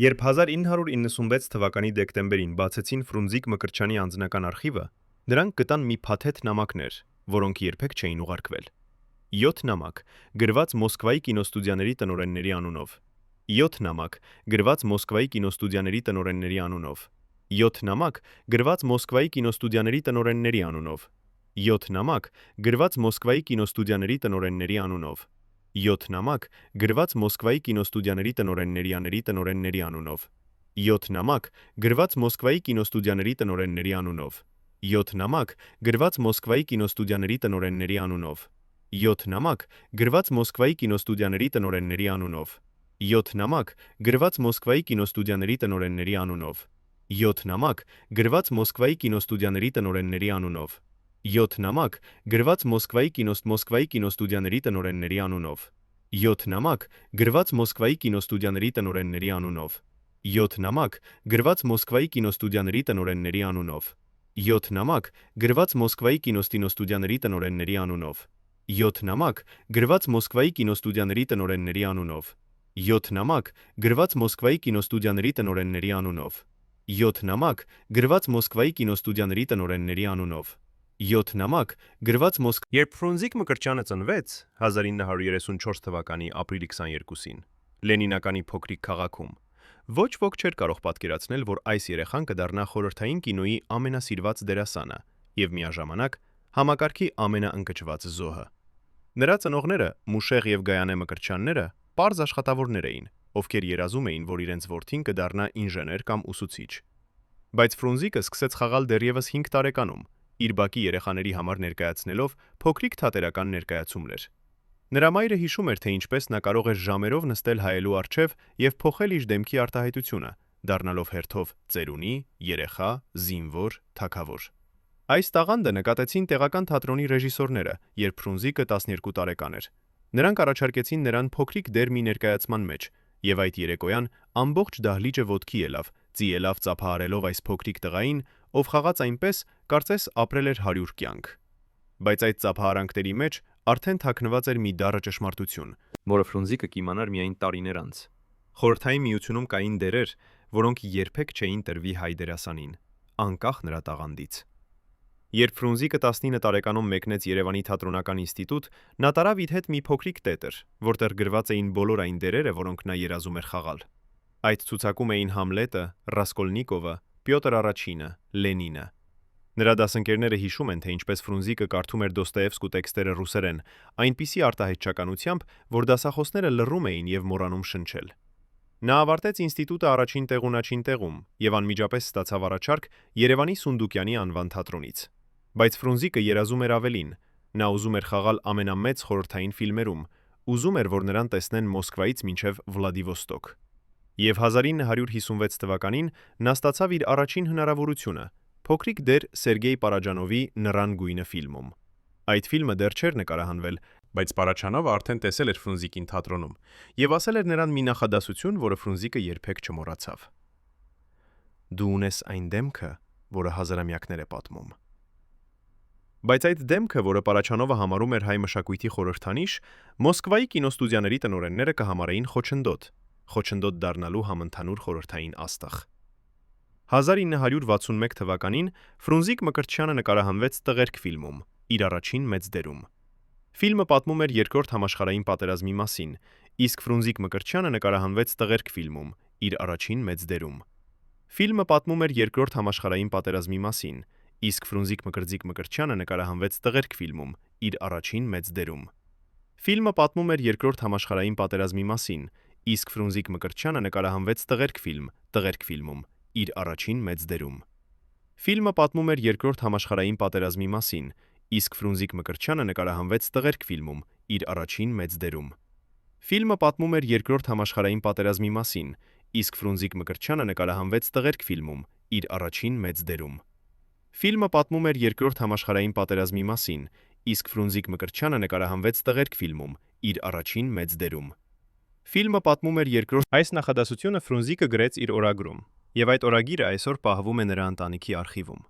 Երբ 1996 թվականի դեկտեմբերին բացեցին Ֆրունզիկ Մկրտչյանի անձնական արխիվը, նրանք գտան մի փաթեթ նամակներ, որոնք երբեք չէին ուղարկվել։ 7 նամակ, գրված Մոսկվայի կինոստուդիաների տնօրենների անունով։ 7 նամակ, գրված Մոսկվայի կինոստուդիաների տնօրենների անունով։ 7 նամակ, գրված Մոսկվայի կինոստուդիաների տնօրենների անունով։ 7 նամակ, գրված Մոսկվայի կինոստուդիաների տնօրենների անունով։ 7 նամակ, գրված Մոսկվայի կինոստուդիաների տնօրենների անունով։ 7 նամակ, գրված Մոսկվայի կինոստուդիաների տնօրենների անունով։ 7 նամակ, գրված Մոսկվայի կինոստուդիաների տնօրենների անունով։ 7 նամակ, գրված Մոսկվայի կինոստուդիաների տնօրենների անունով։ 7 նամակ, գրված Մոսկվայի կինոստուդիաների տնօրենների անունով։ 7 նամակ, գրված Մոսկվայի կինոստուդիաների տնօրենների անունով։ 7 նամակ, գրված Մոսկվայի կինոստուդիաների տնօրենների անունով։ 7 նամակ, գրված Մոսկվայի կինոստուդիաների տնօրենների անունով։ 7 նամակ, գրված Մոսկվայի կինոստուդիաների տնօրենների անունով։ 7 նամակ, գրված Մոսկվայի կինոստուդիաների տնօրենների անունով։ 7 նամակ, գրված Մոսկվայի կինոստուդիաների տնօրենների անունով։ 7 նամակ, գրված Մոսկվայի կինոստուդիաների տնօրենների անունով։ 7 նամակ, գրված Մոսկվայի կինոստուդիաների տնօրենների անունով։ 7 նամակ, գրված Երբ Ֆրունզիկ Մկրտչյանը ծնվեց 1934 թվականի ապրիլի 22-ին, Լենինականի փոքրիկ քաղաքում, ոչ ոք չէր կարող պատկերացնել, որ այս երեխան կդառնա խորհրդային կինոյի ամենասիրված դերասանը եւ միաժամանակ համակարգի ամենաընկճված զոհը։ Նրա ծնողները, Մուշեղ եւ Գայանե Մկրտչյանները, պարզ աշխատավորներ էին, ովքեր երազում էին, որ իրենց որդին կդառնա ինժեներ կամ ուսուցիչ։ Բայց Ֆրունզիկը սկսեց խաղալ դեռևս 5 տարեկանում, իր բակի երեխաների համար ներկայացնելով փոքրիկ թատերական ներկայացումներ։ Նրա մայրը հիշում էր, թե ինչպես նա կարող էր ժամերով նստել հայելու առջև եւ փոխել իր դեմքի արտահայտությունը, դառնալով հերթով ծերունի, երեխա, զինվոր, թագավոր։ Այս տաղանդը նկատեցին տեղական թատրոնի ռեժիսորները, երբ Ֆրունզիկը 12 տարեկան էր։ Նրանք առաջարկեցին նրան փոքրիկ դեր մի ներկայացման մեջ, եւ այդ երեկոյան ամբողջ դահլիճը ոտքի ելավ, ծիելով ծափահարելով այս փոքրիկ տղային, ով խաղաց այնպես, կարծես ապրել էր 100 կյանք։ Բայց այդ ծափահարանքների մեջ արդեն թաքնված էր մի դառը ճշմարտություն, որը Ֆրունզիկը կիմանար միայն տարիներ անց։ Խորհրդային Միությունում կային դերեր, որոնք երբեք չէին տրվի հայ դերասանին, անկախ նրա տաղանդից։ Երբ Ֆրունզիկը 19 տարեկանում մեկնեց Երևանի թատրոնական ինստիտուտ, նա տարավ իր հետ մի փոքրիկ տետր, որտեղ գրված էին բոլոր այն դերերը, որոնք նա երազում էր խաղալ։ Այդ ցուցակում էին Համլետը, Ռասկոլնիկովը, Պյոտր Առաջինը, Լենինը։ Նրա դասընկերները հիշում են, թե ինչպես Ֆրունզիկը կարդում էր Դոստոևսկու տեքստերը ռուսերեն, այնպիսի արտահայտչականությամբ, որ դասախոսները լռում էին եւ մոռանում շնչել։ Նա ավարտեց ինստիտուտը առաջին տեղունաչին տեղում եւ անմիջապես ստացավ առաջարկ Երևանի Սունդուկյանի անվան թատրոնից։ Բայց Ֆրունզիկը երազում էր ավելին։ Նա ուզում էր խաղալ ամենամեծ խորհրդային ֆիլմերում, ուզում էր, որ նրան տեսնեն Մոսկվայից մինչև Վլադիվոստոկ։ Եվ 1956 թվականին նա ստացավ իր առաջին հնարավորությունը՝ փոքրիկ դեր Սերգեյ Պարաջանովի «Նռան գույնը» ֆիլմում։ Այդ ֆիլմը դեռ չէր նկարահանվել, բայց Պարաջանովը արդեն տեսել էր Ֆրունզիկին թատրոնում եւ ասել էր նրան մի նախադասություն, որը Ֆրունզիկը երբեք չմոռացավ. «Դու ունես այն դեմքը, որը հազարամյակներ է պատմում»։ Բայց այդ դեմքը, որը Պարաջանովը համարում էր հայ մշակույթի խորհրդանիշ, Մոսկվայի կինոստուդիաների տնօրենները կհամարեին խոչընդոտ դառնալու համընդհանուր խորհրդային աստղ։ 1961 թվականին Ֆրունզիկ Մկրտչյանը նկարահանվեց Տղերք ֆիլմում, իր առաջին մեծ դերում։ Ֆիլմը պատմում էր Երկրորդ համաշխարհային պատերազմի մասին, իսկ Ֆրունզիկ Մկրտչյանը նկարահանվեց Տղերք ֆիլմում, իր առաջին մեծ դերում։ Ֆիլմը պատմում էր Երկրորդ համաշխարհային պատերազմի մասին, իսկ Ֆրունզիկ Մկրտչյանը նկարահանվեց Տղերք ֆիլմում, իր առաջին մեծ դերում։ Ֆիլմը պատմում էր Երկրորդ համաշխարհային պատերազմի մասին, իսկ Ֆրունզիկ Մկրտչյանը նկարահանվեց Տղերք ֆիլմում, իր առաջին մեծ դերում։ Ֆիլմը պատմում էր Երկրորդ համաշխարհային պատերազմի մասին, իսկ Ֆրունզիկ Մկրտչյանը նկարահանվեց Տղերք ֆիլմում, իր առաջին մեծ դերում։ Ֆիլմը պատմում էր Երկրորդ համաշխարհային պատերազմի մասին, իսկ Ֆրունզիկ Մկրտչյանը նկարահանվեց Տղերք ֆիլմում, իր առաջին մեծ դերում։ Ֆիլմը պատմում էր Երկրորդ համաշխարհային պատերազմի մասին, իսկ Ֆրունզիկ Մկրտչյանը նկարահանվեց Տղերք ֆիլմում, իր առաջին մեծ դերում։ Ֆիլմը պատմում էր երկրորդ Այս նախադասությունը Ֆրունզիկը գրեց իր օրագրում, եւ այդ օրագիրը այսօր պահվում է նրա ընտանիքի արխիվում։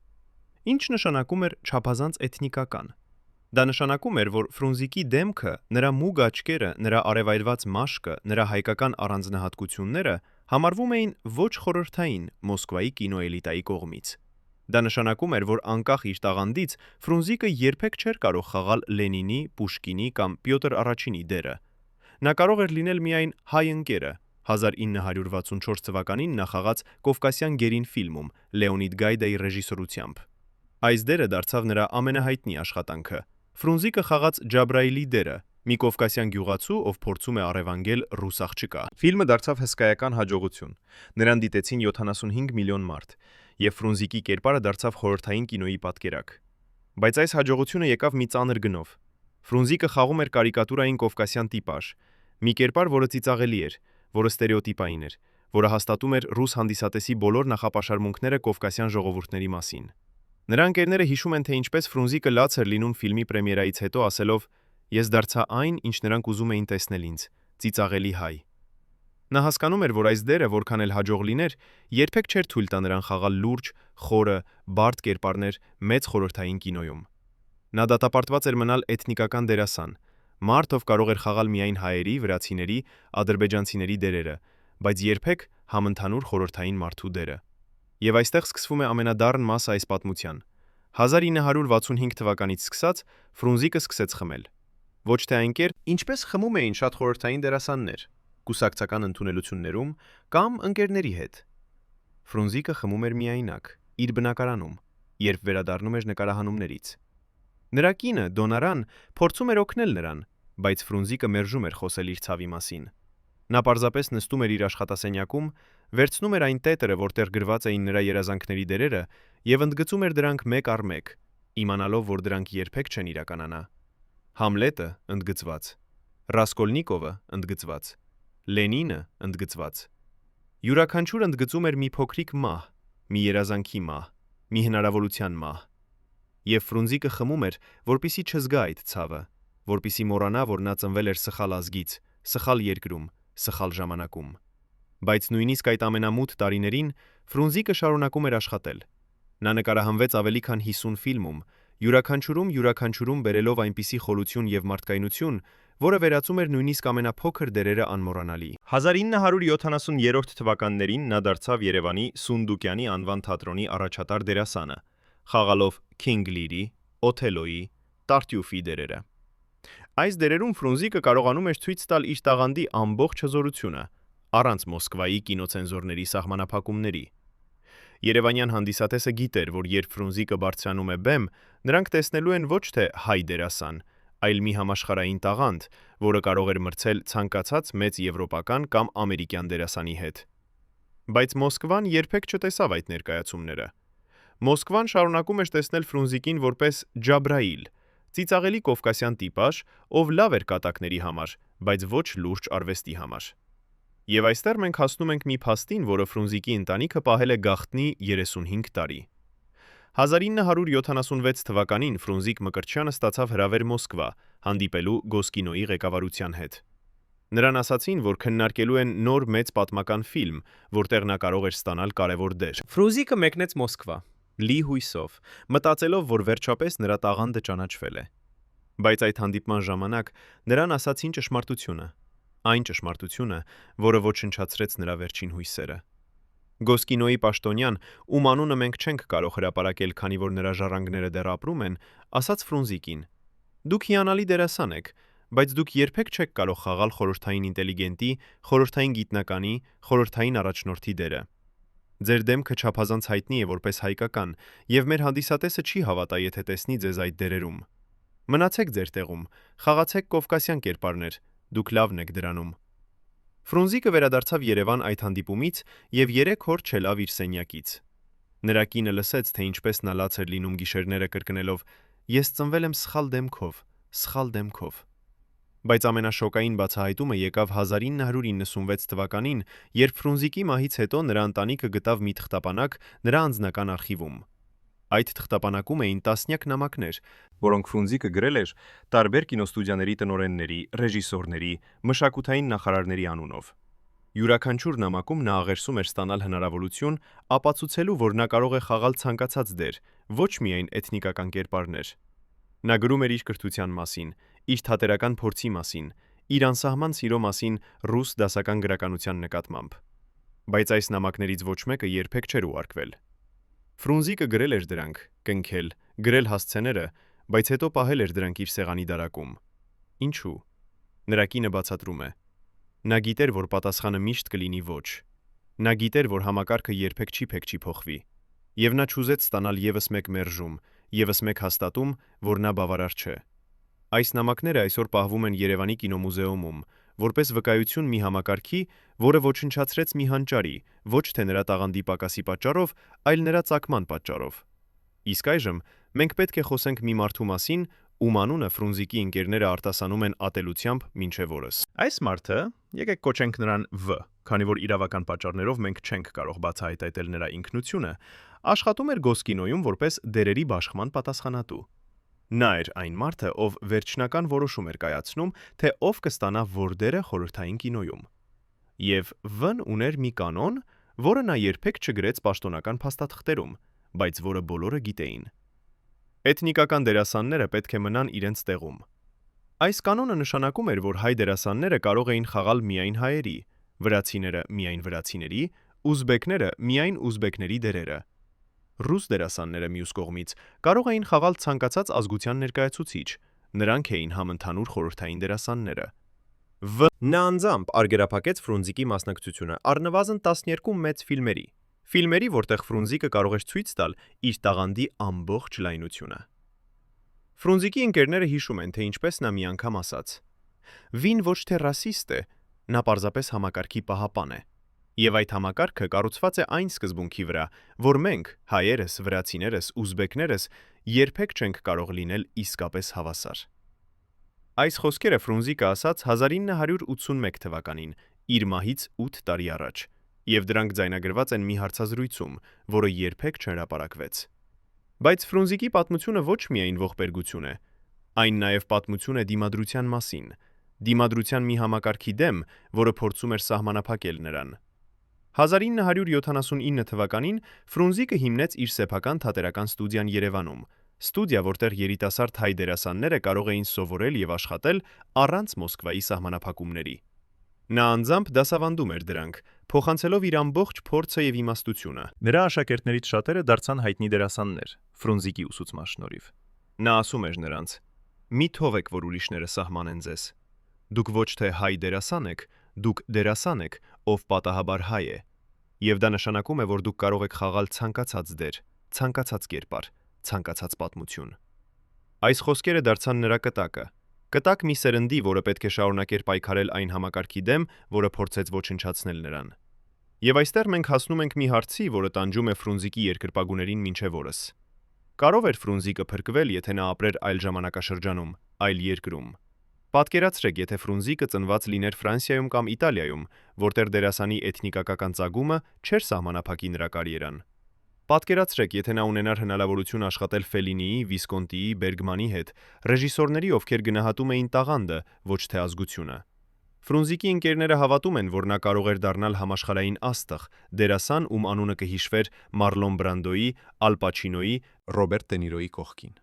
Ինչ նշանակում էր չափազանց էթնիկական։ Դա նշանակում էր, որ Ֆրունզիկի դեմքը, նրա մուգ աչքերը, նրա արևայրված մաշկը, նրա հայկական առանձնահատկությունները համարվում էին ոչ խորհրդային Մոսկվայի կինոէլիտայի կողմից։ Դա նշանակում էր, որ անկախ իր տաղանդից Ֆրունզիկը երբեք չէր կարող խաղալ Լենինի, Պուշկինի կամ Պյոտր Առաջինի դերը։ Նա կարող էր լինել միայն հայ ընկերը 1964 թվականին նա խաղաց Կովկասյան գերին ֆիլմում Լեոնիդ Գայդայի ռեժիսորությամբ։ Այս դերը դարձավ նրա ամենահայտնի աշխատանքը։ Ֆրունզիկը խաղաց Ջաբրայիլի դերը, մի կովկասյան գյուղացու, ով փորձում է առևանգել ռուս աղջկա։ Ֆիլմը դարձավ հսկայական հաջողություն։ Նրան դիտեցին 75 միլիոն մարդ, եւ Ֆրունզիկի կերպարը դարձավ խորհրդային կինոյի պատկերակ։ Բայց այս հաջողությունը եկավ մի ծանր գնով։ Ֆրունզիկը խաղում էր կարիկատուրային կովկասյան տիպաժ, մի կերպար, որը ծիծաղելի էր, որը ստերեոտիպային էր, որը հաստատում էր ռուս հանդիսատեսի բոլոր նախապաշարմունքները կովկասյան ժողովուրդների մասին։ Նրա ընկերները հիշում են, թե ինչպես Ֆրունզիկը լաց էր լինում ֆիլմի պրեմիերայից հետո, ասելով. «Ես դարձա այն, ինչ նրանք ուզում էին տեսնել ինձ՝ ծիծաղելի հայ»։ Նա հասկանում էր, որ այս դերը, որքան էլ հաջող լիներ, երբեք չէր թույլ տա նրան խաղալ լուրջ, խորը, բարդ կերպարներ մեծ խորհրդային կինոյում։ Նա դատապարտված էր մնալ էթնիկական դերասան, մարդ, ով կարող էր խաղալ միայն հայերի, վրացիների, ադրբեջանցիների դերերը, բայց երբեք համընդհանուր խորհրդային մարդու դերը։ Եվ այստեղ սկսվում է ամենադառն մասը այս պատմության։ 1965 թվականից սկսած Ֆրունզիկը սկսեց խմել։ Ոչ թե այնքեր, ինչպես խմում էին շատ խորհրդային դերասաններ, կուսակցական ընդունելություններում կամ ընկերների հետ։ Ֆրունզիկը խմում էր միայնակ, իր բնակարանում, երբ վերադառնում էր նկարահանումներից։ Նրա կինը, Դոնարան, փորձում էր օգնել նրան, բայց Ֆրունզիկը մերժում էր խոսել իր ցավի մասին։ Նա պարզապես նստում էր իր աշխատասենյակում, վերցնում էր այն տետրը, որտեղ գրված էին նրա երազանքների դերերը, եւ ընդգծում էր դրանք մեկ առ մեկ, իմանալով, որ դրանք երբեք չեն իրականանա։ Համլետը ընդգծված, Ռասկոլնիկովը ընդգծված, Լենինը ընդգծված։ Յուրաքանչյուր ընդգծում էր մի փոքրիկ մահ, մի երազանքի մահ, մի հնարավորության մահ։ Եվ Ֆրունզիկը խմում էր, որպիսի չզգա այդ ցավը, որպիսի մոռանա, որ նա ծնվել էր սխալ ազգից, սխալ երկրում, սխալ ժամանակում։ Բայց նույնիսկ այդ ամենամութ տարիներին Ֆրունզիկը շարունակում էր աշխատել։ Նա նկարահանվեց ավելի քան 50 ֆիլմում, յուրաքանչյուրում բերելով այնպիսի խորություն եւ մարդկայնություն, որը վերածում էր նույնիսկ ամենափոքր դերերը անմոռանալի։ 1970-րդ թվականներին նա դարձավ Երևանի Սունդուկյանի անվան թատրոնի առաջատար դերասանը, խաղալով Քինգ Լիրի, Օթելոյի, Տարտյուֆի դերերը։ Այս դերերում Ֆրունզիկը կարողանում էր ցույց տալ իր տաղանդի ամբողջ հզորությունը, առանց Մոսկվայի կինոցենզորների սահմանափակումների։ Երևանյան հանդիսատեսը գիտեր, որ երբ Ֆրունզիկը բարձրանում է բեմ, նրանք տեսնելու են ոչ թե հայ դերասան, այլ մի համաշխարհային տաղանդ, որը կարող էր մրցել ցանկացած մեծ եվրոպական կամ ամերիկյան դերասանի հետ։ Բայց Մոսկվան երբեք չտեսավ այդ ներկայացումները։ Մոսկվան շարունակում էր տեսնել Ֆրունզիկին որպես Ջաբրայիլ, ծիծաղելի կովկասյան տիպաժ, ով լավ էր կատակների համար, բայց ոչ լուրջ արվեստի համար։ Եվ այստեղ մենք հասնում ենք մի փաստին, որը Ֆրունզիկի ընտանիքը պահել է գաղտնի 35 տարի։ 1976 թվականին Ֆրունզիկ Մկրտչյանը ստացավ հրավեր Մոսկվա, հանդիպելու Գոսկինոյի ղեկավարության հետ։ Նրան ասացին, որ քննարկելու են նոր մեծ պատմական ֆիլմ, որտեղ նա կարող էր ստանալ կարևոր դեր։ Ֆրունզիկը մեկնեց Մոսկվա, լի հույսով, մտածելով, որ վերջապես նրա տաղանդը ճանաչվել է։ Բայց այդ հանդիպման ժամանակ նրան ասացին ճշմարտությունը, այն ճշմարտությունը, որը ոչնչացրեց նրա վերջին հույսերը։ Գոսկինոյի պաշտոնյան, ում անունը մենք չենք կարող հրապարակել, քանի որ նրա ժառանգները դեռ ապրում են, ասաց Ֆրունզիկին. «Դուք հիանալի դերասան եք, բայց դուք երբեք չեք կարող խաղալ խորհրդային ինտելիգենտի, խորհրդային գիտնականի, խորհրդային առաջնորդի դերը։ Ձեր դեմքը չափազանց հայտնի է որպես հայկական, եւ մեր հանդիսատեսը չի հավատա, եթե տեսնի ձեզ այդ դերերում։ Մնացեք ձեր տեղում, խաղացեք կովկասյան կերպարներ, դուք լավն եք դրանում»։ Ֆրունզիկը վերադարձավ Երևան այդ հանդիպումից եւ 3 օր չելավ իր սենյակից։ Նրա կինը լսեց, թե ինչպես նա լաց էր լինում գիշերները կրկնելով. «Ես ծնվել եմ սխալ դեմքով, սխալ դեմքով»։ Բայց ամենաշոկային բացահայտումը եկավ 1996 թվականին, երբ Ֆրունզիկի մահից հետո նրա ընտանիքը գտավ մի թղթապանակ նրա անձնական արխիվում։ Այդ թղթապանակում էին տասնյակ նամակներ, որոնք Ֆրունզիկը գրել էր տարբեր կինոստուդիաների տնօրենների, ռեժիսորների, մշակութային նախարարների անունով։ Յուրաքանչյուր նամակում նա աղերսում էր ստանալ հնարավորություն ապացուցելու, որ նա կարող է խաղալ ցանկացած դեր, ոչ միայն էթնիկական կերպարներ։ Նա գրում էր իր կրթության մասին, իր թատերական փորձի մասին, իր անսահման սիրո մասին ռուս դասական գրականության նկատմամբ։ բայց այս նամակներից ոչ մեկը երբեք չէր ուղարկվել։ Ֆրունզիկը գրել էր դրանք, կնքել, գրել հասցեները, բայց հետո պահել էր դրանք իր սեղանի դարակում։ Ինչու՞։ Նրա կինը բացատրում է. նա գիտեր, որ պատասխանը միշտ կլինի ոչ։ Նա գիտեր, որ համակարգը երբեք չի փոխվի, եւ նա չուզեց ստանալ եւս մեկ մերժում, եւս մեկ հաստատում, որ նա բավարար չէ։ Այս նամակները այսօր պահվում են Երևանի կինոմուզեումում, որպես վկայություն մի համակարգի, որը ոչնչացրեց մի հանճարի, ոչ թե նրա տաղանդի պակասի պատճառով, այլ նրա ծագման պատճառով։ Իսկ այժմ մենք պետք է խոսենք մի մարդու մասին, ում անունը Ֆրունզիկի ընկերները արտասանում են ատելությամբ մինչև օրս։ Այս մարդը, եկեք կոչենք նրան V, քանի որ իրավական պատճառներով մենք չենք կարող բացահայտել նրա ինքնությունը, աշխատում էր Գոսկինոյում որպես դերերի բաշխման պատասխանատու։ Նա էր այն մարդը, ով վերջնական որոշում էր կայացնում, թե ով կստանա որ դերը խորհրդային կինոյում։ Եվ V-ն ուներ մի կանոն, որը նա երբեք չգրեց պաշտոնական փաստաթղթերում, բայց որը բոլորը գիտեին։ Էթնիկական դերասանները պետք է մնան իրենց տեղում։ Այս կանոնը նշանակում էր, որ հայ դերասանները կարող էին խաղալ միայն հայերի, վրացիները միայն վրացիների, ուզբեկները միայն ուզբեկների դերերը։ Ռուս դերասանները մյուս կողմից կարող էին խաղալ ցանկացած ազգության ներկայացուցիչ, նրանք էին համընդհանուր խորհրդային դերասանները։ Նա անձամբ արգելափակեց Ֆրունզիկի մասնակցությունը առնվազն 12 մեծ ֆիլմերի, որտեղ Ֆրունզիկը կարող էր ցույց տալ իր տաղանդի ամբողջ լայնությունը։ Ֆրունզիկի ընկերները հիշում են, թե ինչպես նա մի անգամ ասաց. «Վին ոչ թե ռասիստ է, նա պարզապես համակարգի պահապան է։ Եվ այդ համակարգը կառուցված է այն սկզբունքի վրա, որ մենք, հայերս, վրացիներս, ուզբեկներս, երբեք չենք կարող լինել իսկապես հավասար»։ Այս խոսքերը Ֆրունզիկը ասաց 1981 թվականին, իր մահից 8 տարի առաջ, եւ դրանք ձայնագրված են մի հարցազրույցում, որը երբեք չհրապարակվեց։ Բայց Ֆրունզիկի պատմությունը ոչ միայն ողբերգություն է, այն նաեւ պատմություն է դիմադրության մասին, դիմադրության մի համակարգի դեմ, որը փորձում էր սահմանափակել նրան։ 1979 թվականին Ֆրունզիկը հիմնեց իր սեփական թատերական ստուդիան Երևանում, ստուդիա, որտեղ երիտասարդ հայ դերասանները կարող էին սովորել եւ աշխատել առանց Մոսկվայի սահմանափակումների։ Նա անձամբ դասավանդում էր դրանք, փոխանցելով իր ամբողջ փորձը եւ իմաստությունը։ Նրա աշակերտներից շատերը դարձան հայտնի դերասաններ, Ֆրունզիկի ուսուցման շնորհիվ։ Նա ասում էր նրանց. «Մի թողեք, որ ուրիշները սահմանեն ձեզ։ Դուք ոչ թե հայ դերասան եք, դուք դերասան եք, ով պատահաբար հայ է։ Եվ դա նշանակում է, որ դուք կարող եք խաղալ ցանկացած դեր, ցանկացած կերպար, ցանկացած պատմություն»։ Այս խոսքերը դարձան նրա կտակ մի սերնդի, որը պետք է շարունակեր պայքարել այն համակարգի դեմ, որը փորձեց ոչնչացնել նրան։ Եվ այստեղ մենք հասնում ենք մի հարցի, որը տանջում է Ֆրունզիկի երկրպագուներին մինչև օրս։ Կարո՞վ էր Ֆրունզիկը փրկվել, եթե նա ապրեր այլ ժամանակաշրջանում, այլ երկրում։ Պատկերացրեք, եթե Ֆրունզիկը ծնված լիներ Ֆրանսիայում կամ Իտալիայում, որտեղ դերասանի էթնիկական ծագումը չէր սահմանափակի նրա կարիերան։ Պատկերացրեք, եթե նա ունենար հնարավորություն աշխատել Ֆելինիի, Վիսկոնտիի, Բերգմանի հետ, ռեժիսորների, ովքեր գնահատում էին տաղանդը, ոչ թե ազգությունը։ Ֆրունզիկի ընկերները հավատում են, որ նա կարող էր դառնալ համաշխարհային աստղ, դերասան, ում անունը կհիշվեր Մարլոն Բրանդոյի, Ալ Պաչինոյի, Ռոբերտ Դե Նիրոյի կողքին։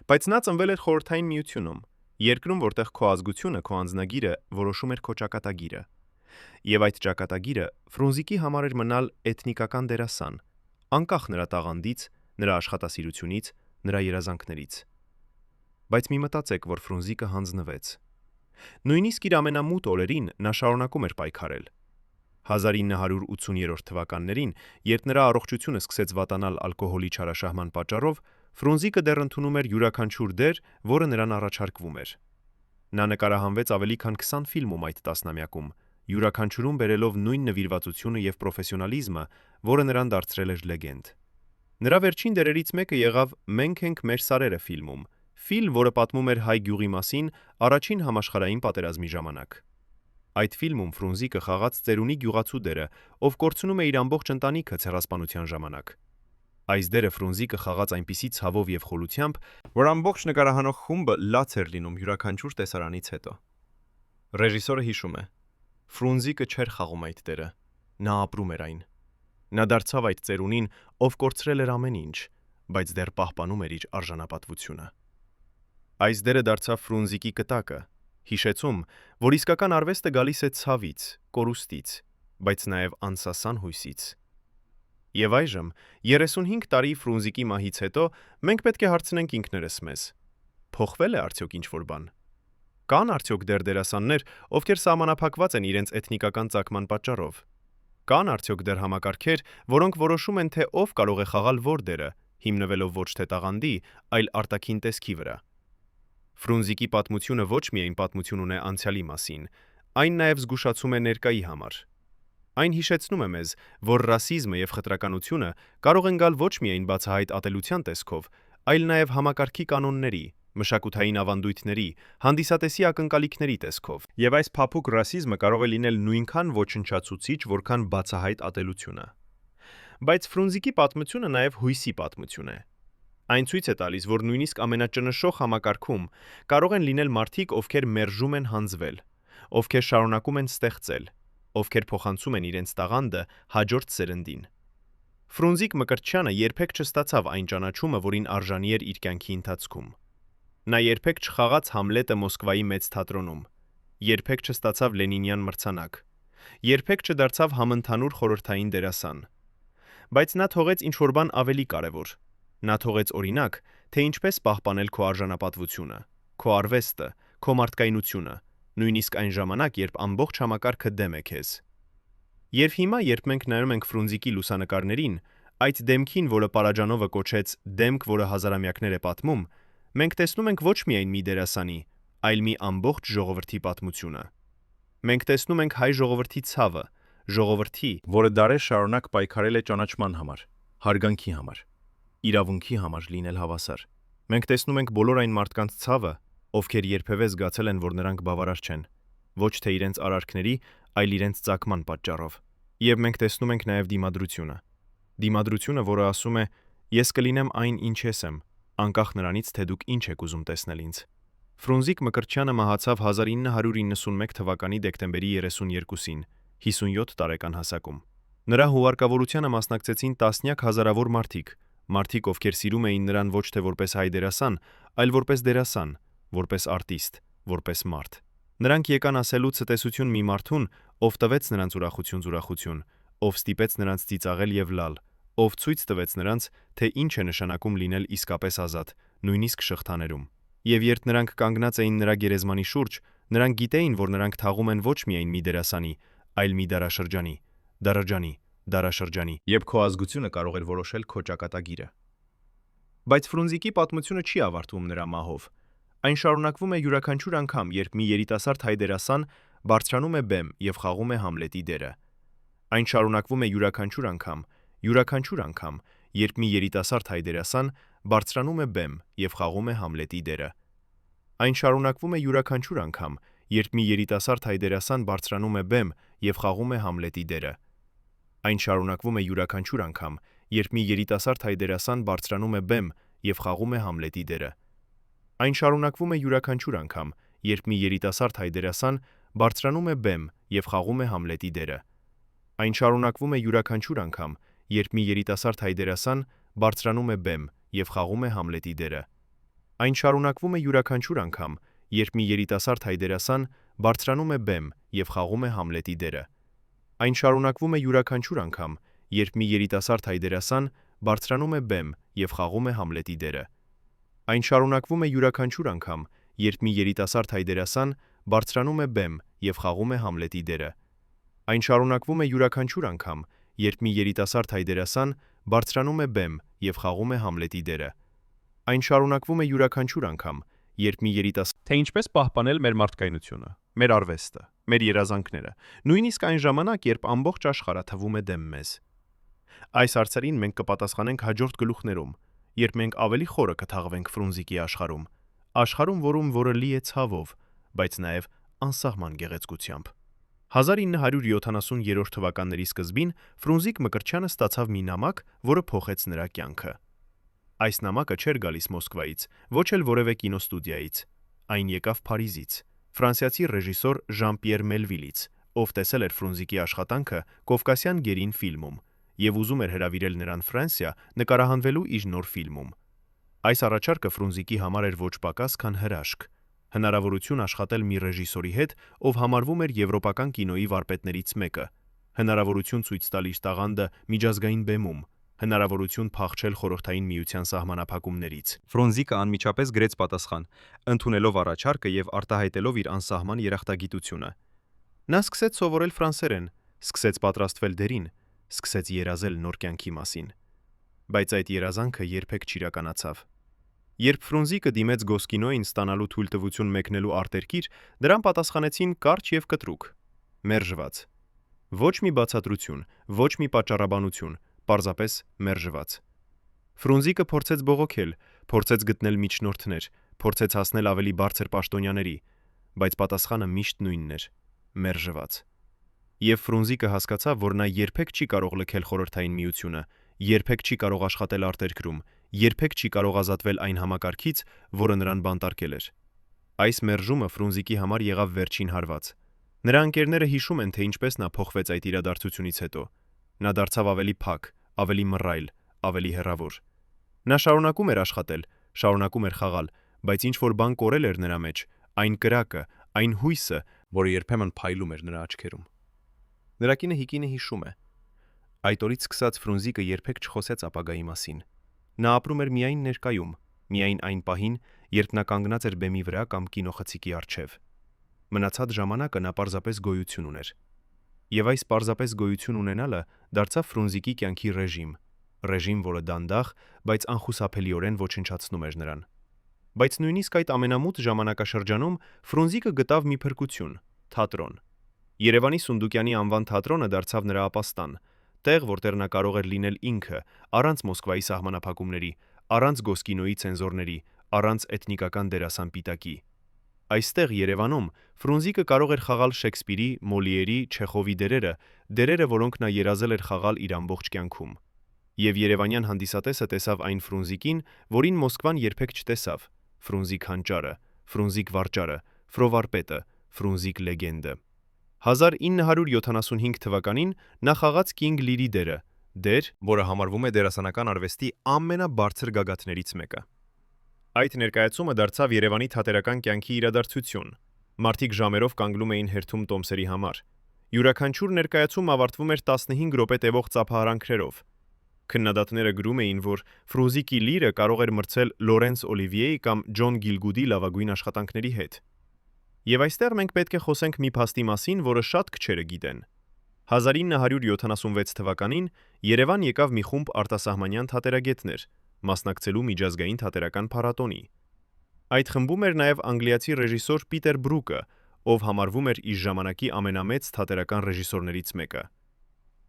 Բայց նա ծնվել էր Խորհրդային Միությունում, երկրում, որտեղ քո ազգությունը, քո անձնագիրը որոշում էր քո ճակատագիրը։ Եվ այդ ճակատագիրը Ֆրունզիկի համար էր մնալ էթնիկական դերասան, անկախ նրա տաղանդից, նրա աշխատասիրությունից, նրա երազանքներից։ Բայց մի մտածեք, որ Ֆրունզիկը հանձնվեց։ Նույնիսկ իր ամենամութ օրերին նա շարունակում էր պայքարել։ 1980-րդ թվականներին, երբ նրա առողջությունը սկսեց վատանալ ալկոհոլի չարաշահման պատճառով, Ֆրունզիկը դեռ ընդունում էր յուրաքանչյուր դեր, որը նրան առաջարկվում էր։ Նա նկարահանվեց ավելի քան 20 ֆիլմում այդ տասնամյակում, յուրաքանչյուրում բերելով նույն նվիրվածությունը եւ պրոֆեսիոնալիզմը, որը նրան դարձրել էր լեգենդ։ Նրա վերջին դերերից մեկը եղավ «Մենք ենք մեր սարերը» ֆիլմում, ֆիլմ, որը պատմում էր հայ գյուղի մասին առաջին համաշխարհային պատերազմի ժամանակ։ Այդ ֆիլմում Ֆրունզիկը խաղաց ծերունի գյուղացու դերը, ով կորցնում է իր ամբողջ ընտանիքը ցեղասպանության ժամանակ։ Այս դերը Ֆրունզիկը խաղաց այնպիսի ցավով եւ խորությամբ, որ ամբողջ նկարահանող խումբը լաց էր լինում յուրաքանչյուր տեսարանից հետո։ Ռեժիսորը հիշում է. Ֆրունզիկը չէր խաղում այդ դերը, նա ապրում էր այն։ Նա դարձավ այդ ծերունին, ով կորցրել էր ամեն ինչ, բայց դեռ պահպանում էր իր արժանապատվությունը։ Այս դերը դարձավ Ֆրունզիկի կտակը, հիշեցում, որ իսկական արվեստը գալիս է ցավից, կորուստից, բայց նաև անսասան հույսից։ Եվ այժմ, 35 տարի Ֆրունզիկի մահից հետո, մենք պետք է հարցնենք ինքներս մեզ. փոխվել է արդյոք ինչ-որ բան։ Կան արդյոք դեռ դերասաններ, ովքեր սահմանափակված են իրենց էթնիկական ծագման պատճառով։ Կան արդյոք դեռ համակարգեր, որոնք որոշում են, թե ով կարող է խաղալ որ դերը, հիմնվելով ոչ թե տաղանդի, այլ արտաքին տեսքի վրա։ Ֆրունզիկի պատմությունը ոչ միայն պատմություն ունե անցյալի մասին, այն նաև զգուշացում է ներկայի համար։ Այն հիշեցնում է մեզ, որ ռասիզմը եւ խտրականությունը կարող են գալ ոչ միայն բացահայտ ատելության տեսքով, այլ նաև համակարգի կանոնների, մշակութային ավանդույթների, հանդիսատեսի ակնկալիքների տեսքով։ Եվ այս փափուկ ռասիզմը կարող է լինել նույնքան ոչնչացուցիչ, որքան բացահայտ ատելությունը։ Բայց Ֆրունզիկի պատմությունը նաև հույսի պատմություն է։ Այն ցույց է տալիս, որ նույնիսկ ամենաճնշող համակարգում կարող են լինել մարդիկ, ովքեր մերժում են հանձվել, ովքեր շարունակում են ստեղծել, ովքեր փոխանցում են իրենց տաղանդը հաջորդ սերնդին։ Ֆրունզիկ Մկրտչյանը երբեք չստացավ այն ճանաչումը, որին արժանի էր իր կյանքի ընթացքում։ Նա երբեք չխաղաց Համլետը Մոսկվայի մեծ թատրոնում, երբեք չստացավ Լենինյան մրցանակ, երբեք չդարձավ համընդհանուր խորհրդային դերասան։ Բայց նա թողեց ինչ-որ բան ավելի կարևոր։ Նա թողեց օրինակ, թե ինչպես պահպանել քո արժանապատվությունը, քո արվեստը, քո մարդկայնությունը, նույնիսկ այն ժամանակ, երբ ամբողջ համակարգը դեմ է քեզ։ Եվ հիմա, երբ մենք նայում ենք Ֆրունզիկի լուսանկարներին, այդ դեմքին, որը Պարաջանովը կոչեց դեմք, որը հազարամյակներ է պատմում, մենք տեսնում ենք ոչ միայն մի դերասանի, այլ մի ամբողջ ժողովրդի պատմությունը։ Մենք տեսնում ենք հայ ժողովրդի ցավը, ժողովրդի, որը դարեր շարունակ պայքարել է ճանաչման համար, հարգանքի համար, իրավունքի համար լինել հավասար։ Մենք տեսնում ենք բոլոր այն մարդկանց ցավը, ովքեր երբևէ զգացել են, որ նրանք բավարար չեն, ոչ թե իրենց արարքների, այլ իրենց ծագման պատճառով։ Եվ մենք տեսնում ենք նաև դիմադրությունը։ Դիմադրությունը, որը ասում է. ես կլինեմ այն, ինչ ես եմ, անկախ նրանից, թե դուք ինչ եք ուզում տեսնել ինձ։ Ֆրունզիկ Մկրտչյանը մահացավ 1991 թվականի դեկտեմբերի 32-ին, 57 տարեկան հասակում։ Նրա հուղարկավորությանը մասնակցեցին տասնյակ հազարավոր մարդիկ, ովքեր սիրում էին նրան ոչ թե որպես հայ դերասան, այլ որպես դերասան, որպես արտիստ, որպես մարդ։ Նրանք եկան ասելու ցտեսություն մի մարդուն, ով տվեց նրանց ուրախություն, ով ստիպեց նրանց ծիծաղել եւ լալ, ով ցույց տվեց նրանց, թե ինչ է նշանակում լինել իսկապես ազատ, նույնիսկ շղթաներում։ Եվ երբ նրանք կանգնած էին նրա գերեզմանի շուրջ, նրանք գիտեին, որ նրանք թաղում են ոչ միայն մի դերասանի, այլ մի դարաշրջանի, երբ քո ազգությունը կարող էր որոշել քո ճակատագիրը։ Բայց Ֆրունզիկի պատմությունը չի ավարտվում նրա մահով։ Այն շարունակվում է յուրաքանչյուր անգամ, երբ մի երիտասարդ հայ դերասան բարձրանում է բեմ եւ խաղում է Համլետի դերը։ Այն շարունակվում է յուրաքանչյուր անգամ, երբ մի երիտասարդ հայ դերասան բարձրանում է բեմ եւ խաղում է Համլետի դերը։ Այն շարունակվում է յուրաքանչյուր անգամ, երբ մի երիտասարդ հայ դերասան բարձրանում է բեմ եւ խաղում է Համլետի դերը։ Այն շարունակվում է յուրաքանչյուր անգամ, երբ մի երիտասարդ հայ դերասան բարձրանում է բեմ եւ խաղում է Համլետի դերը։ Այն շարունակվում է յուրաքանչյուր անգամ, երբ մի երիտասարդ հայ դերասան բարձրանում է բեմ եւ խաղում է Համլետի դերը։ Այն շարունակվում է յուրաքանչյուր անգամ, երբ մի երիտասարդ հայ դերասան բարձրանում է բեմ եւ խաղում է Համլետի դերը։ Այն շարունակվում է յուրաքանչյուր անգամ, երբ մի երիտասարդ հայ դերասան բարձրանում է բեմ եւ խաղում է Համլետի դերը։ Այն շարունակվում է յուրաքանչյուր անգամ, երբ մի երիտասարդ հայ դերասան բարձրանում է բեմ եւ խաղում է Համլետի դերը։ Այն շարունակվում է յուրաքանչյուր անգամ, երբ մի երիտասարդ հայ դերասան բարձրանում է բեմ եւ խաղում է Համլետի դերը։ Այն շարունակվում է յուրաքանչյուր անգամ, երբ մի երիտասարդ հայ դերասան բարձրանում է բեմ եւ խաղում է Համլետի դերը։ Այն շարունակվում է յուրաքանչյուր անգամ, երբ մի երիտասարդ Թե ինչպես պահպանել մեր մարդկայնությունը, մեր արվեստը, մեր երազանքները, նույնիսկ այն ժամանակ, երբ ամբողջ աշխարհը թվում է դեմ մեզ։ Այս հարցերին մենք կպատասխանենք հաջորդ գլուխներում, երբ մենք ավելի խորը կթաղվենք Ֆրունզիկի աշխարհում, որը լի է ցավով, բայց նաև անսահման գեղեցկությամբ։ 1970-րդ թվականների սկզբին Ֆրունզիկ Մկրտչյանը ստացավ մի նամակ, որը փոխեց նրա կյանքը։ Այս նամակը չէր գալիս Մոսկվայից, ոչ էլ որևէ կինոստուդիայից։ Այն եկավ Փարիզից, ֆրանսիացի ռեժիսոր Ժան-Պիեր Մելվիլից, ով տեսել էր Ֆրունզիկի աշխատանքը Կովկասյան գերին ֆիլմում եւ ուզում էր հրավիրել նրան Ֆրանսիա նկարահանվելու իր նոր ֆիլմում։ Այս առաջարկը Ֆրունզիկի համար էր ոչ պակաս, քան հրաշք, հնարավորություն աշխատել մի ռեժիսորի հետ, ով համարվում էր եվրոպական կինոյի վարպետներից մեկը, հնարավորություն ցույց տալ իր տաղանդը միջազգային բեմում, հնարավորություն փախչել խորհրդային միության սահմանափակումներից։ Ֆրունզիկը անմիջապես գրեց պատասխան, ընդունելով առաջարկը եւ արտահայտելով իր անսահման երախտագիտությունը։ Նա սկսեց սովորել ֆրանսերեն, սկսեց պատրաստվել դերին, սկսեց երազել նոր կյանքի մասին։ Բայց այդ երազանքը երբեք չիրականացավ։ Երբ Ֆրունզիկը դիմեց Գոսկինոյին ստանալու թույլտվություն մեկնելու արտերկիր, դրան պատասխանեցին կարճ եւ կտրուկ. մերժված։ Ոչ մի բացատրություն, ոչ մի պատճառաբանություն, պարզապես մերժված։ Ֆրունզիկը փորձեց բողոքել, փորձեց գտնել միջնորդներ, փորձեց հասնել ավելի բարձր պաշտոնյաների, բայց պատասխանը միշտ նույնն էր՝ մերժված։ Եվ Ֆրունզիկը հասկացավ, որ նա երբեք չի կարող լքել խորհրդային միությունը, երբեք չի կարող աշխատել արտերկրում, երբեք չի կարող ազատվել այն համակարգից, որը նրան բանտարկել էր։ Այս մերժումը Ֆրունզիկի համար եղավ վերջին հարված։ Նրա ընկերները հիշում են, թե ինչպես նա փոխվեց այդ իրադարձությունից հետո։ Նա դարձավ ավելի փակ, ավելի մռայլ, ավելի հեռավոր։ Նա շարունակում էր աշխատել, շարունակում էր խաղալ, բայց ինչ-որ բան կորել էր նրա մեջ, այն կրակը, այն հույսը, որը երբեմն փայլում էր նրա աչքերում։ Նրա կինը Հիկինը հիշում է. այդ օրից սկսած Ֆրունզիկը երբեք չխոսեց ապագայի մասին։ Նա ապրում էր միայն ներկայում, միայն այն պահին, երբ նա կանգնած էր բեմի վրա կամ կինոխցիկի առջև։ Մնացած ժամանակը նա պարզապես գոյություն ուներ։ Եվ այս պարզապես գոյություն ունենալը դարձավ Ֆրունզիկի կյանքի ռեժիմ, որը դանդաղ, բայց անխուսափելիորեն ոչնչացնում էր նրան։ Բայց նույնիսկ այդ ամենամութ ժամանակաշրջանում Ֆրունզիկը գտավ մի փրկություն՝ թատրոն։ Երևանի Սունդուկյանի անվան թատրոնը դարձավ նրա ապաստան, տեղ, որտեղ նա կարող էր լինել ինքը, առանց Մոսկվայի սահմանափակումների, առանց Գոսկինոյի ցենզորների, առանց էթնիկական դերասան Պիտակի։ Այստեղ Երևանում Ֆրունզիկը կարող էր խաղալ Շեքսպիրի, Մոլիերի, Չեխովի դերերը, որոնք նա երազել էր խաղալ իր ամբողջ կյանքում։ Եվ երևանյան հանդիսատեսը տեսավ այն Ֆրունզիկին, որին Մոսկվան երբեք չտեսավ՝ Ֆրունզիկ հանճարը, Ֆրունզիկ վարճարը, Ֆրովարպետը, Ֆրունզիկ լեգենդը։ 1975 թվականին նա խաղաց Կինգ Լիրի դեր, որը համարվում է դերասանական արվեստի ամենաբարձր գագաթներից մեկը։ Այդ ներկայացումը դարձավ Երևանի թատերական կյանքի իրադարձություն։ Մարդիկ ժամերով կանգնում էին հերթում տոմսերի համար։ Յուրաքանչյուր ներկայացում ավարտվում էր 15 րոպե տևող ծափահարանքներով։ Քննադատները գրում էին, որ Ֆրունզիկի լիրը կարող էր մրցել Լորենս Օլիվիեի կամ Ջոն Գիլգուդի լավագույն աշխատանքների հետ։ Եվ այստեղ մենք պետք է խոսենք մի փաստի մասին, որը շատ քչերը գիտեն։ 1976 թվականին Երևան եկավ մի խումբ արտասահմանյան թատերագետներ, մասնակցելու միջազգային թատերական փառատոնի։ Այդ խմբում էր նաև անգլիացի ռեժիսոր Պիտեր Բրուկը, ով համարվում էր իր ժամանակի ամենամեծ թատերական ռեժիսորներից մեկը։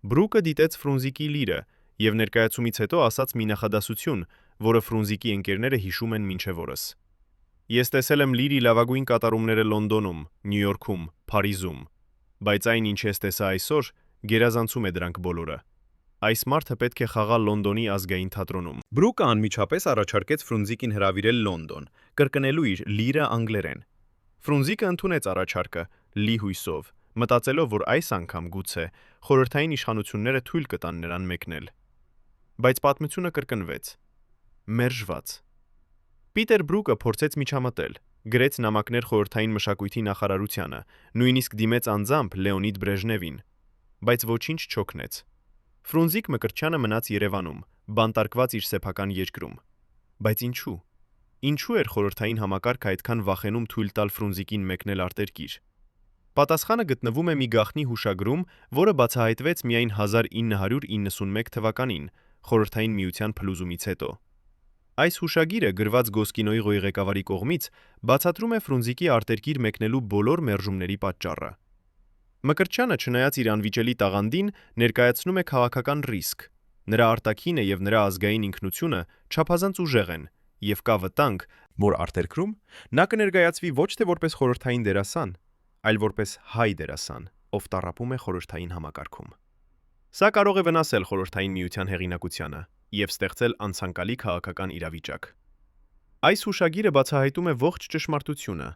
Բրուկը դիտեց Ֆրունզիկի լիրը եւ ներկայացումից հետո ասաց մի նախադասություն, որը Ֆրունզիկի ընկերները հիշում են մինչև օրս։ Ես տեսել եմ լիրի լավագույն կատարումները Լոնդոնում, Նյու Յորքում, Փարիզում, բայց այն, ինչ ես տեսա այսօր, գերազանցում է դրանք բոլորը։ Այս մարդը պետք է խաղա Լոնդոնի ազգային թատրոնում։ Բրուկը անմիջապես առաջարկեց Ֆրունզիկին հրավիրել Լոնդոն, կրկնելու իր լիրը անգլերեն։ Ֆրունզիկը ընդունեց առաջարկը, լի հույսով, մտածելով, որ այս անգամ գուցե խորհրդային իշխանությունները թույլ կտան նրան մեկնել։ Բայց պատմությունը կրկնվեց։ Մերժված։ Պիտեր Բրուկը փորձեց միջամտել, գրեց նամակներ խորհրդային մշակույթի նախարարությանը, նույնիսկ դիմեց անձամբ Լեոնիդ Բրեժնևին, բայց ոչինչ չօգնեց։ Ֆրունզիկ Մկրտչյանը մնաց Երևանում, բանտարկված իր սեփական երկրում։ Բայց ինչու։ Ինչու էր խորհրդային համակարգը այդքան վախենում թույլ տալ Ֆրունզիկին մեկնել արտերկիր։ Պատասխանը գտնվում է մի գաղտնի հուշագրում, որը բացահայտվեց միայն 1991 թվականին, խորհրդային միության փլուզումից հետո։ Այս հուշագիրը, գրված Գոսկինոյի ղեկավարի կողմից, բացատրում է Ֆրունզիկի արտերկիր մեկնելու բոլոր մերժումների պատճառը։ Մկրտչյանը, չնայած իր անվիճելի տաղանդին, ներկայացնում է քաղաքական ռիսկ։ Նրա արտաքինը եւ նրա ազգային ինքնությունը չափազանց ուժեղ են, եւ կա վտանգ, որ արտերկրում նա կներկայացվի ոչ թե որպես խորհրդային դերասան, այլ որպես հայ դերասան, ով տառապում է խորհրդային համակարգում։ Սա կարող է վնասել խորհրդային միության հեղինակությանը եւ ստեղծել անցանկալի քաղաքական իրավիճակ։ Այս հուշագիրը բացահայտում է ողջ ճշմարտությունը։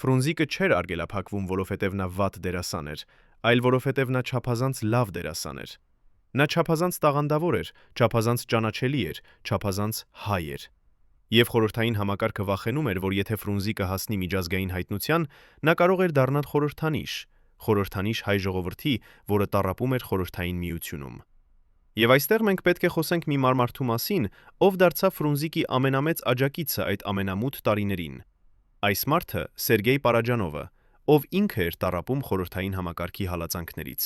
Ֆրունզիկը չէր արգելափակվում, որովհետև նա վատ դերասան էր, այլ որովհետև նա չափազանց լավ դերասան էր։ Նա չափազանց տաղանդավոր էր, չափազանց ճանաչելի էր, չափազանց հայ էր։ Եվ խորհրդային համակարգը վախենում էր, որ եթե Ֆրունզիկը հասնի միջազգային հայտնության, նա կարող էր դառնալ խորհրդանիշ, խորհրդանիշ հայ ժողովրդի, որը տառապում էր Խորհրդային Միությունում։ Եվ այստեղ մենք պետք է խոսենք մի մարմարդու մասին, ով դարձավ Ֆրունզիկի ամենամեծ աջակիցը այդ ամենամութ տարիներին։ Այս մարդը Սերգեյ Պարաջանովը, ով ինքը էր տառապում խորհրդային համակարգի հալածանքներից։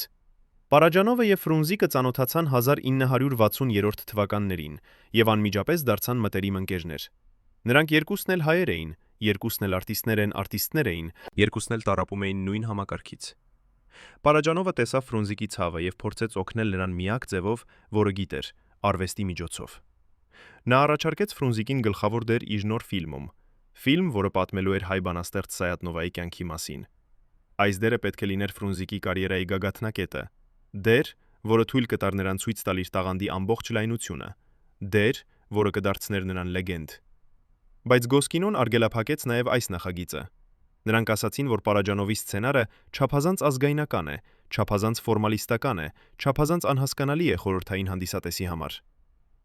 Պարաջանովը եւ Ֆրունզիկը ծանոթացան 1960-րդ թվականներին եւ անմիջապես դարձան մտերիմ ընկերներ։ Նրանք երկուսն էլ հայեր էին, երկուսն էլ արտիստներ էին, երկուսն էլ տառապում էին նույն համակարգից։ Պարաջանովը տեսավ Ֆրունզիկի ցավը եւ փորձեց օգնել նրան միակ ձևով, որը գիտեր՝ արվեստի միջոցով։ Նա առաջարկեց Ֆրունզիկին գլխավոր դեր իր նոր ֆիլմում, ֆիլմ, որը պատմելու էր հայ բանաստեղծ Սայաթ-Նովայի կյանքի մասին։ Այս դերը պետք է լիներ Ֆրունզիկի կարիերայի գագաթնակետը, դեր, որը թույլ կտար նրան ցույց տալ իր տաղանդի ամբողջ լայնությունը, դեր, որը կդարձներ նրան լեգենդ։ Բայց Գոսկինոն արգելափակեց նաև այս նախագիծը։ Նրանք ասացին, որ Պարաջանովի սցենարը չափազանց ազգայնական է, չափազանց ֆորմալիստական է, չափազանց անհասկանալի է խորհրդային հանդիսատեսի համար։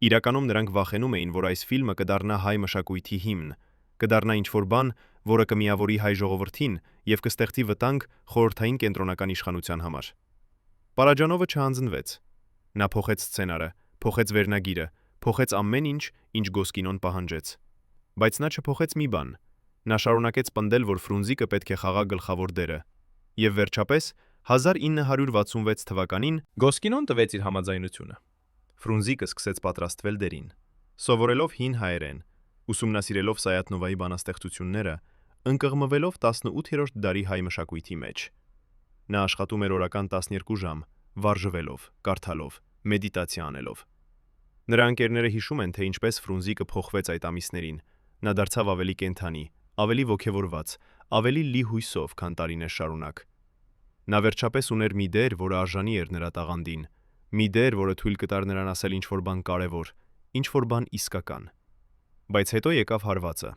Իրականում նրանք վախենում էին, որ այս ֆիլմը կդառնա հայ մշակույթի հիմն, կդառնա ինչ-որ բան, որը կմիավորի հայ ժողովրդին եւ կստեղծի վտանգ խորհրդային կենտրոնական իշխանության համար։ Պարաջանովը չհանձնվեց։ Նա փոխեց սցենարը, փոխեց վերնագիրը, փոխեց ամեն ինչ, ինչ Գոսկինոն պահանջեց։ Բայց նա չփոխեց մի բան։ Նա շարունակեց պնդել, որ Ֆրունզիկը պետք է խաղա գլխավոր դերը։ Եվ վերջապես 1966 թվականին Գոսկինոն տվեց իր համաձայնությունը։ Ֆրունզիկը սկսեց պատրաստվել դերին։ Սովորելով հին հայերեն, ուսումնասիրելով Սայաթ-Նովայի բանաստեղծությունները, ընկղմվելով 18-րդ դարի հայ մշակույթի մեջ։ Նա աշխատում էր օրական 12 ժամ, վարժվելով, կարդալով, մեդիտացիա անելով։ Նրա ընկերները հիշում են, թե ինչպես Ֆրունզիկը փոխվեց այդ ամիսներին։ Նա դարձավ ավելի կենդանի, ավելի ոգևորված, ավելի լի հույսով, քան տարիներ շարունակ։ Նա վերջապես ուներ մի դեր, որը արժանի էր նրա տաղանդին, մի դեր, որը թույլ կտար նրան ասել ինչ-որ բան կարևոր, ինչ-որ բան իսկական։ Բայց հետո եկավ հարվածը։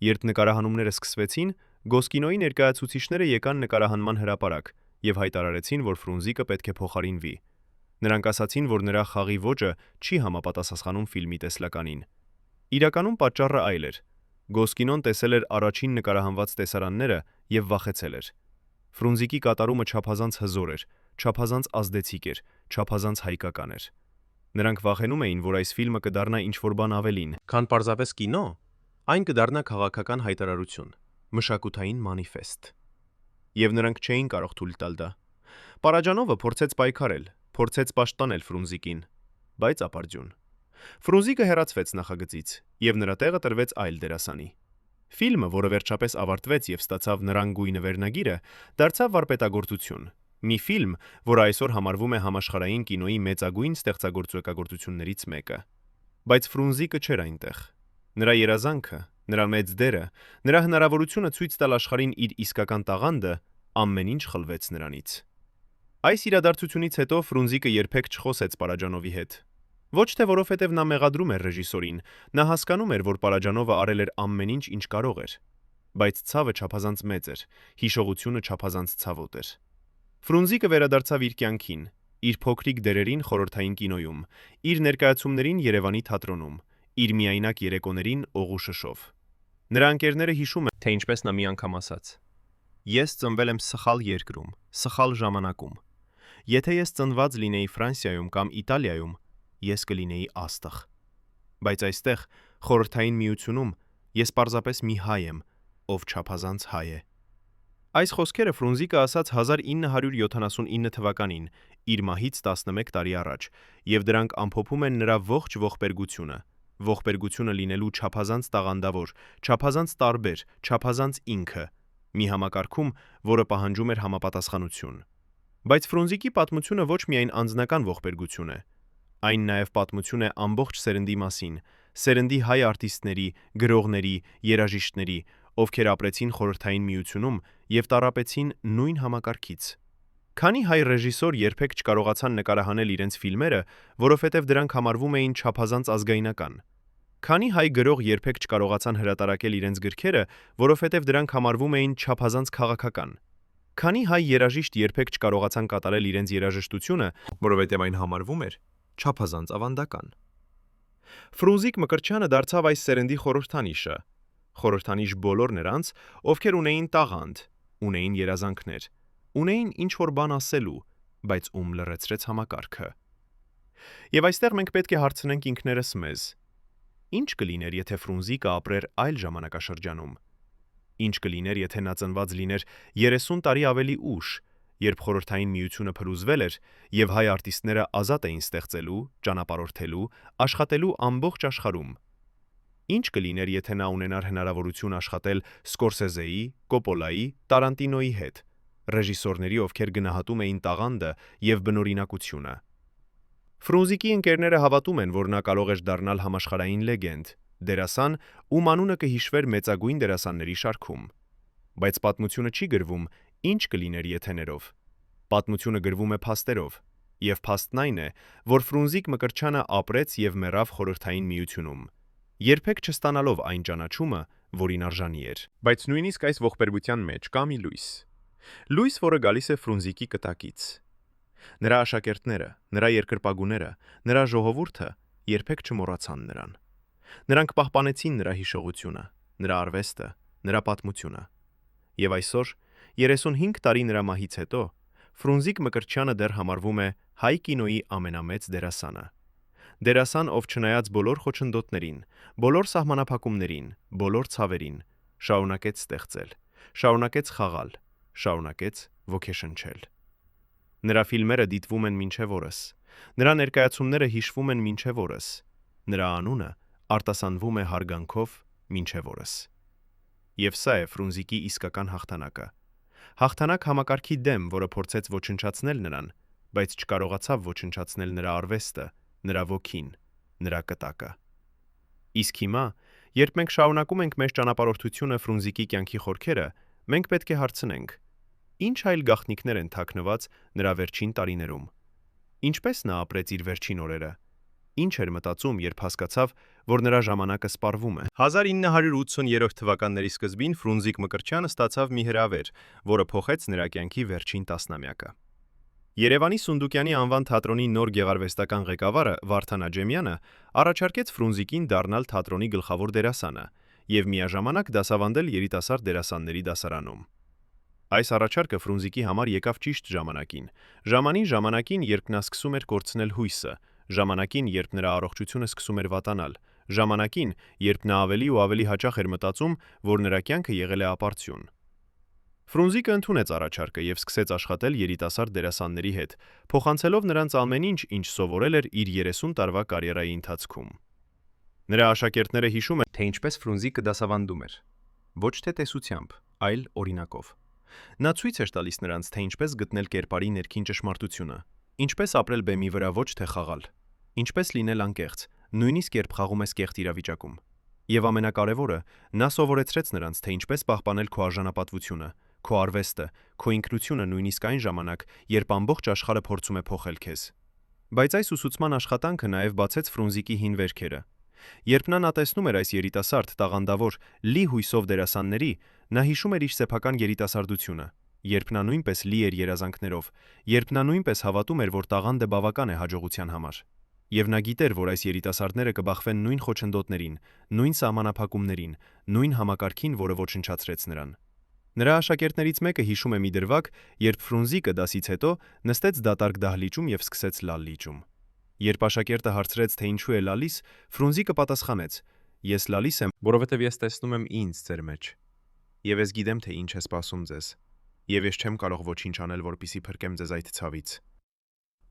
Երբ նկարահանումները սկսվեցին, Գոսկինոյի ներկայացուցիչները եկան նկարահանման հրապարակ եւ հայտարարեցին, որ Ֆրունզիկը պետք է փոխարինվի։ Նրանք ասացին, որ նրա խաղի ոճը չի համապատասխանում ֆիլմի տեսլականին։ Իրականում պատճառը այլ էր։ Գոսկինոն տեսել էր առաջին նկարահանված տեսարանները եւ վախեցել էր։ Ֆրունզիկի կատարումը չափազանց հզոր էր, չափազանց ազդեցիկ էր, չափազանց հայկական էր։ Նրանք վախենում էին, որ այս ֆիլմը կդառնա ինչ-որ բան ավելին, քան պարզապես կինո, այն կդառնա քաղաքական հայտարարություն, մշակութային մանիֆեստ։ Եվ նրանք չէին կարող թույլ տալ դա։ Պարաջանովը փորձեց պայքարել, փորձեց պաշտպանել Ֆրունզիկին, բայց ապարդյուն։ Ֆրունզիկը հեռացվեց նախագծից, եւ նրա տեղը տրվեց այլ դերասանի։ Ֆիլմը, որը վերջապես ավարտվեց եւ ստացավ նրան գույնը վերնագիրը, դարձավ վարպետագործություն։ Մի ֆիլմ, որը այսօր համարվում է համաշխարհային կինոյի մեծագույն ստեղծագործություններից մեկը։ Բայց Ֆրունզիկը չէր այնտեղ։ Նրա երազանքը, նրա մեծ դերը, նրա հնարավորությունը ցույց տալ աշխարհին իր իսկական տաղանդը, ամեն ինչ խլվեց նրանից։ Այս իրադարձությունից հետո Ֆրունզիկը երբեք չխոսեց Պարաջանովի հետ։ Ոչ թե որովհետև նա մեղադրում էր ռեժիսորին, նա հասկանում էր, որ Պարաջանովը արել էր ամեն ինչ, ինչ կարող էր։ Բայց ցավը չափազանց մեծ էր, հիշողությունը չափազանց ցավոտ էր։ Ֆրունզիկը վերադարձավ իր կյանքին, իր փոքրիկ դերերին խորհրդային կինոյում, իր ներկայացումներին Երևանի թատրոնում, իր միայնակ երեկոներին օղու շշով։ Նրա ընկերները հիշում են, թե ինչպես նա մի անգամ ասաց. «Ես ծնվել եմ սխալ երկրում, սխալ ժամանակում։ Եթե ես ծնված լինեի Ֆրանսիայում կամ Իտալիայում, ես կլինեի աստղ։ Բայց այստեղ, խորհրդային միությունում, ես պարզապես մի հայ եմ, ով չափազանց հայ է»։ Այս խոսքերը Ֆրունզիկը ասաց 1979 թվականին, իր մահից 11 տարի առաջ, եւ դրանք ամփոփում են նրա ողջ ողբերգությունը լինելու չափազանց տաղանդավոր, չափազանց տարբեր, չափազանց ինքը, մի համակարգում, որը պահանջում էր համապատասխանություն։ Բայց Ֆրունզիկի պատմությունը ոչ միայն անձնական ողբերգություն է, այն նաև պատմություն է ամբողջ սերնդի մասին, սերնդի հայ արտիստների, գրողների, երաժիշտների, ովքեր ապրեցին խորհրդային միությունում եւ տառապեցին նույն համակարգից։ Քանի հայ ռեժիսոր երբեք չկարողացան նկարահանել իրենց ֆիլմերը, որովհետև դրանք համարվում էին չափազանց ազգայնական։ Քանի հայ գրող երբեք չկարողացան հրատարակել իրենց գրքերը, որովհետև դրանք համարվում էին չափազանց քաղաքական։ Քանի հայ երաժիշտ երբեք չկարողացան կատարել իրենց երաժշտությունը, որովհետև այն համարվում էր չափազանց ավանդական։ Ֆրունզիկ Մկրտչյանը դարձավ այս սերնդի խորհրդանիշը, խորհրդանիշ բոլոր նրանց, ովքեր ունեին տաղանդ, ունեին երազանքներ, ունեին ինչ-որ բան ասելու, բայց ում լռեցրեց համակարգը։ Եվ այստեղ մենք պետք է հարցնենք ինքներս մեզ. ինչ կլիներ, եթե Ֆրունզիկը ապրեր այլ ժամանակաշրջանում։ Ինչ կլիներ, եթե նա ծնված լիներ 30 տարի ավելի ուշ, երբ Խորհրդային Միությունը փլուզվել էր եւ հայ արտիստները ազատ էին ստեղծելու, ճանապարհորդելու, աշխատելու ամբողջ աշխարհում։ Ինչ կլիներ, եթե նա ունենար հնարավորություն աշխատել Սկորսեզեի, Կոպոլայի, Տարանտինոյի հետ, ռեժիսորների, ովքեր գնահատում էին տաղանդը եւ բնօրինակությունը։ Ֆրունզիկի ընկերները հավատում են, որ նա կարող էր դառնալ համաշխարհային լեգենդ, դերասան, ում անունը կհիշվեր մեծագույն դերասանների շարքում։ Բայց պատմությունը չի գրվում ինչ կլիներ եթեներով։ Պատմությունը գրվում է փաստերով, եւ փաստն այն է, որ Ֆրունզիկ Մկրտչյանը ապրեց եւ մեռավ Խորհրդային Միությունում, երբեք չստանալով այն ճանաչումը, որին արժանի էր։ Բայց նույնիսկ այս ողբերգության մեջ կա մի լույս։ Լույս, որը գալիս է Ֆրունզիկի կտակից։ Նրա աշակերտները, նրա երկրպագուները, նրա ժողովուրդը երբեք չմոռացան նրան։ Նրանք պահպանեցին նրա հիշողությունը, նրա արվեստը, նրա պատմությունը։ Եվ այսօր, 35 տարի նրա մահից հետո, Ֆրունզիկ Մկրտչյանը դեռ համարվում է հայ կինոյի ամենամեծ դերասանը։ Դերասան, ով չնայած բոլոր խոչընդոտներին, բոլոր սահմանափակումներին, բոլոր ցավերին, շարունակեց ստեղծել, շարունակեց խաղալ, շարունակեց ոգեշնչել։ Նրա ֆիլմերը դիտվում են մինչև օրս, նրա ներկայացումները հիշվում են մինչև օրս, նրա անունը արտասանվում է հարգանքով մինչև օրս։ Եվ սա է Ֆրունզիկի իսկական հաղթանակը։ Հաղթանակ համակարգի դեմ, որը փորձեց ոչնչացնել նրան, բայց չկարողացավ ոչնչացնել նրա արվեստը, նրա ոգին, նրա կտակը։ Իսկ հիմա, երբ մենք շարունակում ենք մեր ճանապարհորդությունը Ֆրունզիկի կյանքի խորքերը, մենք պետք է հարցնենք. ինչ այլ գաղտնիքներ են թաքնված նրա վերջին տարիներում։ Ինչպես նա ապրեց իր վերջին օրերը։ Ինչ էր մտածում, երբ հասկացավ, որ նրա ժամանակը սպառվում է։ 1980 թվականների սկզբին Ֆրունզիկ Մկրտչյանը ստացավ մի հրավեր, որը փոխեց նրա կյանքի վերջին տասնամյակը։ Երևանի Սունդուկյանի անվան թատրոնի նոր գեղարվեստական ղեկավարը Վարդան Աջեմյանը առաջարկեց Ֆրունզիկին դառնալ թատրոնի գլխավոր դերասանը եւ միաժամանակ դասավանդել երիտասարդ դերասանների դասարանում։ Այս առաջարկը Ֆրունզիկի համար եկավ ճիշտ ժամանակին, երբ նա սկսում էր կորցնել հույսը, ժամանակին, երբ նրա առողջությունը սկսում էր վատանալ, ժամանակին, երբ նա ավելի ու ավելի հաճախ էր մտածում, որ նրա կյանքը եղել է ապարդյուն։ Ֆրունզիկը ընդունեց առաջարկը եւ սկսեց աշխատել երիտասարդ դերասանների հետ, փոխանցելով նրանց ամեն ինչ, ինչ սովորել էր իր 30 տարվա կարիերայի ընթացքում։ Նրա աշակերտները հիշում են, թե ինչպես Ֆրունզիկը դասավանդում էր։ Ոչ թե տեսությամբ, այլ օրինակով։ Նա ցույց էր տալիս նրանց, թե ինչպես գտնել կերպարի ներքին ճշմարտությունը, ինչպես ապրել բեմի վրա, ոչ թե խաղալ, ինչպես լինել անկեղծ, նույնիսկ երբ խաղում ես կեղծ իրավիճակում։ Եվ ամենակարևորը, նա սովորեցրեց նրանց, թե ինչպես պահպանել քո արժանապատվությունը, քո արվեստը, քո ինքնությունը նույնիսկ այն ժամանակ, երբ ամբողջ աշխարհը փորձում է փոխել քեզ։ Բայց այս ուսուցման աշխատանքը նաև բացեց Ֆրունզիկի հին վերքերը։ Երբ նա տեսնում էր այս երիտասարդ, տաղանդավոր, լի հույսով դերասանների, նա հիշում էր իր սեփական երիտասարդությունը, երբ նա նույնպես լի էր երազանքներով, երբ նա նույնպես հավատում էր, որ տաղանդը բավական է հաջողության համար։ Եվ նա գիտեր, որ այս երիտասարդները կբախվեն նույն խոչընդոտներին, նույն սահմանափակումներին, նույն համակարգին, որը ոչնչացրեց նրան։ Նրա աշակերտներից մեկը հիշում է մի դրվագ, երբ Ֆրունզիկը դասից հետո նստեց դատարկ դահլիճում եւ սկսեց լալ լիճում։ Երբ աշակերտը հարցրեց, թե ինչու է լալիս, Ֆրունզիկը պատասխանեց. «Ես լալիս եմ, որովհետև ես տեսնում եմ ինձ ձեր մեջ։ Եվ ես գիտեմ, թե ինչ է սպասում ձեզ։ Եվ ես չեմ կարող ոչինչ անել, որպեսզի փրկեմ ձեզ այդ ցավից»։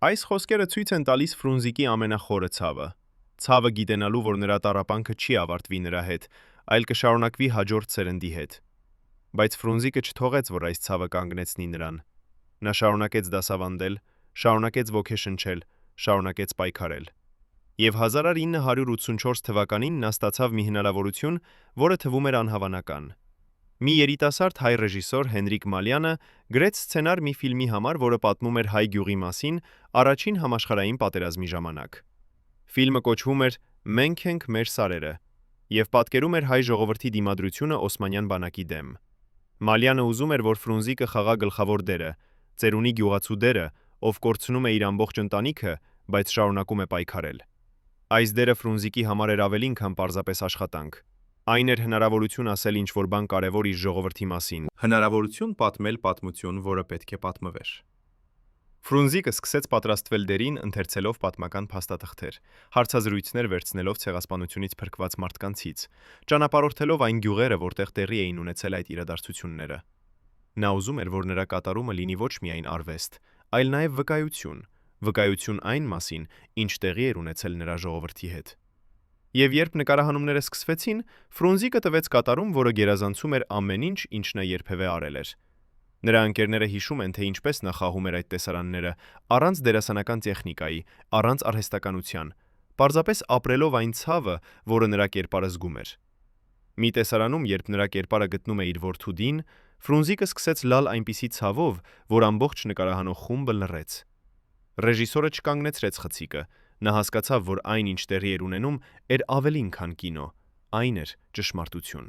Այս խոսքերը ցույց են տալիս Ֆրունզիկի ամենախորը ցավը։ Ցավը գիտենալու, որ նրա տառապանքը չի ավարտվի նրա հետ, այլ կշարունակվի հաջորդ սերնդի հետ։ Բայց Ֆրունզիկը չթողեց, որ այս ցավը կանգնեցնի նրան։ Նա շարունակեց դասավանդել, շարունակեց ոգեշնչել, շարունակեց պայքարել։ Եվ 1984 թվականին նա ստացավ մի հնարավորություն, որը թվում էր անհավանական։ Մի երիտասարդ հայ ռեժիսոր Հենրիկ Մալյանը գրեց սցենար մի ֆիլմի համար, որը պատմում էր հայ գյուղի մասին առաջին համաշխարհային պատերազմի ժամանակ։ Ֆիլմը կոչվում էր «Մենք ենք մեր սարերը» եւ պատկերում էր հայ ժողովրդի դիմադրությունը Օսմանյան բանակի դեմ։ Մալյանը ուզում էր, որ Ֆրունզիկը խաղա գլխավոր դերը, ծերունի գյուղացու դերը, ով կորցնում է իր ամբողջ ընտանիքը, բայց շարունակում է պայքարել։ Այս դերը Ֆրունզիկի համար էր ավելին, քան պարզապես աշխատանք։ Այն էր հնարավորություն ասել ինչ-որ բան կարևոր իր ժողովրդի մասին, հնարավորություն պատմել պատմություն, որը պետք է պատմվեր։ Ֆրունզիկը սկսեց պատրաստվել դերին, ընթերցելով պատմական փաստաթղթեր, հարցազրույցներ վերցնելով ցեղասպանությունից փրկված մարդկանցից, ճանապարհորդելով այն գյուղերը, որտեղ տեղի էին ունեցել այդ իրադարձությունները։ Նա ուզում էր, որ նրա կատարումը լինի ոչ միայն արվեստ, այլ նաև վկայություն այն մասին, ինչ տեղի էր ունեցել նրա ժողովրդի հետ։ Եվ երբ նկարահանումները սկսվեցին, Ֆրունզիկը տվեց կատարում, որը գերազանցում էր ամեն ինչ, ինչ նա երբևէ արել էր։ Նրա ընկերները հիշում են, թե ինչպես նա խաղում էր այդ տեսարանները, առանց դերասանական տեխնիկայի, առանց արհեստականության, պարզապես ապրելով այն ցավը, որը նրա կերպարը զգում էր։ Մի տեսարանում, երբ նրա կերպարը գտնում է իր որդու Դին, Ֆրունզիկը սկսեց լալ այնպիսի ցավով, որ ամբողջ նկարահանող խումբը լռեց։ Ռեժիսորը չկանգնեցրեց խցիկը, նա հասկացավ, որ այն, ինչ տեղի էր ունենում, էր ավելին, քան կինո, այն էր ճշմարտություն։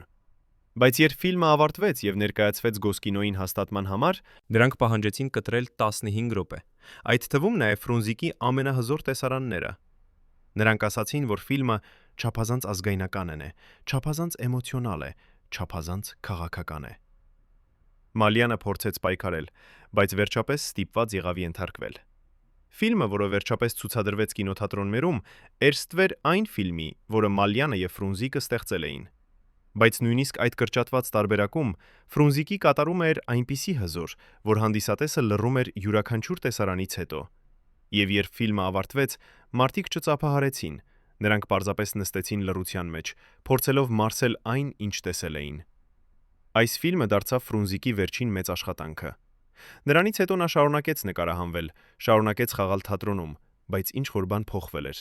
Բայց երբ ֆիլմը ավարտվեց եւ ներկայացվեց Գոսկինոյին հաստատման համար, նրանք պահանջեցին կտրել 15 րոպե, այդ թվում նաեւ Ֆրունզիկի ամենահզոր տեսարանները։ Նրանք ասացին, որ ֆիլմը չափազանց ազգայնական է, չափազանց էմոցիոնալ է, չափազանց քաղաքական է։ Մալյանը փորձեց պայքարել, բայց վերջապես ստիպված եղավ ենթարկվել։ Ֆիլմը, որը վերջապես ցուցադրվեց կինոթատրոններում, էր ստվեր այն ֆիլմի, որը Մալյանը եւ Ֆրունզիկը ստեղծել էին։ Բայց նույնիսկ այդ կրճատված տարբերակում Ֆրունզիկի կատարումը էր այնպիսի հզոր, որ հանդիսատեսը լռում էր յուրաքանչյուր տեսարանից հետո։ Եվ երբ ֆիլմը ավարտվեց, մարդիկ չծափահարեցին, նրանք պարզապես նստեցին լռության մեջ, փորձելով մարսել այն, ինչ տեսել էին։ Այս ֆիլմը դարձավ Ֆրունզիկի վերջին մեծ աշխատանքը։ Նրանից հետո նա շարունակեց նկարահանվել, շարունակեց խաղալ թատրոնում, բայց ինչ-որ բան փոխվել էր։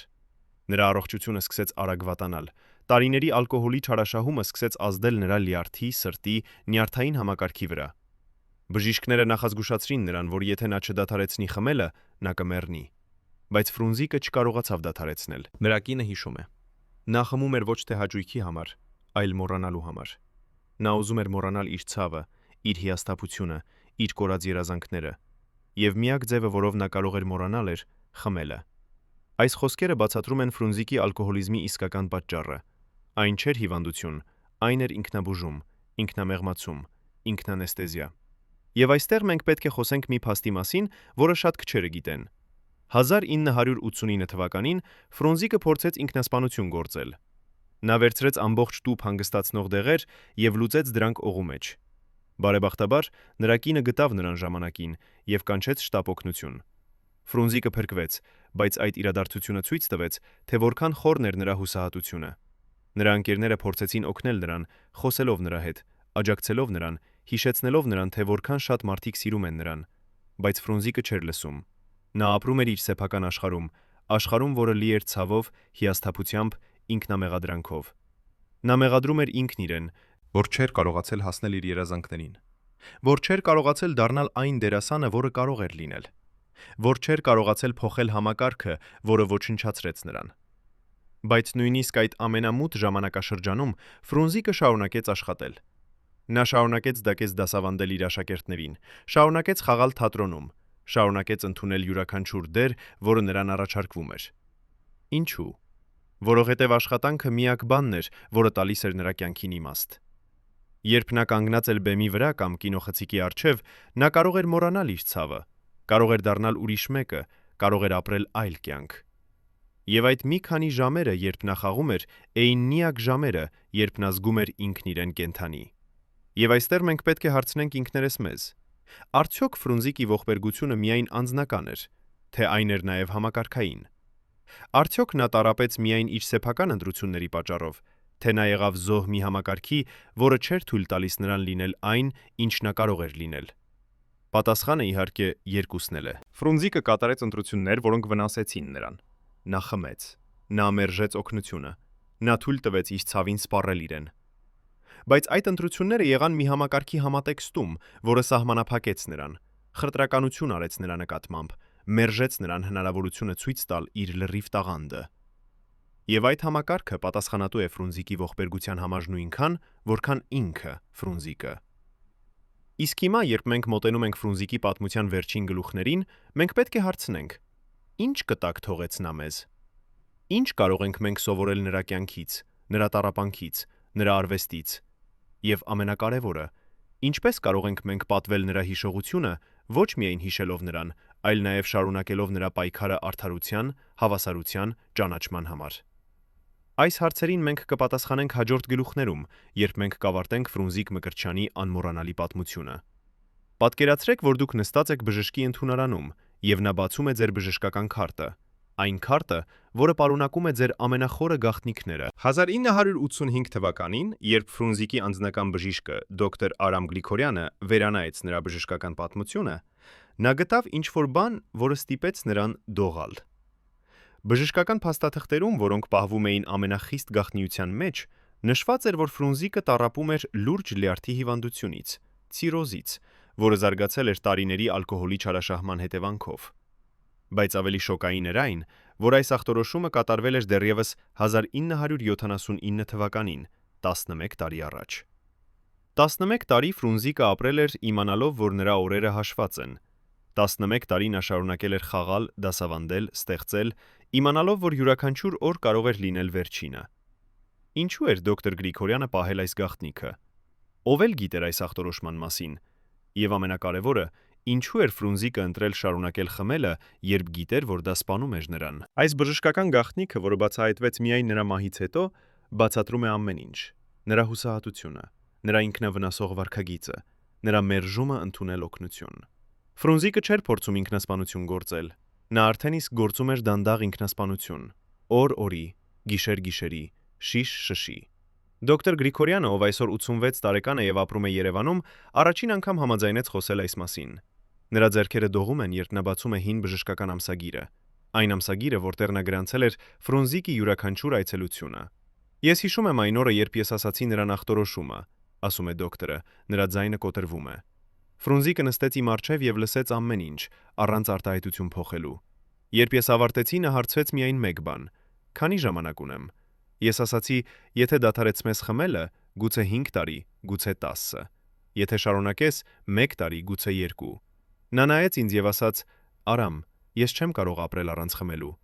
Նրա առողջությունը սկսեց արագ վատանալ։ Տարիների ալկոհոլի չարաշահումը սկսեց ազդել նրա լյարդի, սրտի, նյարդային համակարգի վրա։ Բժիշկները նախազգուշացրին նրան, որ եթե նա չդադարեցնի խմելը, նա կմեռնի։ Բայց Ֆրունզիկը չկարողացավ դադարեցնել։ Նրա կինը հիշում է. Նա խմում էր ոչ թե հաճույքի համար, այլ մոռանալու համար։ Նա ուզում էր մոռանալ իր ցավը, իր հիասթափությունը, իր կորած երազանքները, եւ միակ ձևը, որով նա կարող էր մոռանալ, էր խմելը։ Այս խոսքերը բացատրում են Ֆրունզիկի ալկոհոլիզմի իսկական պատճառը։ Այն չէր հիվանդություն, այն էր ինքնաբուժում, ինքնամեղմացում, ինքնանեստեզիա։ Եվ այստեղ մենք պետք է խոսենք մի փաստի մասին, որը շատ քչերը գիտեն։ 1989 թվականին Ֆրունզիկը փորձեց ինքնասպանություն գործել։ Նա վերցրեց ամբողջ տուփ հանգստացնող դեղեր եւ լուծեց դրանք օղու մեջ։ Բարեբախտաբար, նրա կինը գտավ նրան ժամանակին եւ կանչեց շտապ օգնություն։ Ֆրունզիկը փրկվեց, բայց այդ իրադարձությունը ցույց տվեց, թե որքան խորն էր նրա հուսահատությունը։ Նրա ընկերները փորձեցին օգնել նրան, խոսելով նրա հետ, աջակցելով նրան, հիշեցնելով նրան, թե որքան շատ մարդիկ սիրում են նրան, բայց Ֆրունզիկը չէր լսում։ Նա ապրում էր իր սեփական աշխարհում, որը լի էր ցավով, հիասթափությամբ, ինքնամեղադրանքով։ Նա մեղադրում էր ինքն իրեն, որ չէր կարողացել հասնել իր երազանքներին, որ չէր կարողացել դառնալ այն դերասանը, որը կարող էր լինել, որ չէր կարողացել փոխել համակարգը, որը ոչնչացրեց նրան։ Բայց նույնիսկ այդ ամենամութ ժամանակաշրջանում Ֆրունզիկը շարունակեց աշխատել։ Նա շարունակեց դասավանդել իր աշակերտներին, շարունակեց խաղալ թատրոնում, շարունակեց ընդունել յուրաքանչյուր դեր, որը նրան առաջարկվում էր։ Ինչու՞։ Որովհետև աշխատանքը միակ բանն էր, որը տալիս էր նրա կյանքին իմաստ։ Երբ նա կանգնած էր բեմի վրա կամ կինոխցիկի առջև, նա կարող էր մոռանալ իր ցավը, կարող էր դառնալ ուրիշ մեկը, կարող էր ապրել այլ կյանք։ Եվ այդ մի քանի ժամերը, երբ նա խաղում էր, էին միակ ժամերը, երբ նա զգում էր ինքն իրեն կենդանի։ Եվ այստեղ մենք պետք է հարցնենք ինքներս մեզ. արդյոք Ֆրունզիկի ողբերգությունը միայն անձնական էր, թե այն էր նաև համակարգային։ Արդյոք նա տառապեց միայն իր սեփական ընտրությունների պատճառով, թե նա եղավ զոհ մի համակարգի, որը չէր թույլ տալիս նրան լինել այն, ինչ նա կարող էր լինել։ Պատասխանը իհարկե երկուսն էլ է։ Ֆրունզիկը կատարեց ընտրություններ, որոնք վնասեցին նրան։ Նա խմեց, նա մերժեց օգնությունը, նա թույլ տվեց իր ցավին սպառել իրեն։ Բայց այդ ընտրությունները եղան մի համակարգի համատեքստում, որը սահմանափակեց նրան, խրտրականություն արեց նրա նկատմամբ, մերժեց նրան հնարավորությունը ցույց տալ իր լրիվ տաղանդը։ Եվ այդ համակարգը պատասխանատու է Ֆրունզիկի ողբերգության համար նույնքան, որքան ինքը Ֆրունզիկը։ Իսկ հիմա, երբ մենք մոտենում ենք Ֆրունզիկի պատմության վերջին գլուխներին, մենք պետք է հարցնենք. ինչ կտակ թողեց նա մեզ։ Ինչ կարող ենք մենք սովորել նրա կյանքից, նրա տառապանքից, նրա արվեստից։ Եվ ամենակարևորը, ինչպես կարող ենք մենք պատվել նրա հիշողությունը, ոչ միայն հիշելով նրան, այլ նաև շարունակելով նրա պայքարը արդարության, հավասարության, ճանաչման համար։ Այս հարցերին մենք կպատասխանենք հաջորդ գլուխներում, երբ մենք կավարտենք Ֆրունզիկ Մկրտչյանի անմոռանալի պատմությունը։ Պատկերացրեք, որ դուք նստած եք բժշկի ընդունարանում, եւ նա բացում է ձեր բժշկական քարտը, այն քարտը, որը պարունակում է ձեր ամենախորը գաղտնիքները։ 1985 թվականին, երբ Ֆրունզիկի անձնական բժիշկը դոկտոր Արամ Գրիգորյանը վերանայեց նրա բժշկական պատմությունը, նա գտավ ինչ-որ բան, որը ստիպեց նրան դողալ։ Բժշկական փաստաթղթերում, որոնք պահվում էին ամենախիստ գաղտնիության մեջ, նշված էր, որ Ֆրունզիկը տառապում էր լուրջ լյարդի հիվանդությունից, ցիրոզից, որը զարգացել էր տարիների ալկոհոլի չարաշահման հետևանքով։ Բայց ավելի շոկային էր այն, որ այս ախտորոշումը կատարվել էր դեռևս 1979 թվականին, 11 տարի առաջ։ 11 տարի Ֆրունզիկը ապրել էր իմանալով, որ նրա օրերը հաշված են։ 11 տարի նա շարունակել էր խաղալ, դասավանդել, ստեղծել, իմանալով, որ յուրաքանչյուր օր կարող էր լինել վերջինը։ Ինչու էր դոկտոր Գրիգորյանը պահել այս գաղտնիքը։ Ով էլ գիտեր այս ախտորոշման մասին։ Եվ ամենակարևորը, ինչու էր Ֆրունզիկը ընտրել շարունակել խմելը, երբ գիտեր, որ դա սպանում էր նրան։ Այս բժշկական գաղտնիքը, որը բացահայտվեց միայն նրա մահից հետո, բացատրում է ամեն ինչ։ Նրա հուսահատությունը, նրա ինքնավնասող վարքագիծը, նրա մերժումը ընդունել օգնություն։ Ֆրունզիկը չէր փորձում ինքնասպանություն գործել։ Նա արդեն իսկ գործում էր դանդաղ ինքնասպանություն։ Օր-օրի, գիշեր-գիշերի, շիշ-շշի։ Դոկտոր Գրիգորյանը, ով այսօր 86 տարեկան է եւ ապրում է Երևանում, առաջին անգամ համաձայնեց խոսել այս մասին։ Նրա ձեռքերը դողում են, երբ նա բացում է հին բժշկական ամսագիրը։ Այն ամսագիրը, որտեղ նա գրանցել էր Ֆրունզիկի յուրաքանչյուր այցելությունը։ Ես հիշում եմ այն օրը, երբ ես ասացի նրան ախտորոշումը, ասում է դոկտորը, նրա ձայնը կոտրվում է։ Ֆրունզիկը նստեց իմ առջև եւ լսեց ամեն ինչ, առանց արտահայտություն փոխելու։ Երբ ես ավարտեցի, նա հարցրեց միայն մեկ բան. «Քանի ժամանակ ունեմ»։ Ես ասացի, եթե դադարեցնես խմելը, գուցե 5 տարի, գուցե 10։ Եթե շարունակես, 1 տարի, գուցե 2։ Նա նայեց ինձ եւ ասաց. «Արամ, ես չեմ կարող ապրել առանց խմելու։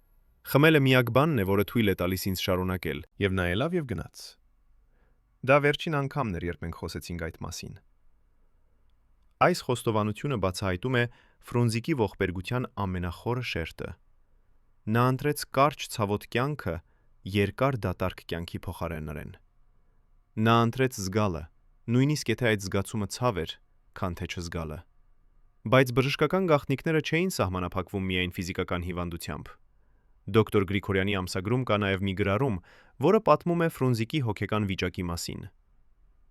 Խմելը միակ բանն է, որը թույլ է տալիս ինձ շարունակել»։ Եվ նայելով եւ գնաց։ Դա վերջին անգամն էր, երբ մենք խոսեցինք այդ մասին։ Այս խոստովանությունը բացահայտում է Ֆրունզիկի ողբերգության ամենախորը շերտը։ Նա ընտրեց կարճ ցավոտ կյանքը երկար դատարկ կյանքի փոխարենորեն։ Նա ընտրեց զգալը, նույնիսկ եթե այդ զգացումը ցավ էր, քան թե չզգալը։ Բայց բժշկական գաղտնիքները չէին սահմանափակվում միայն ֆիզիկական հիվանդությամբ։ Դոկտոր Գրիգորյանի ամսագրում կա նաև մի գրառում, որը պատմում է Ֆրունզիկի հոգեկան վիճակի մասին։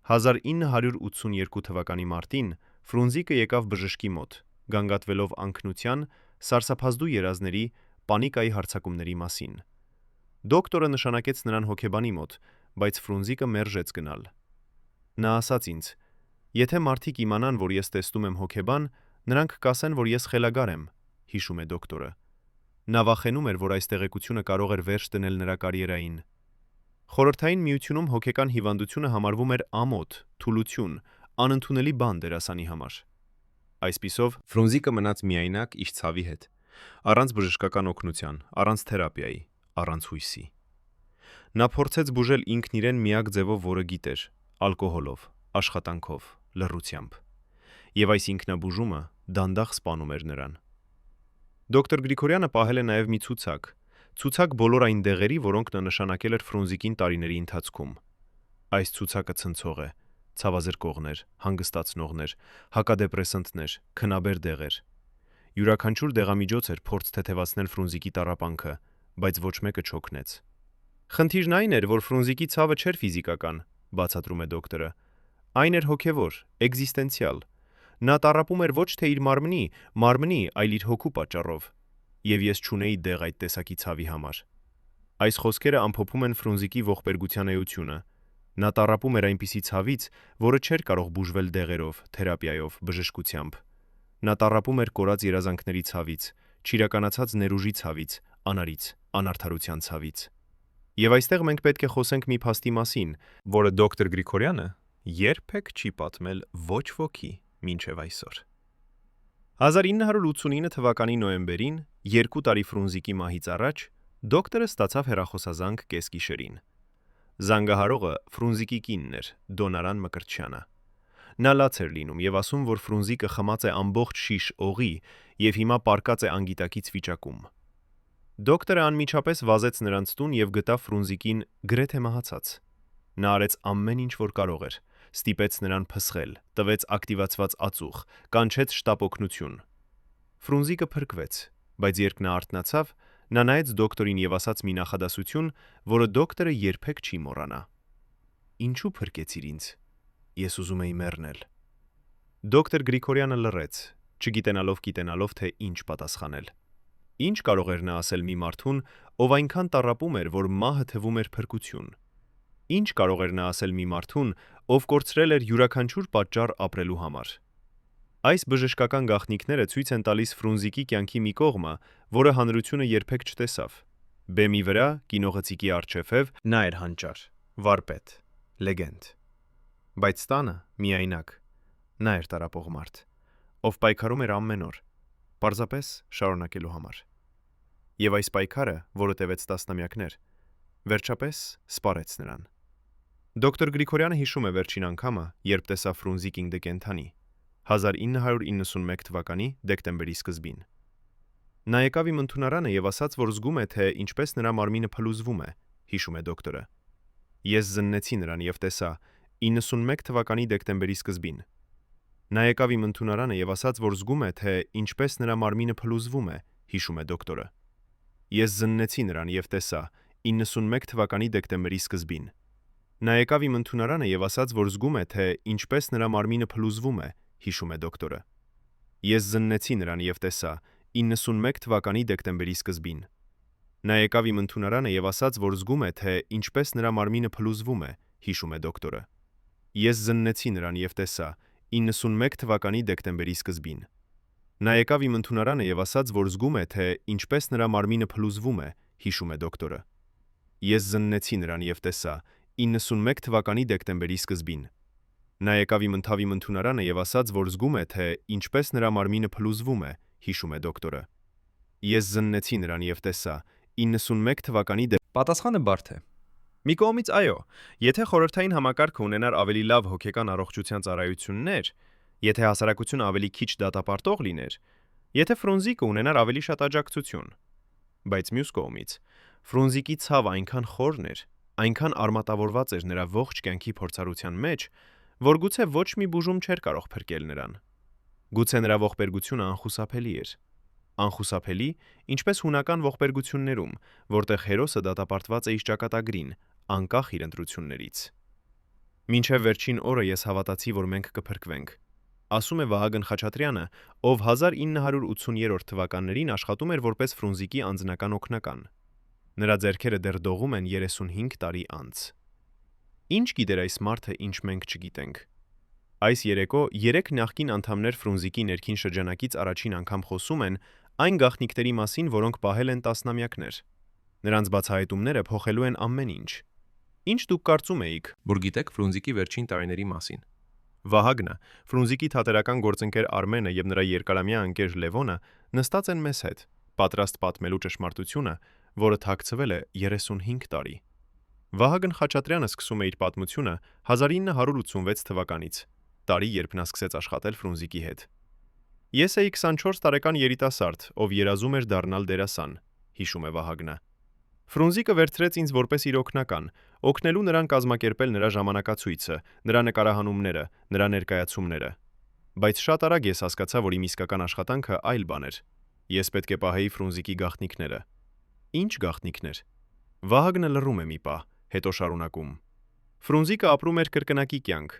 1982 թվականի մարտին Ֆրունզիկը եկավ բժշկի մոտ, գանգատվելով անքնության, սարսափազդու երազների, պանիկայի հարձակումների մասին։ Դոկտորը նշանակեց նրան հոգեբանի մոտ, բայց Ֆրունզիկը մերժեց գնալ։ Նա ասաց ինձ. «Եթե մարդիկ իմանան, որ ես տեսնում եմ հոգեբան, նրանք կասեն, որ ես խելագար եմ», հիշում է դոկտորը։ Նա վախենում էր, որ այս տեղեկությունը կարող էր վերջ դնել նրա կարիերային։ Խորհրդային Միությունում հոգեկան հիվանդությունը համարվում էր ամոթ, թուլություն, անընդունելի բան դերասանի համար։ Այսպիսով, Ֆրունզիկը մնաց միայնակ իր ցավի հետ, առանց բժշկական օգնության, առանց թերապիայի, առանց հույսի։ Նա փորձեց բուժել ինքն իրեն միակ ձևով, որը գիտեր՝ ալկոհոլով, աշխատանքով, լռությամբ։ Եվ այս ինքնաբուժումը դանդաղ սպանում էր նրան։ Դոկտոր Գրիգորյանը պահել է նաև մի ցուցակ բոլոր այն դեղերի, որոնք նա նշանակել էր Ֆրունզիկին տարիների ընթացքում։ Այս ցուցակը ցնցող է, ցավազրկողներ, հանգստացնողներ, հակադեպրեսանտներ, քնաբեր դեղեր։ Յուրաքանչյուր դեղամիջոց էր փորձ թեթևացնել Ֆրունզիկի տառապանքը, բայց ոչ մեկը չօգնեց։ Խնդիրն այն էր, որ Ֆրունզիկի ցավը չէր ֆիզիկական, բացատրում է դոկտորը։ Այն էր հոգևոր, էգզիստենցիալ։ Նա տառապում էր ոչ թե իր մարմնի, այլ իր հոգու պատճառով։ Եվ ես չունեի դեղ այդ տեսակի ցավի համար։ Այս խոսքերը ամփոփում են Ֆրունզիկի ողբերգության էությունը։ Նա տառապում էր այնպիսի ցավից, որը չէր կարող բուժվել դեղերով, թերապիայով, բժշկությամբ։ Նա տառապում էր կորած երազանքների ցավից, չիրականացած ներուժի ցավից, անարից, անարդարության ցավից։ Եվ այստեղ մենք պետք է խոսենք մի փաստի մասին, որը դոկտոր Գրիգորյանը երբեք չի պատմել ոչ ոքի մինչև այսօր։ 1989 թվականի նոյեմբերին, 2 տարի Ֆրունզիկի մահից առաջ, դոկտորը ստացավ հեռախոսազանգ կեսգիշերին։ Զանգահարողը Ֆրունզիկի կինն էր, Դոնարան Մկրտչյանը։ Նա լաց էր լինում եւ ասում, որ Ֆրունզիկը խմած է ամբողջ շիշ օղի եւ հիմա պառկած է անգիտակից վիճակում։ Դոկտորը անմիջապես վազեց նրանց տուն եւ գտավ Ֆրունզիկին գրեթե մահացած։ Նա արեց ամեն ինչ, որ կարող էր, ստիպեց նրան փսխել, տվեց ակտիվացված ածուխ, կանչեց շտապօգնություն։ Ֆրունզիկը փրկվեց, բայց երբ նա արթնացավ, նա նայեց դոկտորին եւ ասաց մի նախադասություն, որը դոկտորը երբեք չի մոռանա. «Ինչու փրկեցիր ինձ։ Ես ուզում էի մեռնել»։ Դոկտոր Գրիգորյանը լռեց, չգիտենալով թե ինչ պատասխանել։ Ինչ կարող էր նա ասել մի մարդուն, ով այնքան տառապում էր, որ մահը թվում էր փրկություն։ Ինչ կարող էր նա ասել մի մարդուն, ով կորցրել էր յուրաքանչյուր պատճառ ապրելու համար։ Այս բժշկական գաղտնիքները ցույց են տալիս Ֆրունզիկի կյանքի մի կողմը, որը հանրությունը երբեք չտեսավ։ Բեմի վրա, կինողցիկի առջև նա էր հանճար, վարպետ, լեգենդ։ Բայց տանը միայնակ նա էր տառապող մարդ, ով պայքարում էր ամեն օր, պարզապես շարունակելու համար։ Եվ այս պայքարը, որը տևեց տասնամյակներ, վերջապես սպառեց նրան։ Դոկտոր Գրիգորյանը հիշում է վերջին անգամը, երբ տեսավ Ֆրունզիկին կենդանի, 1991 թվականի դեկտեմբերի սկզբին։ Նա եկավ իմ ընդունարանը եւ ասաց, որ զգում է, թե ինչպես նրա մարմինը փլուզվում է, հիշում է դոկտորը։ Ես զննեցի նրան եւ տեսա 91 թվականի դեկտեմբերի սկզբին։ Նա եկավ իմ ընդունարանը եւ ասաց, որ զգում է, թե ինչպես նրա մարմինը փլուզվում է, հիշում է դոկտորը։ Ես զննեցի նրան եւ տեսա 91 թվականի դեկտեմբերի սկզբին։ Նա եկավ իմ ընդունարանը եւ ասաց, որ զգում է, թե ինչպես նրա մարմինը փլուզվում է, հիշում է դոկտորը։ Ես զննեցի նրան եւ տեսա 91 թվականի դեկտեմբերի սկզբին։ Նա եկավ իմ ընդունարանը եւ ասաց, որ զգում է, թե ինչպես նրա մարմինը փլուզվում է, հիշում է դոկտորը։ Ես զննեցի նրան եւ տեսա 91 թվականի դեկտեմբերի սկզբին։ Նա եկավ իմ ընդունարանը եւ ասաց, որ զգում է, թե ինչպես նրա մարմինը փլուզվում է, հիշում է դոկտորը։ Ես զննեցի նրան եւ տեսա 91 թվականի դեկտեմբերի սկզբին։ Նա եկավ իմ ընդունարանը եւ ասաց, որ զգում է, թե ինչպես նրա մարմինը փլուզվում է, հիշում է դոկտորը։ Ես զննեցի նրան եւ տեսա 91 թվականի Պատասխանը բարդ է։ Մի կողմից այո, եթե խորհրդային համակարգը ունենար ավելի լավ հոգեկան առողջության ծառայություններ, եթե հասարակությունը ավելի քիչ դատապարտող լիներ, եթե Ֆրունզիկը ունենար ավելի շատ աջակցություն։ Բայց մյուս կողմից, Ֆրունզիկի ցավը այնքան խորն էր, այնքան արմատավորված էր նրա ողջ կյանքի փորձառության մեջ, որ գուցե ոչ մի բուժում չէր կարող փրկել նրան։ Գուցե նրա ողբերգությունը անխուսափելի էր։ Անխուսափելի, ինչպես հունական ողբերգություններում, որտեղ հերոսը դատապարտված է իր ճակատագրին, անկախ իր ընտրություններից։ Մինչև վերջին օրը ես հավատացի, որ մենք կփրկվենք, ասում է Վահագն Խաչատրյանը, ով 1980-րդ թվականներին աշխատում էր որպես Ֆրունզիկի անձնական օգնական։ Նրա ձեռքերը դեռ դողում են 35 տարի անց։ Ինչ գիտեր այս մարդը, ինչ մենք չգիտենք։ Այս երեկո 3 նախկին անդամներ Ֆրունզիկի ներքին շրջանակից առաջին անգամ խոսում են այն գաղտնիքների մասին, որոնք պահել են տասնամյակներ։ Նրանց բացահայտումները փոխելու են ամեն ինչ։ Ինչ դուք կարծում էիք, որ գիտեք Ֆրունզիկի վերջին տարիների մասին։ Վահագնը, Ֆրունզիկի թատերական գործընկեր Արմենը եւ նրա երկարամյա ընկեր Լևոնը նստած են մեզ հետ, պատրաստ պատմելու ճշմարտությունը, որը թաքցվել է 35 տարի։ Վահագն Խաչատրյանը սկսում է իր պատմությունը 1986 թվականից, տարի, երբ նա սկսեց աշխատել Ֆրունզիկի հետ։ Ես էի 24 տարեկան երիտասարդ, ով երազում էր դառնալ դերասան, հիշում է Վահագնը։ Ֆրունզիկը վերցրեց ինձ որպես իր օգնական, օգնելու նրան կազմակերպել նրա ժամանակացույցը, նրա նկարահանումները, նրա ներկայացումները։ Բայց շատ արագ ես հասկացա, որ իմ իսկական աշխատանքը այլ բան էր։ Ես պետք է պահեի Ֆրունզիկի գաղտնիքները։ Ինչ գաղտնիքներ։ Վահագնը լռում է մի պահ, հետո շարունակում. Ֆրունզիկը ապրում էր կրկնակի կյանք։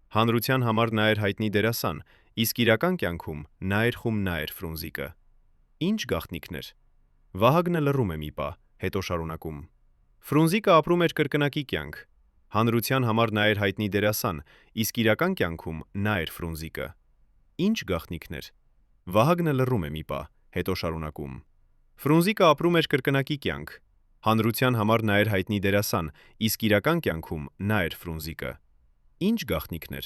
Հանրության համար նա էր հայտնի դերասան, իսկ իրական կյանքում նա էր Ֆրունզիկը։ Ինչ գաղտնիքներ։ Վահագնը լռում է մի պահ, հետո շարունակում. Ֆրունզիկը ապրում էր կրկնակի կյանք։ Հանրության համար նա էր հայտնի դերասան, իսկ իրական կյանքում նա էր Ֆրունզիկը։ Ինչ գաղտնիքներ։ Վահագնը լռում է մի պահ, հետո շարունակում. Ֆրունզիկը ապրում էր կրկնակի կյանք։ Հանրության համար նա էր հայտնի դերասան, իսկ իրական կյանքում նա էր Ֆրունզիկը։ Ինչ գաղտնիքներ։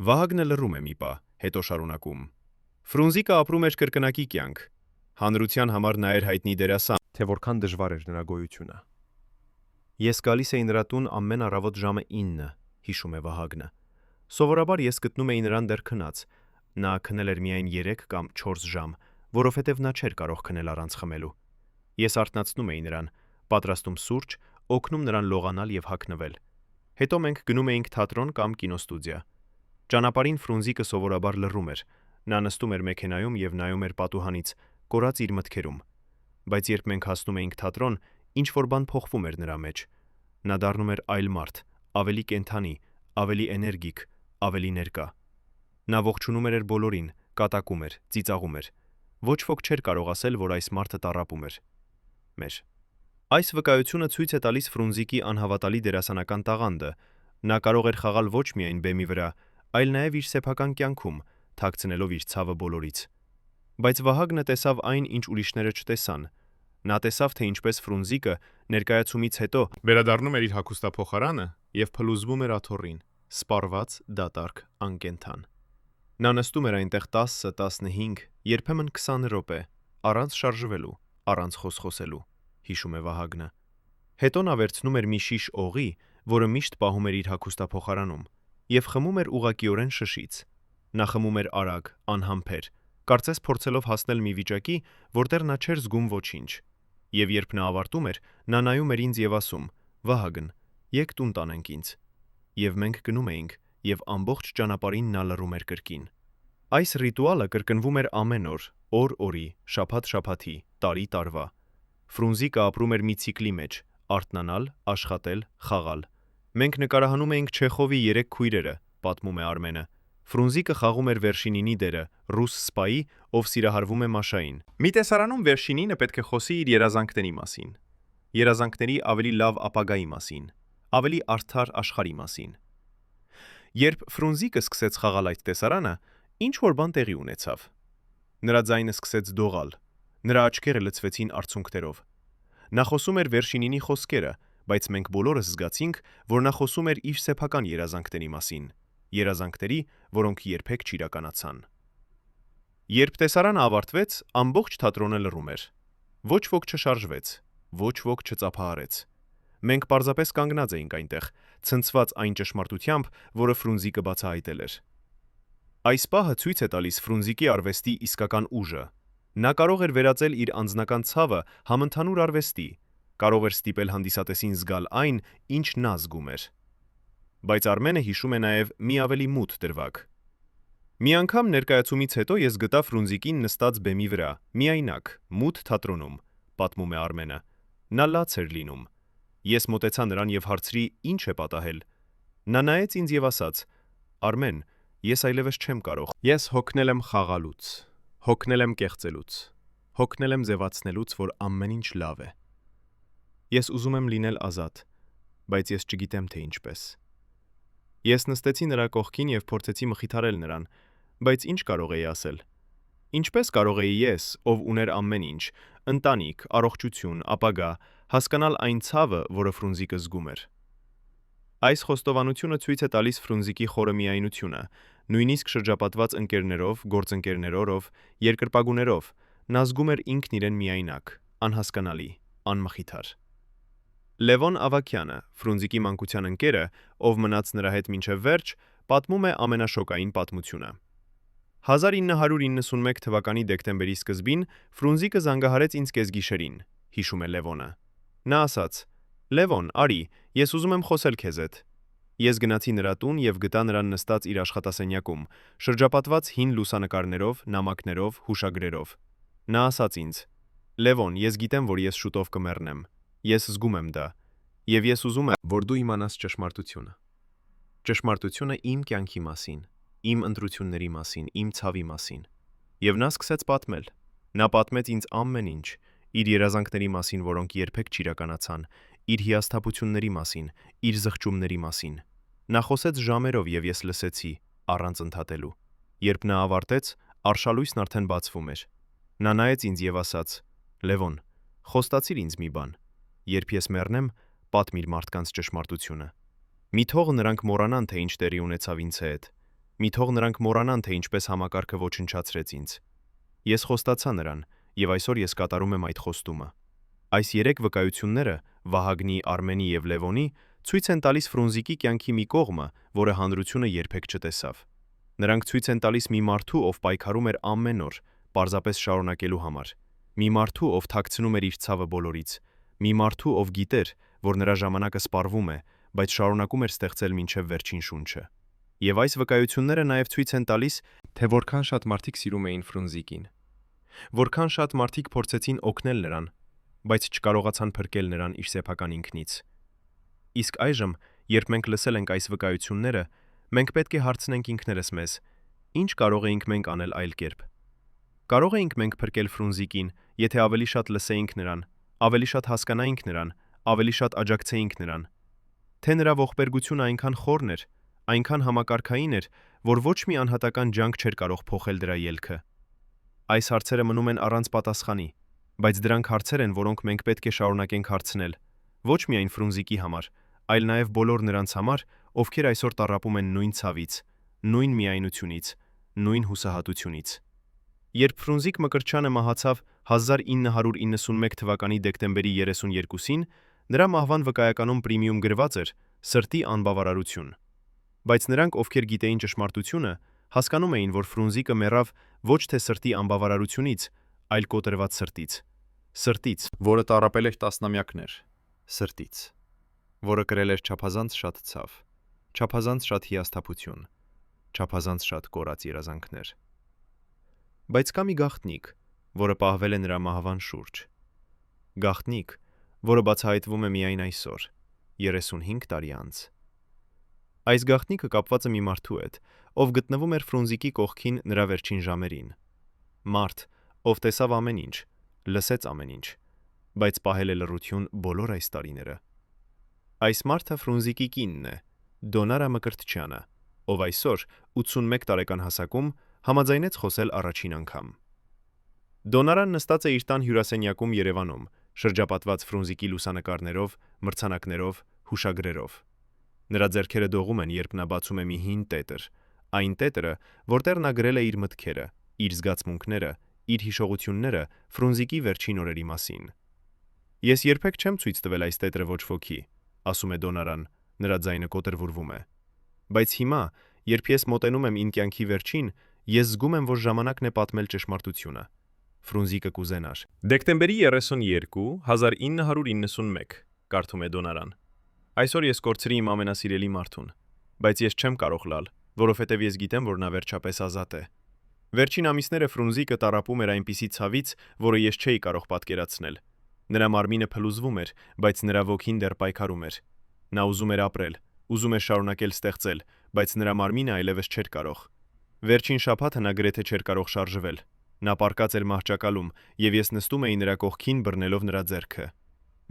Վահագնը լռում է մի պահ, հետո շարունակում. Ֆրունզիկը ապրում էր կրկնակի կյանք։ Հանրության համար նա էր հայտնի դերասան, թե որքան դժվար էր նրա գոյությունը։ Ես գալիս էի նրա տուն ամեն առավոտ ժամը 9, հիշում է Վահագնը։ Սովորաբար ես գտնում էի նրան դեռ քնած։ Նա քնել էր միայն 3 կամ 4 ժամ, որովհետև նա չէր կարող քնել առանց խմելու։ Ես արթնացնում էի նրան, պատրաստում սուրճ, օգնում նրան լողանալ եւ հագնվել։ Հետո մենք գնում էինք թատրոն կամ կինոստուդիա։ Ճանապարհին Ֆրունզիկը սովորաբար լռում էր։ Նա նստում էր մեքենայում եւ նայում էր պատուհանից, կորած իր մտքերում։ Բայց երբ մենք հասնում էինք թատրոն, ինչ որ բան փոխվում էր նրա մեջ։ Նա դառնում էր այլ մարդ, ավելի կենդանի, ավելի էներգիկ, ավելի ներկա։ Նա ողջունում էր բոլորին, կատակում էր, ծիծաղում էր։ Ոչ ոք չէր կարող ասել, որ այս մարդը տառապում էր։ Այս վկայությունը ցույց է տալիս Ֆրունզիկի անհավատալի դերասանական տաղանդը։ Նա կարող էր խաղալ ոչ միայն բեմի վրա, այլ նաև իր սեփական կյանքում, թաքցնելով իր ցավը բոլորից։ Բայց Վահագնը տեսավ այն, ինչ ուրիշները չտեսան։ Նա տեսավ, թե ինչպես Ֆրունզիկը ներկայացումից հետո վերադառնում էր իր հագուստափոխարանը եւ փլուզվում էր աթոռին, սպառված, դատարկ, անկենդան։ Նա նստում էր այնտեղ 10-15, երբեմն 20 րոպե, առանց շարժվելու, առանց խոսելու, հիշում է Վահագնը։ Հետո նա վերցնում էր մի շիշ օղի, որը միշտ պահում էր իր հագուստափոխարանում, եւ խմում էր ուղղակիորեն շշից։ Նա խմում էր արագ, անհամբեր, կարծես փորձելով հասնել մի վիճակի, որտեղ նա չէր զգում ոչինչ։ Եվ երբ նա ավարտում էր, նա նայում էր ինձ եւ ասում. «Վահագն, եկ տուն տանենք ինձ»։ Եվ մենք գնում էինք, եւ ամբողջ ճանապարհին նա լռում էր կրկին։ Այս ռիտուալը կրկնվում էր ամեն օր, օր-օրի, շաբաթ-շաբաթի, տարի-տարվա։ Ֆրունզիկը ապրում էր մի ցիկլի մեջ՝ արթնանալ, աշխատել, խաղալ։ Մենք նկարահանում էինք Չեխովի 3 քույրերը, պատմում է Արմենը։ Ֆրունզիկը խաղում էր Վերշինինի դերը, ռուս սպայի, ով սիրահարվում է Մաշային։ Մի տեսարանում Վերշինինը պետք է խոսի իր երազանքների մասին։ Երազանքների ավելի լավ ապագայի մասին, ավելի արդար աշխարհի մասին։ Երբ Ֆրունզիկը սկսեց խաղալ այդ տեսարանը, ինչ որ բան տեղի ունեցավ։ Նրա ձայնը սկսեց դողալ, նրա աչքերը լցվեցին արցունքներով։ Նա խոսում էր Վերշինինի խոսքերը, բայց մենք բոլորս զգացինք, որ նա խոսում էր իր սեփական երազանքների մասին, երազանքների, որոնք երբեք չիրականացան։ Երբ տեսարանը ավարտվեց, ամբողջ թատրոնը լռում էր։ Ոչ ոք չշարժվեց, ոչ ոք չծափահարեց։ Մենք պարզապես կանգնած էինք այնտեղ, ցնցված այն ճշմարտությամբ, որը Ֆրունզիկը բացահայտել էր։ Այս պահը ցույց է տալիս Ֆրունզիկի արվեստի իսկական ուժը։ Նա կարող էր վերածել իր անձնական ցավը համընդհանուր արվեստի, կարող էր ստիպել հանդիսատեսին զգալ այն, ինչ նա զգում էր։ Բայց Արմենը հիշում է նաև մի ավելի մութ դրվագ։ Մի անգամ ներկայացումից հետո ես գտա Ֆրունզիկին նստած բեմի վրա, միայնակ, մութ թատրոնում, պատմում է Արմենը։ Նա լաց էր լինում։ Ես մոտեցա նրան եւ հարցրի. «Ինչ է պատահել»։ Նա նայեց ինձ եւ ասաց. «Արմեն, ես այլևս չեմ կարող։ Ես հոգնել եմ խաղալուց, հոգնել եմ կեղծելուց, հոգնել եմ ձևացնելուց, որ ամեն ինչ լավ է։ Ես ուզում եմ լինել ազատ, բայց ես չգիտեմ թե ինչպես»։ Ես նստեցի նրա կողքին եւ փորձեցի մխիթարել նրան, բայց ինչ կարող էի ասել։ Ինչպես կարող էի ես, ով ուներ ամեն ինչ, ընտանիք, առողջություն, ապագա, հասկանալ այն ցավը, որը Ֆրունզիկը զգում էր։ Այս խոստովանությունը ցույց է տալիս Ֆրունզիկի խորը միայնությունը, նույնիսկ շրջապատված ընկերներով, գործընկերներով, երկրպագուներով, նա զգում էր ինքն իրեն միայնակ, անհասկանալի, անմխիթար։ Լևոն Ավագյանը, Ֆրունզիկի մանկության ընկերը, ով մնաց նրա հետ մինչև վերջ, պատմում է ամենաշոկային պատմությունը։ 1991 թվականի դեկտեմբերի սկզբին Ֆրունզիկը զանգահարեց ինձ կեսգիշերին, հիշում է Լևոնը։ Նա ասաց. «Լևոն, արի, ես ուզում եմ խոսել քեզ հետ»։ Ես գնացի նրա տուն եւ գտա նրան նստած իր աշխատասենյակում, շրջապատված հին լուսանկարներով, նամակներով, հուշագրերով։ Նա ասաց ինձ. «Լևոն, ես գիտեմ, որ ես շուտով կմեռնեմ։ Ես զգում եմ դա։ Եվ ես ուզում եմ, որ դու իմանաս ճշմարտությունը։ Ճշմարտությունը իմ կյանքի մասին, իմ ընտրությունների մասին, իմ ցավի մասին»։ Եվ նա սկսեց պատմել։ Նա պատմեց ինձ ամեն ինչ, իր երազանքների մասին, որոնք երբեք չիրականացան, իր հիասթափությունների մասին, իր զղջումների մասին։ Նա խոսեց ժամերով եւ ես լսեցի, առանց ընդհատելու։ Երբ նա ավարտեց, արշալույսն արդեն բացվում էր։ Նա նայեց ինձ եւ ասաց. «Լևոն, խոստացիր ինձ մի բան. երբ ես մեռնեմ, պատմիր մարդկանց ճշմարտությունը։ Մի թող նրանք մոռանան, թե ինչ տեղի ունեցավ ինձ հետ։ Մի թող նրանք մոռանան, թե ինչպես համակարգը ոչնչացրեց ինձ»։ Ես խոստացա նրան, եւ այսօր ես կատարում եմ այդ խոստումը։ Այս 3 վկայությունները՝ Վահագնի, Արմենի եւ Լևոնի, ցույց են տալիս Ֆրունզիկի կյանքի մի կողմը, որը հանրությունը երբեք չտեսավ։ Նրանք ցույց են տալիս մի մարդու, ով պայքարում էր ամեն օր, պարզապես շարունակելու համար։ Մի մարդու, ով թաքցնում էր իր ցավը բոլորից։ Մի մարդու, ով գիտեր, որ նրա ժամանակը սպառվում է, բայց շարունակում էր ստեղծել մինչև վերջին շունչը։ Եվ այս վկայությունները նաև ցույց են տալիս, թե որքան շատ մարդիկ սիրում էին Ֆրունզիկին։ Որքան շատ մարդիկ փորձեցին օգնել նրան, բայց չկարողացան փրկել նրան իր սեփական ինքնից։ Իսկ այժմ, երբ մենք լսել ենք այս վկայությունները, մենք պետք է հարցնենք ինքներս մեզ. ինչ կարող էինք մենք անել այլ կերպ։ Կարող էինք մենք փրկել Ֆրունզիկին, եթե ավելի շատ լսեինք նրան, ավելի շատ հասկանայինք նրան, ավելի շատ աջակցեինք նրան։ Թե նրա ողբերգությունը այնքան խորն էր, այնքան համակարգային էր, որ ոչ մի անհատական ջանք չէր կարող փոխել դրա ելքը։ Այս հարցերը մնում են առանց պատասխանի, բայց դրանք հարցեր են, որոնք մենք պետք է շարունակենք հարցնել, ոչ միայն Ֆրունզիկի համար, այլ նաև բոլոր նրանց համար, ովքեր այսօր տառապում են նույն ցավից, նույն միայնությունից, նույն հուսահատությունից։ Երբ Ֆրունզիկ Մկրտչյանը մահացավ 1991 թվականի դեկտեմբերի 32-ին, նրա մահվան վկայականում պրիմիում գրված էր «Սրտի անբավարարություն»։ Բայց նրանք, ովքեր գիտեին ճշմարտությունը, հասկանում էին, որ Ֆրունզիկը մեռավ ոչ թե սրտի անբավարարությունից, այլ կոտրված սրտից։ Սրտից, որը տառապել էր տասնամյակներ։ Սրտից, որը կրել էր չափազանց շատ ցավ, չափազանց շատ հիասթափություն, չափազանց շատ կորած երազանքներ։ Բայց կա մի գաղտնիք, որը պահվել է նրա մահվան շուրջ։ Գաղտնիք, որը բացահայտվում է միայն այսօր, 35 տարի անց։ Այս գաղտնիքը կապված է մի մարդու հետ, ով գտնվում էր Ֆրունզիկի կողքին նրա վերջին ժամերին։ Մարդ, ով տեսավ ամեն ինչ, լսեց ամեն ինչ, բայց պահել է լռություն բոլոր այս տարիները։ Այս մարդը Ֆրունզիկի կինն է, Դոնարա Մկրտչյանը, ով այսօր 81 տարեկան հասակում համաձայնեց խոսել առաջին անգամ։ Դոնարան նստած է իր տան հյուրասենյակում Երևանում, շրջապատված Ֆրունզիկի լուսանկարներով, մրցանակներով, հուշագրերով։ Նրա ձեռքերը դողում են, երբ նա բացում է մի հին տետր, այն տետրը, որտեղ նա գրել է իր մտքերը, իր զգացմունքները, իր հիշողությունները Ֆրունզիկի վերջին օրերի մասին։ Ես երբեք չեմ ցույց տվել այս տետրը ոչ ոքի, ասում է Դոնարան, նրա ձայնը կոտրվուրվում է։ Բայց հիմա, երբ ես մոտենում եմ իմ կյանքի վերջին, ես զգում եմ, որ ժամանակն է պատմել ճշմարտությունը։ Ֆրունզիկը կուզենար։ Դեկտեմբերի 32, 1991, կարդում է Դոնարան։ Այսօր ես կորցրի իմ ամենասիրելի մարդուն, բայց ես չեմ կարող լալ, որովհետև ես գիտեմ, որ նա վերջապես ազատ է։ Վերջին ամիսները Ֆրունզիկը տառապում էր այնպիսի ցավից, որը ես չէի կարող պատկերացնել։ Նրա մարմինը փլուզվում էր, բայց նրա ոգին դեռ պայքարում էր։ Նա ուզում էր ապրել, ուզում էր շարունակել ստեղծել, բայց նրա մարմինը այլևս չէր կարող։ Վերջին շաբաթը նա գրեթե չէր կարող շարժվել։ Նա պառկած էր մահճակալում, եւ ես նստում էի նրա կողքին բռնելով նրա ձեռքը։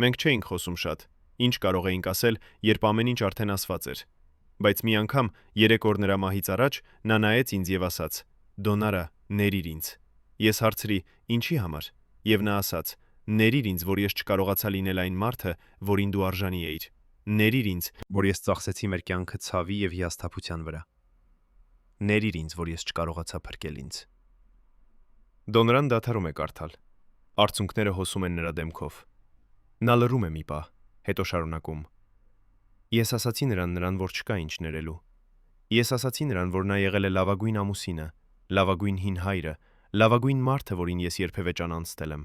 Մենք չէինք խոսում շատ, ինչ կարող էինք ասել, երբ ամեն ինչ արդեն ասված էր։ Բայց մի անգամ 3 օր նրա մահից առաջ նա նայեց ինձ եւ ասաց. «Դոնարա, ներիր ինձ»։ Ես հարցրի. «Ինչի համար»։ Եվ նա ասաց. «Ներիր ինձ, որ ես չկարողացա լինել այն մարդը, որին դու արժանի էիր։ Ներիր ինձ, որ ես ծախսեցի մեր կյանքը ցավի եւ հիասթափության վրա։ Ներիր ինձ, որ ես չկարողացա փրկել ինձ»։ Դոնարան դադարում է կարդալ։ Արցունքները հոսում են նրա դեմքով։ Նա լռում է մի պահ, հետո շարունակում. Ես ասացի նրան, որ չկա ինչ ներելու։ Ես ասացի նրան, որ նա եղել է լավագույն ամուսինը, լավագույն հին հայրը, լավագույն մարդը, որին ես երբևէ ճանաչել եմ։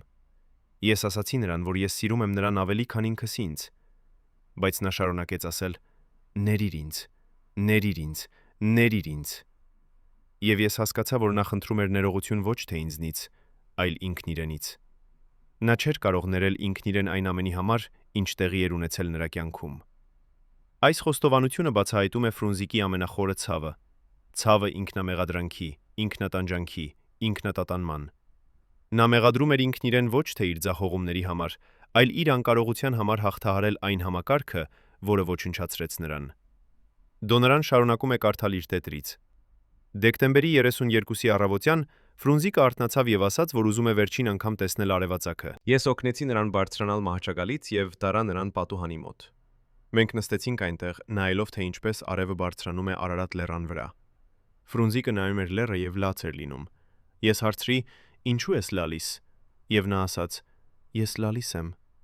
Ես ասացի նրան, որ ես սիրում եմ նրան ավելի, քան ինքս ինձ։ Բայց նա շարունակեց ասել. «Ներիր ինձ, ներիր ինձ, ներիր ինձ»։ Եվ ես հասկացա, որ նա խնդրում էր ներողություն ոչ թե ինձնից, այլ ինքն իրենից։ Նա չէր կարող ներել ինքն իրեն այն ամենի համար, ինչ տեղի էր ունեցել նրա կյանքում։ Այս խոստովանությունը բացահայտում է Ֆրունզիկի ամենախորը ցավը։ Ցավը ինքնամեղադրանքի, ինքնատանջանքի, ինքնատատանման։ Նա մեղադրում էր ինքն իրեն ոչ թե իր ձախողումների համար, այլ իր անկարողության համար հաղթահարել այն համակարգը, որը ոչնչացրեց նրան։ Դոնարան շարունակում է կարդալ իր տետրից։ Դեկտեմբերի 32-ի առավոտյան Ֆրունզիկը արթնացավ եւ ասաց, որ ուզում է վերջին անգամ տեսնել արևածագը։ Ես օգնեցի նրան բարձրանալ մահճակալից եւ տարա նրան պատուհանի մոտ։ Մենք նստեցինք այնտեղ, նայելով թե ինչպես արևը բարձրանում է Արարատ լեռան վրա։ Ֆրունզիկը նայում էր լեռը եւ լաց էր լինում։ Ես հարցրի. «Ինչու ես լալիս»։ Եվ նա ասաց. «Ես լալիս եմ,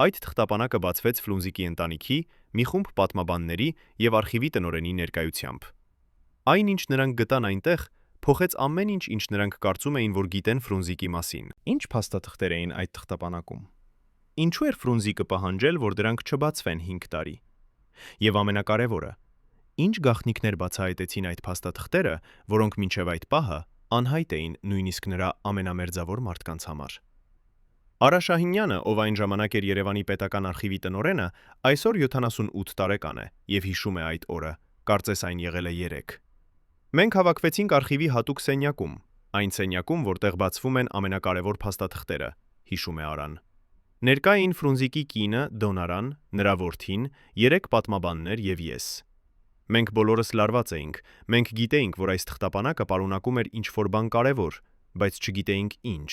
Այդ թղթապանակը բացվեց Ֆրունզիկի ընտանիքի, մի խումբ պատմաբանների եւ արխիվի տնօրենի ներկայությամբ։ Այն, ինչ նրանք գտան այնտեղ, փոխեց ամեն ինչ, ինչ նրանք կարծում էին, որ գիտեն Ֆրունզիկի մասին։ Ինչ փաստաթղթեր էին այդ թղթապանակում։ Ինչու էր Ֆրունզիկը պահանջել, որ դրանք չբացվեն 5 տարի։ Եվ ամենակարևորը, ինչ գաղտնիքներ բացահայտեցին այդ փաստաթղթերը, որոնք մինչև այդ պահը անհայտ էին նույնիսկ նրա ամենամերձավոր մարդկանց համար։ Արա Շահինյանը, ով այն ժամանակ էր Երևանի պետական արխիվի տնօրենը, այսօր 78 տարեկան է եւ հիշում է այդ օրը, կարծես այն եղել է 3։ Մենք հավաքվեցինք արխիվի հատուկ սենյակում, այն սենյակում, որտեղ բացվում են ամենակարևոր փաստաթղթերը, հիշում է Արան։ Ներկա էին Ֆրունզիկի կինը Դոնարան, նրա որդին, 3 պատմաբաններ եւ ես։ Մենք բոլորս լարված էինք, մենք գիտեինք, որ այս թղթապանակը պարունակում էր ինչ-որ բան կարևոր, բայց չգիտեինք ինչ։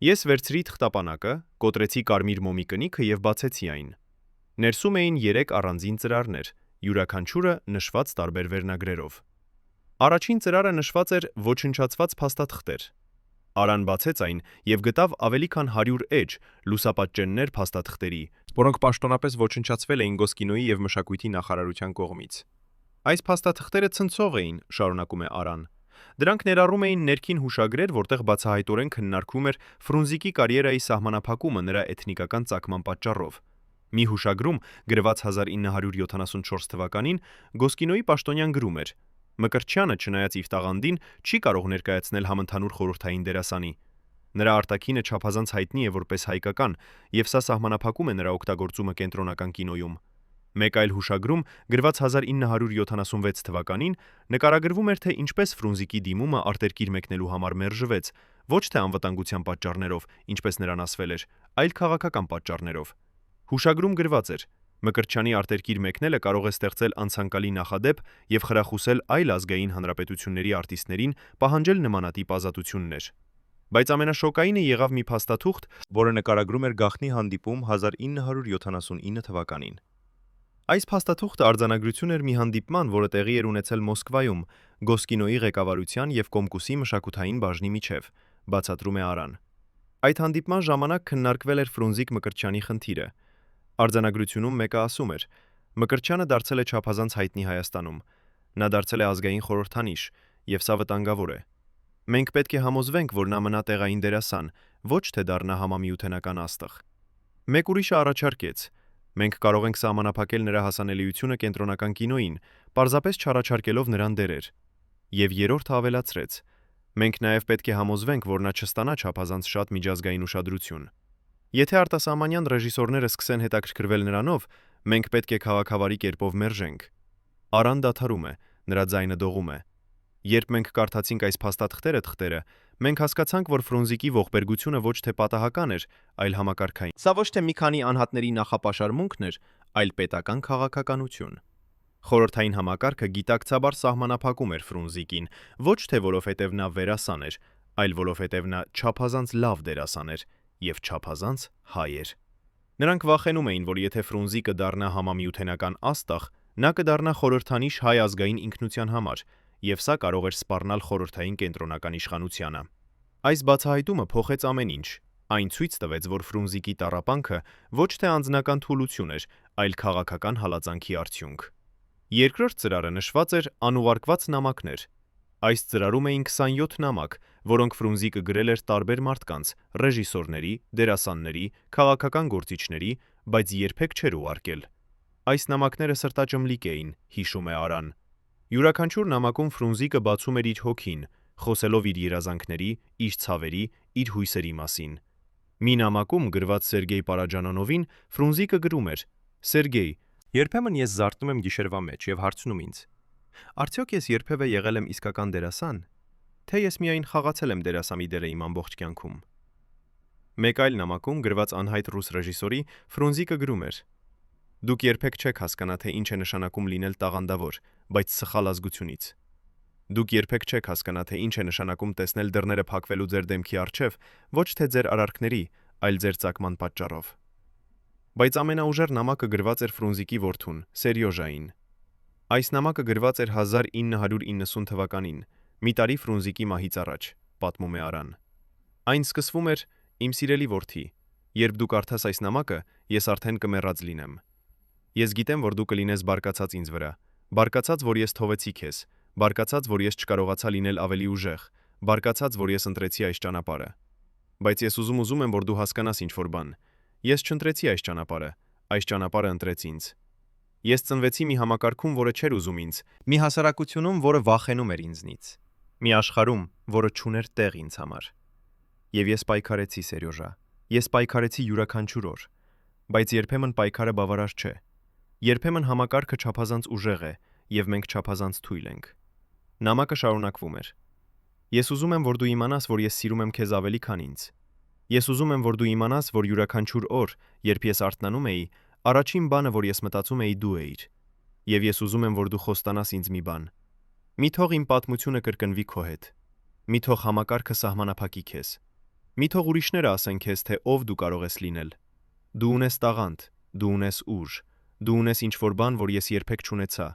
Ես վերցրի թղթապանակը, կոտրեցի կարմիր մոմի կնիքը եւ բացեցի այն։ Ներսում էին 3 առանձին ծրարներ, յուրաքանչյուրը նշված տարբեր վերնագրերով։ Առաջին ծրարը նշված էր ոչնչացված փաստաթղթեր։ Արան բացեց այն եւ գտավ ավելի քան 100 էջ լուսապատճեններ փաստաթղթերի, որոնք պաշտոնապես ոչնչացվել էին Գոսկինոյի եւ մշակույթի նախարարության կողմից։ Այս փաստաթղթերը ցնցող էին, շարունակում է Արան։ Դրանք ներառում էին ներքին հուշագրեր, որտեղ բացահայտորեն քննարկվում էր Ֆրունզիկի կարիերայի սահմանափակումը նրա էթնիկական ծագման պատճառով։ Մի հուշագրում, գրված 1974 թվականին, Գոսկինոյի պաշտոնյան գրում էր. Մկրտչյանը, չնայած իր տաղանդին, չի կարող ներկայացնել համընդհանուր խորհրդային դերասանի։ Նրա արտաքինը չափազանց հայտնի է որպես հայկական, եւ սա սահմանափակում է նրա օգտագործումը կենտրոնական կինոյում։ Մեկ այլ հուշագրում, գրված 1976 թվականին, նկարագրվում էր, թե ինչպես Ֆրունզիկի դիմումը արտերկիր մեկնելու համար մերժվեց, ոչ թե անվտանգության պատճառներով, ինչպես նրան ասվել էր, այլ քաղաքական պատճառներով։ Հուշագրում գրված էր. Մկրտչյանի արտերկիր մեկնելը կարող է ստեղծել անցանկալի նախադեպ եւ խրախուսել այլ ազգային հանրապետությունների արտիստներին պահանջել նմանատիպ ազատություններ։ Բայց ամենաշոկայինը եղավ մի փաստաթուղթ, որը նկարագրում էր գաղտնի հանդիպում 1979 թվականին։ Այս փաստաթուղթը արձանագրություն էր մի հանդիպման, որը տեղի էր ունեցել Մոսկվայում, Գոսկինոյի ղեկավարության եւ Կոմկուսի մշակութային բաժնի միջև, բացատրում է Արան։ Այդ հանդիպման ժամանակ քննարկվել էր Ֆրունզիկ Մկրտչյանի խնդիրը։ Արձանագրությունում մեկը ասում էր. Մկրտչյանը դարձել է չափազանց հայտնի Հայաստանում։ Նա դարձել է ազգային խորհրդանիշ, եւ սա վտանգավոր է։ Մենք պետք է համոզվենք, որ նա մնա տեղային դերասան, ոչ թե դառնա համամիութենական աստղ։ Մեկ ուրիշը առաջարկեց. Մենք կարող ենք սահմանափակել նրա հասանելիությունը կենտրոնական կինոյին, պարզապես չառաջարկելով նրան դերեր։ Եվ երրորդը ավելացրեց. Մենք նաև պետք է համոզվենք, որ նա չստանա չափազանց շատ միջազգային ուշադրություն։ Եթե արտասահմանյան ռեժիսորները սկսեն հետաքրքրվել նրանով, մենք պետք է քաղաքավարի կերպով մերժենք։ Արան դադարում է, նրա ձայնը դողում է։ Երբ մենք կարդացինք այս փաստաթղթերը, մենք հասկացանք, որ Ֆրունզիկի ողբերգությունը ոչ թե պատահական էր, այլ համակարգային։ Սա ոչ թե մի քանի անհատների նախապաշարմունքն էր, այլ պետական քաղաքականություն։ Խորհրդային համակարգը գիտակցաբար սահմանափակում էր Ֆրունզիկին, ոչ թե որովհետև նա վերասան էր, այլ որովհետև նա չափազանց լավ դերասան էր եւ չափազանց հայ էր։ Նրանք վախենում էին, որ եթե Ֆրունզիկը դառնա համամիութենական աստղ, նա կդառնա խորհրդանիշ հայ ազգային ինքնության համար, եւ սա կարող էր սպառնալ խորհրդային կենտրոնական իշխանությանը։ Այս բացահայտումը փոխեց ամեն ինչ։ Այն ցույց տվեց, որ Ֆրունզիկի տառապանքը ոչ թե անձնական թուլություն էր, այլ քաղաքական հալածանքի արդյունք։ Երկրորդ ծրարը նշված էր անուղարկված նամակներ։ Այս ծրարում էին 27 նամակ, որոնք Ֆրունզիկը գրել էր տարբեր մարդկանց, ռեժիսորների, դերասանների, քաղաքական գործիչների, բայց երբեք չէր ուղարկել։ Այս նամակները սրտաճմլիկ էին, հիշում է Արան։ Յուրաքանչյուր նամակում Ֆրունզիկը բացում էր իր հոգին, խոսելով իր երազանքների, իր ցավերի, իր հույսերի մասին։ Մի նամակում գրված Սերգեյ Պարաջանովին Ֆրունզիկը գրում էր. Սերգեյ, երբեմն ես զարթնում եմ գիշերվա մեջ եւ հարցնում ինձ. Արդյոք ես երբևէ եղել եմ իսկական դերասան, թե ես միայն խաղացել եմ դերասանի դերը իմ ամբողջ կյանքում։ Մեկ այլ նամակում գրված անհայտ ռուս ռեժիսորի Ֆրունզիկը գրում էր. Դուք երբեք չեք հասկանա, թե ինչ է նշանակում լինել տաղանդավոր, բայց սխալ ազգությունից։ Դուք երբեք չեք հասկանա, թե ինչ է նշանակում տեսնել դռները փակվելու ձեր դեմքի առջև, ոչ թե ձեր արարքների, այլ ձեր ծագման պատճառով։ Բայց ամենաուժեղ նամակը գրված էր Ֆրունզիկի որդուն, Սերյոժային։ Այս նամակը գրված էր 1990 թվականին, մի տարի Ֆրունզիկի մահից առաջ, պատմում է Արան։ Այն սկսվում էր. Իմ սիրելի որդի, Երբ դու կարդաս այս նամակը, ես արդեն կմեռած լինեմ։ Ես գիտեմ, որ դու կլինես բարկացած ինձ վրա, բարկացած, որ ես թողեցի քեզ, բարկացած, որ ես չկարողացա լինել ավելի ուժեղ, բարկացած, որ ես ընտրեցի այս ճանապարհը։ Բայց ես ուզում եմ, որ դու հասկանաս ինչ-որ բան։ Ես չընտրեցի այս ճանապարհը ընտրեց ինձ։ Ես ծնվեցի մի համակարգում, որը չէր ուզում ինձ, մի հասարակությունում, որը վախենում էր ինձնից, մի աշխարհում, որը չուներ տեղ ինձ համար։ Եվ ես պայքարեցի, Սերյոժա, ես պայքարեցի յուրաքանչյուր օր, բայց երբեմն պայքարը բավարար չէ։ Երբեմն համակարգը չափազանց ուժեղ է, եւ մենք չափազանց թույլ ենք։ Նամակը շարունակվում էր. Ես ուզում եմ, որ դու իմանաս, որ ես սիրում եմ քեզ ավելի, քան ինձ։ Ես ուզում եմ, որ դու իմանաս, որ յուրաքանչյուր օր, երբ ես արթնանում էի, առաջին բանը, որ ես մտածում էի, դու էիր։ Եվ ես ուզում եմ, որ դու խոստանաս ինձ մի բան։ Մի թող իմ պատմությունը կրկնվի քո հետ։ Մի թող համակարգը սահմանափակի քեզ։ Մի թող ուրիշները ասեն քեզ, թե ով դու կարող ես լինել։ Դու ունես տաղանդ, դու ունես ուժ, դու ունես ինչ-որ բան, որ ես երբեք չունեցա,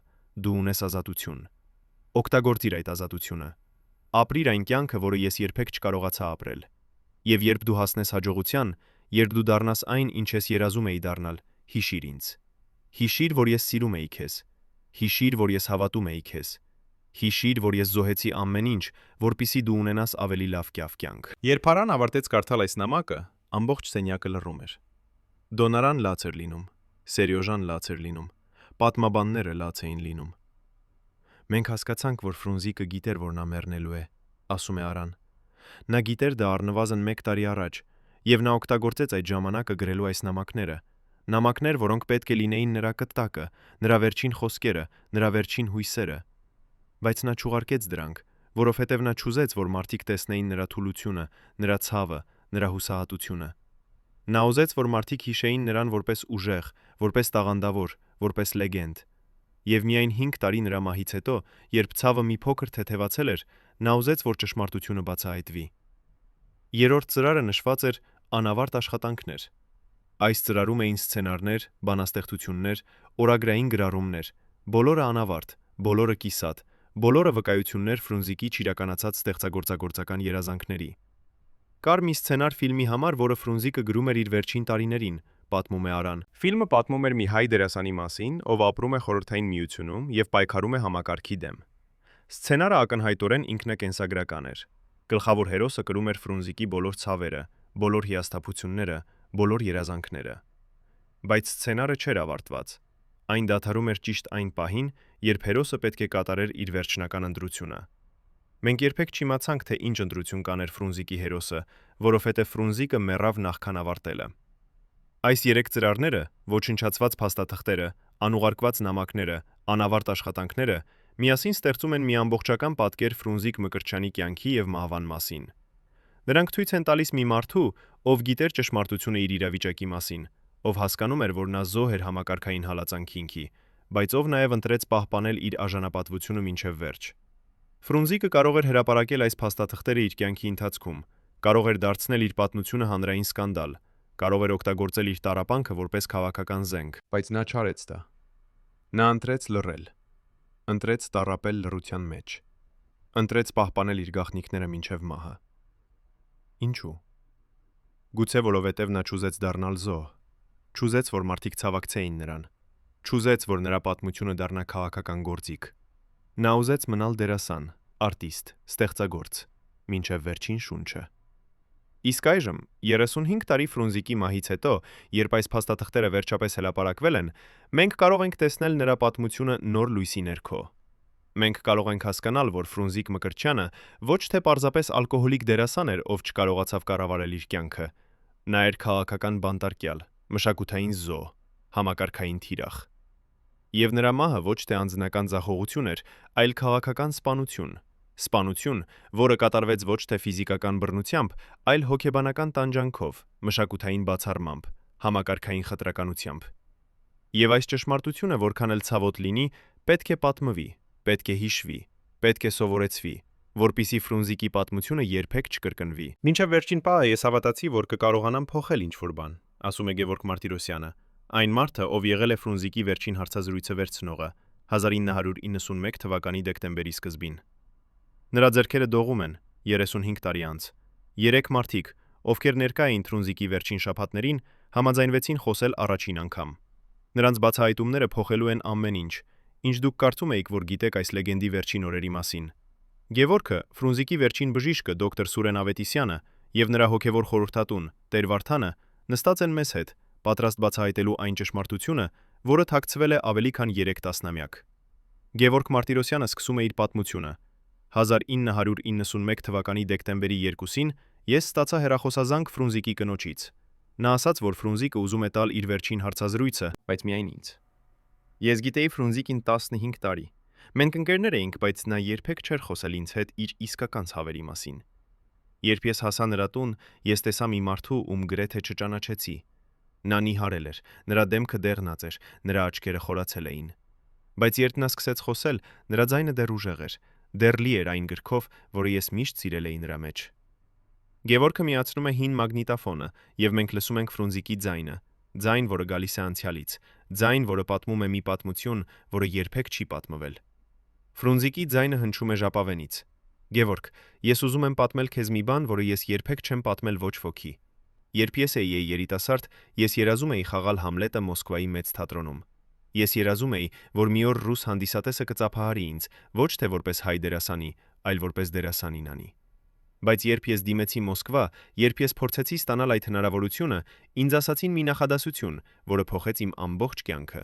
դու ունես ազատություն։ Օգտագործիր այդ ազատությունը։ Ապրիր այն կյանքը, որը ես երբեք չկարողացա ապրել։ Եվ երբ դու հասնես հաջողության, երբ դու դառնաս այն, ինչ ես երազում էի դառնալ, հիշիր ինձ։ Հիշիր, որ ես սիրում էի քեզ։ Հիշիր, որ ես հավատում էի քեզ։ Հիշիր, որ ես զոհեցի ամեն ինչ, որպիսի դու ունենաս ավելի լավ կյանք։ Երբ Արան ավարտեց կարդալ այս նամակը, ամբողջ սենյակը լռում էր։ Դոնարան լաց էր լինում, Սերյոժան լաց էր լինում, պատմաբանները լաց էին լինում։ Մենք հասկացանք, որ Ֆրունզիկը գիտեր, որ նա մեռնելու է, ասում է Արան։ Նա գիտեր դա առնվազն 1 տարի առաջ, եւ նա օգտագործեց այդ ժամանակը գրելու այս նամակները, նամակներ, որոնք պետք է լինեին նրա կտակը, նրա վերջին խոսքերը, նրա վերջին հույսերը։ Բայց նա չուղարկեց դրանք, որովհետև նա չուզեց, որ մարդիկ տեսնեին նրա թուլությունը, նրա ցավը, նրա հուսահատությունը։ Նա ուզեց, որ մարդիկ հիշեին նրան որպես ուժեղ, որպես տաղանդավոր, որպես լեգենդ։ Եվ միայն 5 տարի նրա մահից հետո, երբ ցավը մի փոքր թեթևացել էր, նա ուզեց, որ ճշմարտությունը բացահայտվի։ Երրորդ ծրարը նշված էր անավարտ աշխատանքներ։ Այս ծրարում էին սցենարներ, բանաստեղծություններ, օրագրային գրառումներ, բոլորը անավարտ, բոլորը կիսատ, բոլորը վկայություններ Ֆրունզիկի չիրականացած ստեղծագործական երազանքների։ Կար մի սցենար ֆիլմի համար, որը Ֆրունզիկը գրում էր իր վերջին տարիներին, պատմում է Արան։ Ֆիլմը պատմում էր մի հայ դերասանի մասին, ով ապրում է Խորհրդային Միությունում եւ պայքարում է համակարգի դեմ։ Սցենարը ակնհայտորեն ինքնակենսագրական էր։ Գլխավոր հերոսը կրում էր Ֆրունզիկի բոլոր ցավերը, բոլոր հիասթափությունները, բոլոր երազանքները։ Բայց սցենարը չէր ավարտված։ Այն դադարում էր ճիշտ այն պահին, երբ հերոսը պետք է կատարեր իր վերջնական ընտրությունը։ Մենք երբեք չիմացանք, թե ինչ ընտրություն կաներ Ֆրունզիկի հերոսը, որովհետև Ֆրունզիկը մեռավ նախքան ավարտելը։ Այս 3 ծրարները՝ ոչնչացված փաստաթղթերը, անուղարկված նամակները, անավարտ աշխատանքները, միասին ստեղծում են մի ամբողջական պատկեր Ֆրունզիկ Մկրտչյանի կյանքի եւ մահվան մասին։ Նրանք ցույց են տալիս մի մարդու, ով գիտեր ճշմարտությունը իր իրավիճակի մասին, ով հասկանում էր, որ նա զոհ էր համակարգային հալածանքի, բայց ով նաև ընտրեց պահպանել իր արժանապատվությունը մինչև վերջ։ Ֆրունզիկը կարող էր հրապարակել այս փաստաթղթերը իր կյանքի ընթացքում, կարող էր դարձնել իր պատմությունը հանրային սկանդալ, կարող էր օգտագործել իր տառապանքը որպես քաղաքական զենք, բայց նա չարեց դա։ Նա ընտրեց լռել, ընտրեց տառապել լռության մեջ, ընտրեց պահպանել իր գաղտնիքները մինչև մահը։ Ինչու՞։ Գուցե որովհետև նա չուզեց դառնալ զոհ, չուզեց, որ մարդիկ ցավակցեին նրան, չուզեց, որ նրա պատմությունը դառնա քաղաքական գործիք։ Նա ուզեց մնալ դերասան, արտիստ, ստեղծագործ, մինչև վերջին շունչը։ Իսկ այժմ, 35 տարի Ֆրունզիկի մահից հետո, երբ այս փաստաթղթերը վերջապես հրապարակվել են, մենք կարող ենք տեսնել նրա պատմությունը նոր լույսի ներքո։ Մենք կարող ենք հասկանալ, որ Ֆրունզիկ Մկրտչյանը ոչ թե պարզապես ալկոհոլիկ դերասան էր, ով չկարողացավ կառավարել իր կյանքը։ Նա էր քաղաքական բանտարկյալ, մշակութային զոհ, համակարգային թիրախ։ Եվ նրա մահը ոչ թե անձնական ձախողություն էր, այլ քաղաքական սպանություն, սպանություն, որը կատարվեց ոչ թե ֆիզիկական բռնությամբ, այլ հոգեբանական տանջանքով, մշակութային բացառմամբ, համակարգային խտրականությամբ։ Եվ այս ճշմարտությունը, որքան էլ ցավոտ լինի, պետք է պատմվի, պետք է հիշվի, պետք է սովորեցվի, որպիսի Ֆրունզիկի պատմությունը երբեք չկրկնվի։ Մինչև վերջին պահը ես հավատացի, որ կկարողանամ փոխել ինչ-որ բան, ասում է Գևորգ Մարտիրոսյանը, այն մարդը, ով եղել է Ֆրունզիկի վերջին հարցազրույցը վերցնողը 1991 թվականի դեկտեմբերի սկզբին։ Նրա ձեռքերը դողում են 35 տարի անց։ 3 մարդիկ, ովքեր ներկա էին Ֆրունզիկի վերջին շաբաթներին, համաձայնվեցին խոսել առաջին անգամ։ Նրանց բացահայտումները փոխելու են ամեն ինչ, ինչ դուք կարծում էիք, որ գիտեք այս լեգենդի վերջին օրերի մասին։ Գևորգը, Ֆրունզիկի վերջին բժիշկը դոկտոր Սուրեն Ավետիսյանը եւ նրա հոգեվոր խորհրդատուն Տեր Վարդանը նստած են մեզ հետ, պատրաստ բացահայտելու այն ճշմարտությունը, որը թաքցվել է ավելի քան 3 տասնամյակ։ Գևորգ Մարտիրոսյանը սկսում է իր պատմությունը։ 1991 թվականի դեկտեմբերի 2-ին ես ստացա հեռախոսազանգ Ֆրունզիկի կնոջից։ Նա ասաց, որ Ֆրունզիկը ուզում է տալ իր վերջին հարցազրույցը, բայց միայն ինձ։ Ես գիտեի Ֆրունզիկին 15 տարի։ Մենք ընկերներ էինք, բայց նա երբեք չէր խոսել ինձ հետ իր իսկական ցավերի մասին։ Երբ ես հասա նրա տուն, ես տեսա մի մարդու, ում գրեթե չճանաչեցի։ Նա նիհարել էր, նրա դեմքը դեղնած էր, նրա աչքերը խորացել էին։ Բայց երբ նա սկսեց խոսել, նրա ձայնը դեռ ուժեղ էր, դեռ լի էր այն գրքով, որը ես միշտ սիրել էի նրա մեջ։ Գևորգը միացնում է հին մագնիտոֆոնը, եւ մենք լսում ենք Ֆրունզիկի ձայնը, ձայն, որը գալիս է անցյալից, ձայն, որը պատմում է մի պատմություն, որը երբեք չի պատմվել։ Ֆրունզիկի ձայնը հնչում է ժապավենից։ Գևորգ, ես ուզում եմ պատմել քեզ մի բան, որը ես երբեք չեմ պատմել ոչ ոքի։ Երբ ես էի երիտասարդ, ես երազում էի խաղալ Համլետը Մոսկվայի մեծ թատրոնում։ Ես երազում էի, որ մի օր ռուս հանդիսատեսը կծափահարի ինձ, ոչ թե որպես հայ դերասանի, այլ որպես դերասանին անի։ Բայց երբ ես դիմեցի Մոսկվա, երբ ես փորձեցի ստանալ այդ հնարավորությունը, ինձ ասացին մի նախադասություն, որը փոխեց իմ ամբողջ կյանքը։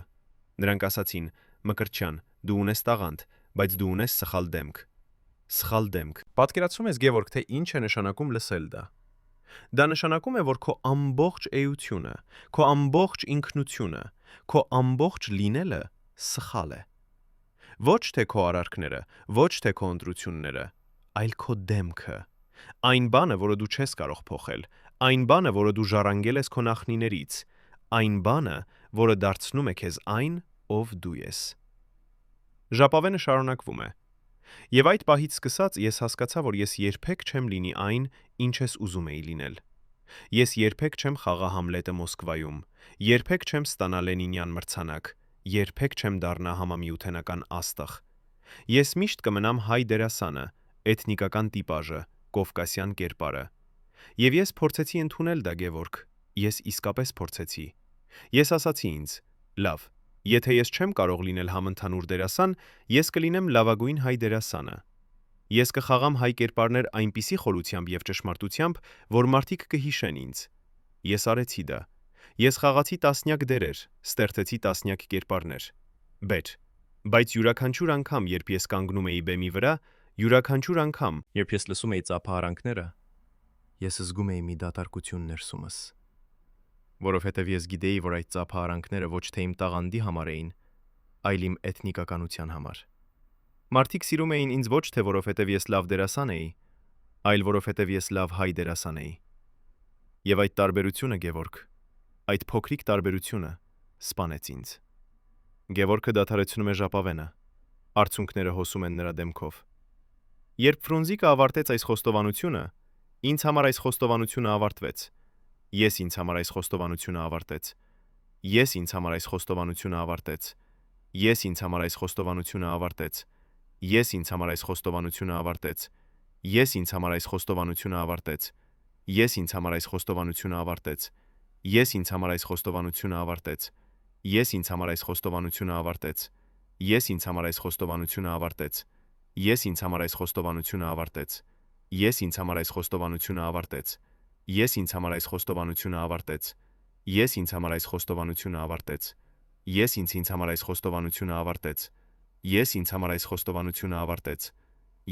Նրանք ասացին. «Մկրտչյան, դու ունես տաղանդ, բայց դու ունես սխալ դեմք»։ Սխալ դեմք։ Պատկերացնում ես, Գևորգ, թե ինչ է նշանակում լսել դա։ Դա նշանակում է, որ քո ամբողջ էությունը, քո ամբողջ ինքնությունը, քո ամբողջ լինելը սխալ է։ Ոչ թե քո արարքները, ոչ թե քո ընտրությունները, այլ քո դեմքը։ Այն բանը, որը դու չես կարող փոխել, այն բանը, որը դու ժառանգել ես քո նախնիներից, այն բանը, որը դարձնում է քեզ այն, ով դու ես։ Ժապավենը շարունակվում է։ Եվ այդ պահից սկսած ես հասկացա, որ ես երբեք չեմ լինի այն, ինչ ես ուզում էի լինել։ Ես երբեք չեմ խաղա Համլետը Մոսկվայում, երբեք չեմ ստանա Լենինյան մրցանակ, երբեք չեմ դառնա համամիութենական աստղ։ Ես միշտ կմնամ հայ դերասանը, էթնիկական տիպաժը, կովկասյան կերպարը։ Եվ ես փորձեցի ընդունել դա, Գևորգ, ես իսկապես փորձեցի։ Ես ասացի ինձ. լավ, եթե ես չեմ կարող լինել համընդհանուր դերասան, ես կլինեմ լավագույն հայ դերասանը։ Ես կխաղամ հայ կերպարներ այնպիսի խորությամբ եւ ճշմարտությամբ, որ մարդիկ կհիշեն ինձ։ Ես արեցի դա։ Ես խաղացի տասնյակ դերեր, ստեղծեցի տասնյակ կերպարներ։ Բայց յուրաքանչյուր անգամ, երբ ես կանգնում էի բեմի վրա, յուրաքանչյուր անգամ, երբ ես լսում էի ծափահարանքները, ես զգում էի մի դատարկություն ներսումս։ Որովհետև ես գիտեի, որ այդ ծափահարանքները ոչ թե իմ տաղանդի համար էին, այլ իմ էթնիկականության համար։ Մարդիկ սիրում էին ինձ ոչ թե որովհետև ես լավ դերասան էի, այլ որովհետև ես լավ հայ դերասան էի։ Եվ այդ տարբերությունը, Գևորգ, այդ փոքրիկ տարբերությունը սպանեց ինձ։ Գևորգը դադարեցնում է ժապավենը։ Արցունքները հոսում են նրա դեմքով։ Երբ Ֆրունզիկը ավարտեց այս խոստովանությունը, ինձ համար այս խոստովանությունը ավարտվեց։ Ես ինձ համար այս խոստովանությունը ավարտեց։ Ես ինձ համար այս խոստովանությունը ավարտեց։ Ես ինձ համար այս խոստովանությունը ավարտեց։ Ես ինձ համար այս խոստովանությունը ավարտեց։ Ես ինձ համար այս խոստովանությունը ավարտեց։ Ես ինձ համար այս խոստովանությունը ավարտեց։ Ես ինձ համար այս խոստովանությունը ավարտեց։ Ես ինձ համար այս խոստովանությունը ավարտեց։ Ես ինձ համար այս խոստովանությունը ավարտեց։ Ես ինձ համար այս խոստովանությունը ավարտեց։ Ես ինձ համար այս խոստովանությունը ավարտեց։ Ես ինձ համար այս խոստովանությունը ավարտեց։ Ես ինձ համար այս խոստովանությունը ավարտեց։ Ես ինձ համար այս խոստովանությունը ավարտեց։ Ես ինձ համար այս խոստովանությունը ավարտեց։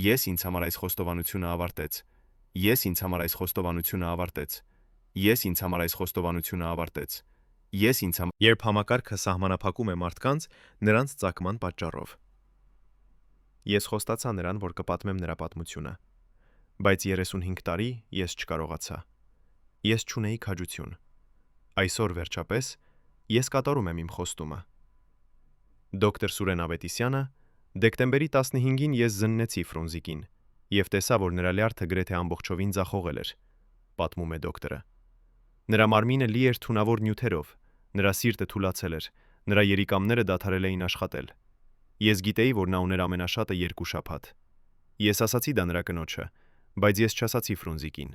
Ես ինձ համար այս խոստովանությունը ավարտեց։ Ես ինձ համար այս խոստովանությունը ավարտեց։ Ես ինձ համար այս խոստովանությունը ավարտեց։ Ես ինձ համար Երբ համակարգը սահմանափակում է մարդկանց նրանց ծագման պատճառով։ Ես խոստացա նրան, որ կպատմեմ նրա պատմությունը, բայց 35 տարի ես չկարողացա։ Ես չունեի քաջություն։ Այսօր վերջապես ես կատարում եմ իմ խոստումը։ Դոկտոր Սուրեն Ավետիսյանը, դեկտեմբերի 15-ին ես զննեցի Ֆրունզիկին եւ տեսա, որ նրա լյարդը գրեթե ամբողջովին ձախողել էր, պատմում է դոկտորը։ Նրա մարմինը լի էր թունավոր նյութերով, նրա սիրտը թուլացել էր, նրա երիկամները դադարել էին աշխատել։ Ես գիտեի, որ նա ուներ ամենաշատը 2 շաբաթ։ Ես ասացի դա նրա կնոջը, բայց ես չասացի Ֆրունզիկին։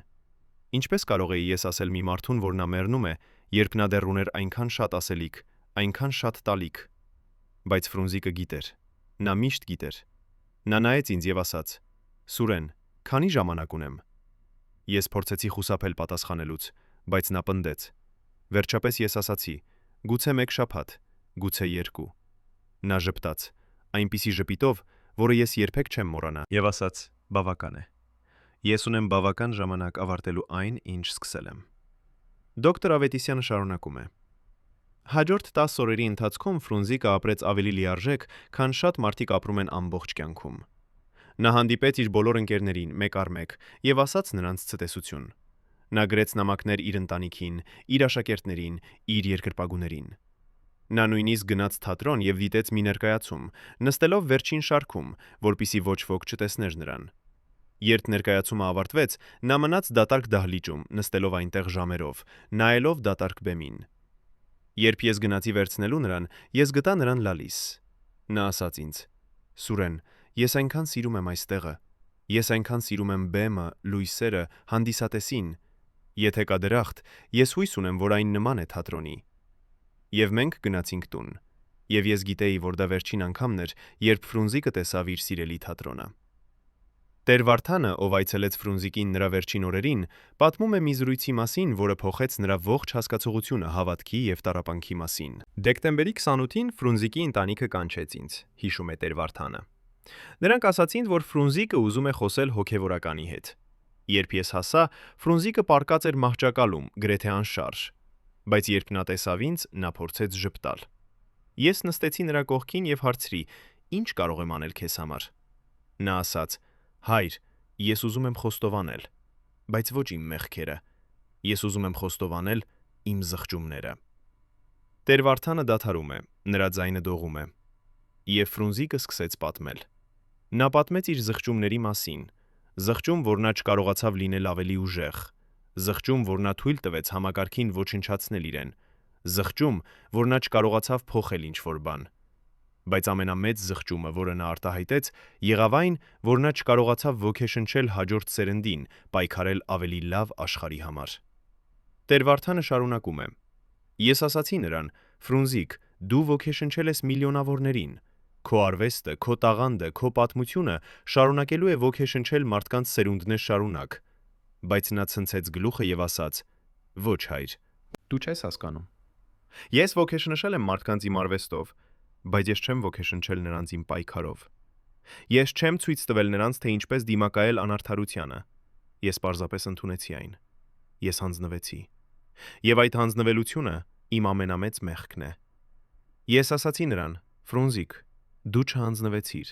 Ինչպես կարող էի ես ասել մի մարդուն, որ նա մեռնում է, երբ նա դեռ ուներ այնքան շատ ասելիք, այնքան շատ տալիք։ Բայց Ֆրունզիկը գիտեր։ Նա միշտ գիտեր։ Նա նայեց ինձ եւ ասաց. «Սուրեն, քանի ժամանակ ունեմ»։ Ես փորձեցի խուսափել պատասխանելուց, բայց նա պնդեց։ Վերջապես ես ասացի. «Գուցե 1 շաբաթ, գուցե 2»։ Նա ժպտաց, այնպիսի ժպիտով, որը ես երբեք չեմ մոռանա, եւ ասաց. «Բավական է։ Ես ունեմ բավական ժամանակ ավարտելու այն, ինչ սկսել եմ»։ Դոկտոր Ավետիսյանը շարունակում է. Հաջորդ 10 օրերի ընթացքում Ֆրունզիկը ապրեց ավելի լիարժեք, քան շատ մարդիկ ապրում են ամբողջ կյանքում։ Նա հանդիպեց իր բոլոր ընկերներին մեկ առ մեկ եւ ասաց նրանց ցտեսություն։ Նա գրեց նամակներ իր ընտանիքին, իր աշակերտներին, իր երկրպագուներին։ Նա նույնիսկ գնաց թատրոն եւ դիտեց մի ներկայացում, նստելով վերջին շարքում, որպիսի ոչ ոք չտեսներ նրան։ Երբ ներկայացումը ավարտվեց, նա մնաց դատարկ դահլիճում, նստելով այնտեղ ժամերով, նայելով դատարկ բեմին։ Երբ ես գնացի վերցնելու նրան, ես գտա նրան լալիս։ Նա ասաց ինձ. «Սուրեն, ես այնքան սիրում եմ այս տեղը։ Ես այնքան սիրում եմ բեմը, լույսերը, հանդիսատեսին։ Եթե կա դրախտ, ես հույս ունեմ, որ այն նման է թատրոնի»։ Եվ մենք գնացինք տուն։ Եվ ես գիտեի, որ դա վերջին անգամն էր, երբ Ֆրունզիկը տեսավ իր սիրելի թատրոնը։ Տեր Վարդանը, ով այցելեց Ֆրունզիկին նրա վերջին օրերին, պատմում է մի զրույցի մասին, որը փոխեց նրա ողջ հասկացողությունը հավատքի եւ տառապանքի մասին։ Դեկտեմբերի 28-ին Ֆրունզիկի ընտանիքը կանչեց ինձ, հիշում է Տեր Վարդանը։ Նրանք ասացին, որ Ֆրունզիկը ուզում է խոսել հոգեվորականի հետ։ Երբ ես հասա, Ֆրունզիկը պառկած էր մահճակալում, գրեթե անշարժ։ Բայց երբ նա տեսավ ինձ, նա փորձեց ժպտալ։ Ես նստեցի նրա կողքին եւ հարցրի. «Ինչ կարող եմ անել քեզ համար»։ Նա ասաց. «Հայր, ես ուզում եմ խոստովանել, բայց ոչ իմ մեղքերը։ Ես ուզում եմ խոստովանել իմ զղջումները»։ Տեր Վարդանը դադարում է, նրա ձայնը դողում է։ Եվ Ֆրունզիկը սկսեց պատմել։ Նա պատմեց իր զղջումների մասին, զղջում, որ նա չկարողացավ լինել ավելի ուժեղ, զղջում, որ նա թույլ տվեց համակարգին ոչնչացնել իրեն, զղջում, որ նա չկարողացավ փոխել ինչ-որ բան։ Բայց ամենամեծ զղջումը, որը նա արտահայտեց, եղավ այն, որ նա չկարողացավ ոգեշնչել հաջորդ սերնդին, պայքարել ավելի լավ աշխարհի համար։ Տեր Վարդանը շարունակում է. «Ես ասացի նրան. Ֆրունզիկ, դու ոգեշնչել ես միլիոնավորներին։ Քո արվեստը, քո տաղանդը, քո պատմությունը շարունակելու է ոգեշնչել մարդկանց սերունդներ շարունակ»։ Բայց նա ցնցեց գլուխը եւ ասաց. «Ոչ, հայր, դու չես հասկանում։ Ես ոգեշնչել եմ մարդկանց իմ արվեստով, բայց ես չեմ ոգեշնչել նրանց իմ պայքարով։ Ես չեմ ցույց տվել նրանց, թե ինչպես դիմակայել անարդարությանը։ Ես պարզապես ընդունեցի այն։ Ես հանձնվեցի։ Եվ այդ հանձնվելությունը իմ ամենամեծ մեղքն է։ Ես ասացի նրան. Ֆրունզիկ, դու չհանձնվեցիր։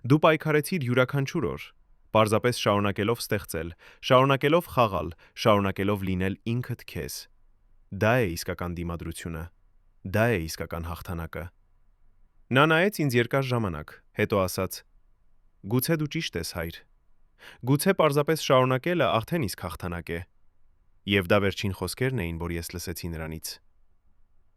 Դու պայքարեցիր յուրաքանչյուր օր, պարզապես շարունակելով ստեղծել, շարունակելով խաղալ, շարունակելով լինել ինքդ քեզ։ Դա է իսկական դիմադրությունը։ Դա է իսկական հաղթանակը։ Նա նայեց ինձ երկար ժամանակ, հետո ասաց. «Գուցե դու ճիշտ ես, հայր։ Գուցե պարզապես շարունակելը արդեն իսկ հաղթանակ է»։ Եվ դա վերջին խոսքերն էին, որ ես լսեցի նրանից։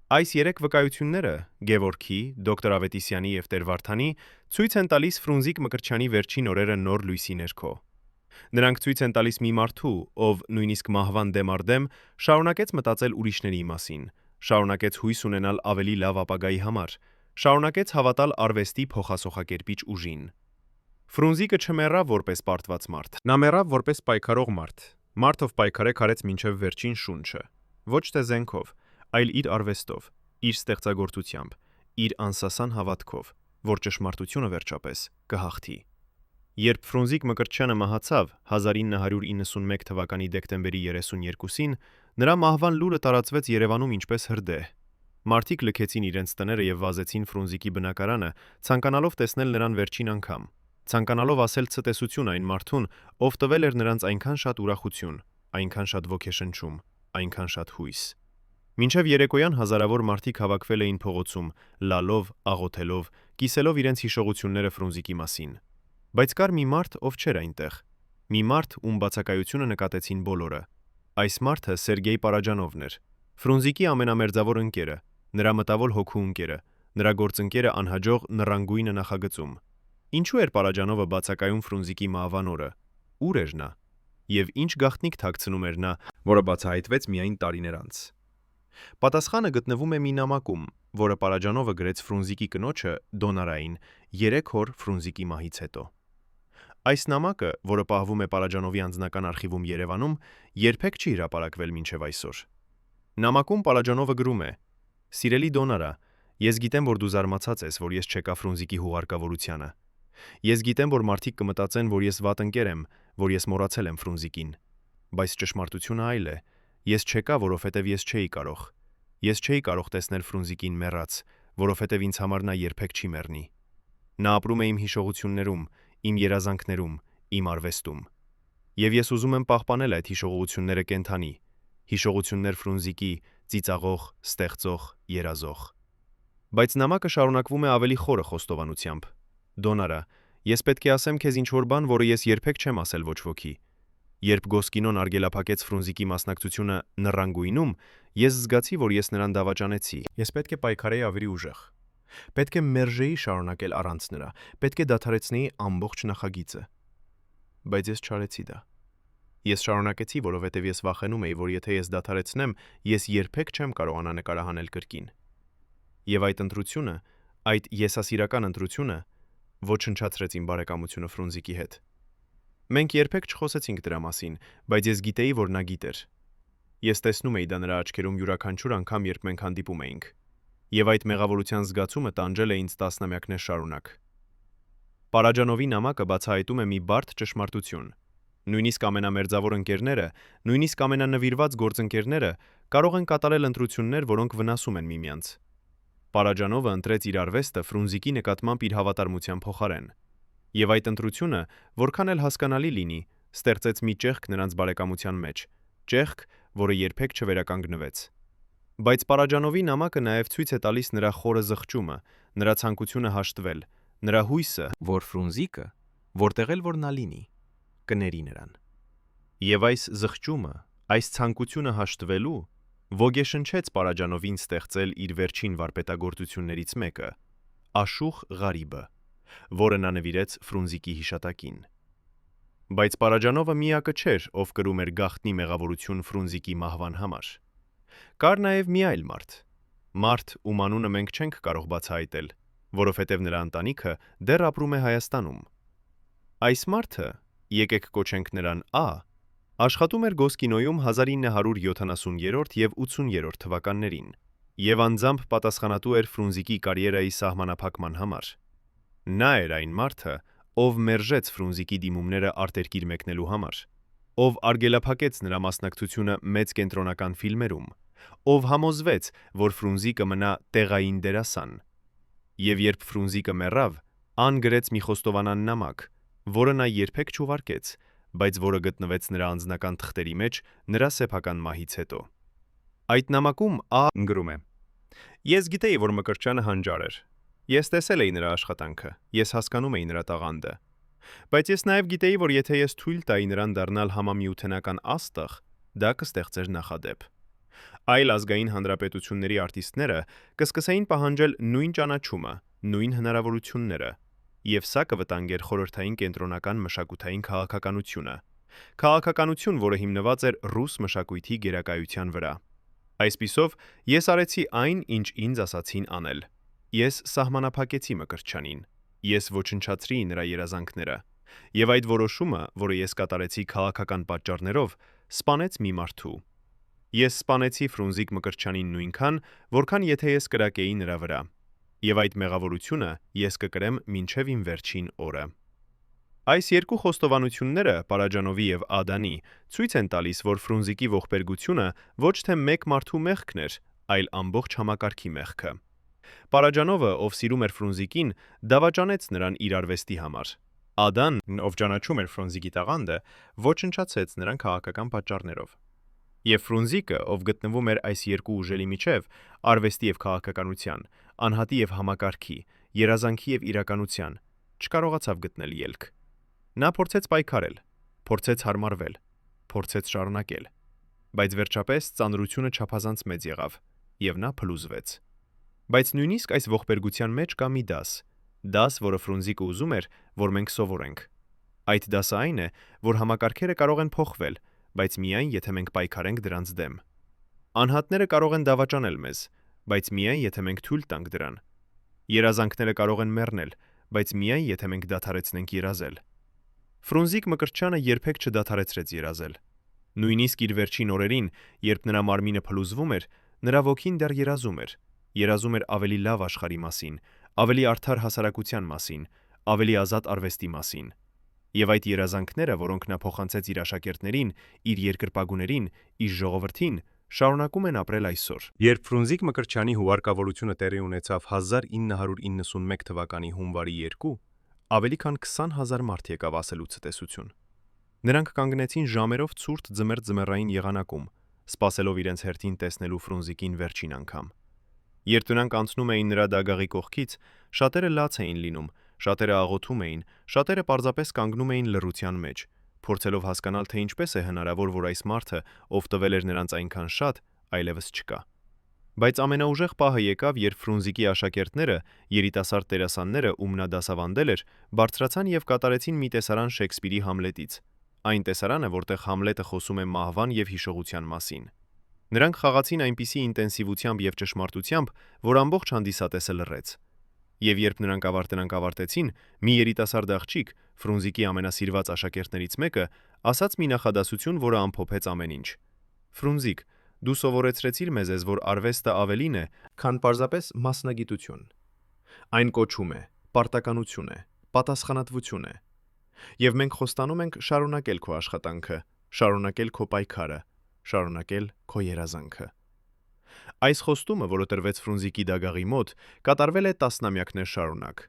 Այս 3 վկայությունները՝ Գևորգի, դոկտոր Ավետիսյանի եւ Տեր Վարդանի, ցույց են տալիս Ֆրունզիկ Մկրտչյանի վերջին օրերը նոր լույսի ներքո։ Նրանք ցույց են տալիս մի մարդու, ով նույնիսկ մահվան դեմ առ դեմ շարունակեց մտածել ուրիշների մասին, շարունակեց հույս ունենալ ավելի լավ ապագայի համար, շարունակեց հավատալ արվեստի փոխասոխակերպիչ ուժին։ Ֆրունզիկը չմեռավ որպես պարտված մարդ։ Նա մեռավ որպես պայքարող մարդ, մարդ, ով պայքարեք արեց մինչև վերջին շունչը, ոչ թե զենքով, այլ իր արվեստով, իր ստեղծագործությամբ, իր անսասան հավատքով, որ ճշմարտությունը վերջապես կհաղթի։ Երբ Ֆրունզիկ Մկրտչյանը մահացավ 1991 թվականի դեկտեմբերի 32-ին, նրա մահվան լուրը տարածվեց Երևանում ինչպես հրդեհ։ Մարդիկ լքեցին իրենց տները եւ վազեցին Ֆրունզիկի բնակարանը, ցանկանալով տեսնել նրան վերջին անգամ, ցանկանալով ասել ցտեսություն այն մարդուն, ով տվել էր նրանց այնքան շատ ուրախություն, այնքան շատ ոգեշնչում, այնքան շատ հույս։ Մինչև երեկոյան հազարավոր մարդիկ հավաքվել էին փողոցում, լալով, աղոթելով, կիսելով իրենց հիշողությունները Ֆրունզիկի մասին։ Բայց կար մի մարդ, ով չէր այնտեղ։ Մի մարդ, ում բացակայությունը նկատեցին բոլորը։ Այս մարդը Սերգեյ Պարաջանովն էր, Ֆրունզիկի ամենամերձավոր ընկերը, նրա մտավոր հոգու ընկերը, նրա գործընկերը անհաջող նռանգույնը նախագծում։ Ինչու էր Պարաջանովը բացակայում Ֆրունզիկի մահվան օրը։ Ուր էր նա։ Եվ ինչ գաղտնիք թաքցնում էր նա, որը բացահայտվեց միայն տարիներ անց։ Պատասխանը գտնվում է մի նամակում, որը Պարաջանովը գրեց Ֆրունզիկի կնոջը Դոնարային 3 օր Ֆրունզիկի մահից հետո։ Այս նամակը, որը պահվում է Պարաջանովի անձնական արխիվում Երևանում, երբեք չի հրապարակվել մինչև այսօր։ Նամակում Պարաջանովը գրում է. «Սիրելի Դոնարա, ես գիտեմ, որ դու զարմացած ես, որ ես չեկա Ֆրունզիկի հուղարկավորությանը։ Ես գիտեմ, որ մարդիկ կմտածեն, որ ես վատ ընկեր եմ, որ ես մոռացել եմ Ֆրունզիկին։ Բայց ճշմարտությունը այլ է։ Ես չեկա, որովհետև ես չէի կարող։ Ես չէի կարող տեսնել Ֆրունզիկին մեռած, որովհետև ինձ համար նա երբեք չի մեռնի։ Նա ապրում է իմ հիշողություններում, իմ երազանքներում, իմ արվեստում։ Եվ ես ուզում եմ պահպանել այդ հիշողությունները կենդանի, հիշողություններ Ֆրունզիկի, ծիծաղող, ստեղծող, երազող»։ Բայց նամակը շարունակվում է ավելի խորը խոստովանությամբ. «Դոնարա, ես պետք է ասեմ քեզ ինչ-որ բան, որը ես երբեք չեմ ասել ոչ ոքի։ Երբ Գոսկինոն արգելափակեց Ֆրունզիկի մասնակցությունը Նռան գույնում, ես զգացի, որ ես նրան դավաճանեցի։ Ես պետք է պայքարեի ավելի ուժեղ։ Պետք է մերժեի շարունակել առանց նրա, պետք է դադարեցնեի ամբողջ նախագիծը։ Բայց ես չարեցի դա։ Ես շարունակեցի, որովհետև ես վախենում էի, որ եթե ես դադարեցնեմ, ես երբեք չեմ կարողանա նկարահանել կրկին։ Եվ այդ ընտրությունը, այդ եսասիրական ընտրությունը ոչնչացրեց իմ բարեկամությունը Ֆրունզիկի հետ։ Մենք երբեք չխոսեցինք դրա մասին, բայց ես գիտեի, որ նա գիտեր։ Ես տեսնում էի դա նրա աչքերում յուրաքանչյուր անգամ, երբ մենք հանդիպում էինք։ Եվ այդ մեղավորության զգացումը տանջել է ինձ տասնամյակներ շարունակ»։ Պարաջանովի նամակը բացահայտում է մի բարդ ճշմարտություն։ Նույնիսկ ամենամերձավոր ընկերները, նույնիսկ ամենանվիրված գործընկերները կարող են կատարել ընտրություններ, որոնք վնասում են միմյանց։ Պարաջանովը ընտրեց իր արվեստը Ֆրունզիկի նկատմամբ իր հավատարմության փոխարեն։ Եվ այդ ընտրությունը, որքան էլ հասկանալի լինի, ստեղծեց մի ճեղք նրանց բարեկամության մեջ, ճեղք, որը երբեք չվերականգնվեց։ Բայց Պարաջանովի նամակը նաև ցույց է տալիս նրա խորը զղջումը, նրա ցանկությունը հաշտվել, նրա հույսը, Որ Ֆրունզիկը, որտեղ էլ որ նա լինի, կների նրան։ Եվ այս զղջումը, այս ցանկությունը հաշտվելու ոգեշնչեց Պարաջանովին ստեղծել իր վերջին վարպետագործություններից մեկը՝ Աշուխ Ղարիբը, որը նա նվիրեց Ֆրունզիկի հիշատակին։ Բայց Պարաջանովը միակը չէր, ով կրում էր գաղտնի մեղավորություն Ֆրունզիկի մահվան համար։ Կար նաև մի այլ մարդ, ում անունը մենք չենք կարող բացահայտել, որովհետև նրա ընտանիքը դեռ ապրում է Հայաստանում։ Այս մարդը, եկեք կոչենք նրան Ա, աշխատում էր Գոսկինոյում 1970-րդ և 80-րդ թվականներին և անձամբ պատասխանատու էր Ֆրունզիկի կարիերայի սահմանափակման համար։ Նա էր այն մարդը, ով մերժեց Ֆրունզիկի դիմումները արտերկիր մեկնելու համար, ով արգելափակեց նրա մասնակցությունը մեծ կենտրոնական ֆիլմերում, ով համոզվեց, որ Ֆրունզիկը մնա տեղային դերասան։ Եվ երբ Ֆրունզիկը մեռավ, Ան գրեց մի խոստովանան նամակ, որը նա երբեք չուղարկեց, բայց որը գտնվեց նրա անձնական թղթերի մեջ նրա սեփական մահից հետո։ Այդ նամակում Ա.-ն գրում է. «Ես գիտեի, որ Մկրտչյանը հանճար էր։ Ես տեսել էի նրա աշխատանքը, ես հասկանում էի նրա տաղանդը։ Բայց ես նաև գիտեի, որ եթե ես թույլ տայի նրան դառնալ համամիութենական աստղ, դա կստեղծեր նախադեպ։ Այլ ազգային հանրապետությունների արտիստները կսկսեին պահանջել նույն ճանաչումը, նույն հնարավորությունները, եւ սա կվտանգեր խորհրդային կենտրոնական մշակութային քաղաքականությունը, քաղաքականություն, որը հիմնված էր ռուս մշակույթի գերակայության վրա։ Այսպիսով, ես արեցի այն, ինչ ինձ ասացին անել։ Ես սահմանափակեցի Մկրտչյանին, ես ոչնչացրի նրա երազանքները, եւ այդ որոշումը, որը ես կատարեցի քաղաքական պատճառներով, սպանեց մի մարդու։ Ես սպանեցի Ֆրունզիկ Մկրտչյանին նույնքան, որքան եթե ես կրակեի նրա վրա, եւ այդ մեղավորությունը ես կկրեմ մինչև իմ վերջին օրը»։ Այս երկու խոստովանությունները Պարաջանովի եւ Ադանի ցույց են տալիս, որ Ֆրունզիկի ողբերգությունը ոչ թե մեկ մարդու մեղքն էր, այլ ամբողջ համակարգի մեղքը։ Պարաջանովը, ով սիրում էր Ֆրունզիկին, դավաճանեց նրան իր արվեստի համար։ Ադան, ով ճանաչում էր Ֆրունզիկի տաղանդը, ոչնչացեց նրան քաղաքական պատճառներով։ Եվ Ֆրունզիկը, ով գտնվում էր այս երկու ուժերի միջև, արվեստի եւ քաղաքականության, անհատի եւ համակարգի, երազանքի եւ իրականության, չկարողացավ գտնել ելք։ Նա փորձեց պայքարել, փորձեց հարմարվել, փորձեց շարունակել, բայց վերջապես ծանրությունը չափազանց մեծ եղավ, եւ նա փլուզվեց։ Բայց նույնիսկ այս ողբերգության մեջ կա մի դաս, որը Ֆրունզիկը ուզում էր, որ մենք սովորենք։ Այդ դասը այն է, որ համակարգերը կարող են փոխվել, բայց միայն եթե մենք պայքարենք դրանց դեմ։ Անհատները կարող են դավաճանել մեզ, բայց միայն եթե մենք թույլ տանք դրան։ Երազանքները կարող են մեռնել, բայց միայն եթե մենք դադարեցնենք երազել։ Ֆրունզիկ Մկրտչյանը երբեք չդադարեցրեց երազել։ Նույնիսկ իր վերջին օրերին, երբ նրա մարմինը փլուզվում էր, նրա ոգին դեռ երազում էր ավելի լավ աշխարհի մասին, ավելի արդար հասարակության մասին, ավելի ազատ արվեստի մասին։ Եվ այդ երազանքները, որոնք նա փոխանցեց իր աշակերտներին, իր երկրպագուներին, իր ժողովրդին, շարունակում են ապրել այսօր։ Երբ Ֆրունզիկ Մկրտչյանի հուղարկավորությունը տեղի ունեցավ 1991 թվականի հունվարի 2, ավելի քան 20,000 մարդ եկավ ասելու ցտեսություն։ Նրանք կանգնեցին ժամերով ցուրտ ձմեռային եղանակում, սպասելով իրենց հերթին տեսնելու Ֆրունզիկին վերջին անգամ։ Երբ նրանք անցնում էին նրա դագաղի կողքից, շատերը լաց էին լինում, շատերը աղոթում էին, շատերը պարզապես կանգնում էին լռության մեջ, փորձելով հասկանալ, թե ինչպես է հնարավոր, որ այս մարդը, ով տվել էր նրանց այնքան շատ, այլևս չկա։ Բայց ամենաուժեղ պահը եկավ, երբ Ֆրունզիկի աշակերտները, երիտասարդ դերասանները, ում նա դասավանդել էր, բարձրացան եւ կատարեցին մի տեսարան Շեքսպիրի Համլետից։ Այն տեսարանը, որտեղ Համլետը խոսում է մահվան եւ հիշողության մասին։ Նրանք խաղացին այնպիսի ինտենսիվությամբ եւ ճշմարտությամբ, որ ամբողջ հանդիսատեսը լռեց։ Եվ երբ նրանք ավարտեցին, մի երիտասարդ աղջիկ, Ֆրունզիկի ամենասիրված աշակերտներից մեկը, ասաց մի նախադասություն, որը ամփոփեց ամեն ինչ։ Ֆրունզիկ, դու սովորեցրեցիր մեզ, որ արվեստը ավելին է, քան պարզապես մասնագիտություն։ Այն կոչում է, պարտականություն է, պատասխանատվություն է։ Եվ մենք խոստանում ենք շարունակել քո աշխատանքը, շարունակել քո պայքարը, շարունակել քո երազանքը։ Այս խոստումը, որը տրվեց Ֆրունզիկի դագաղի մոտ, կատարվել է տասնամյակներ շարունակ։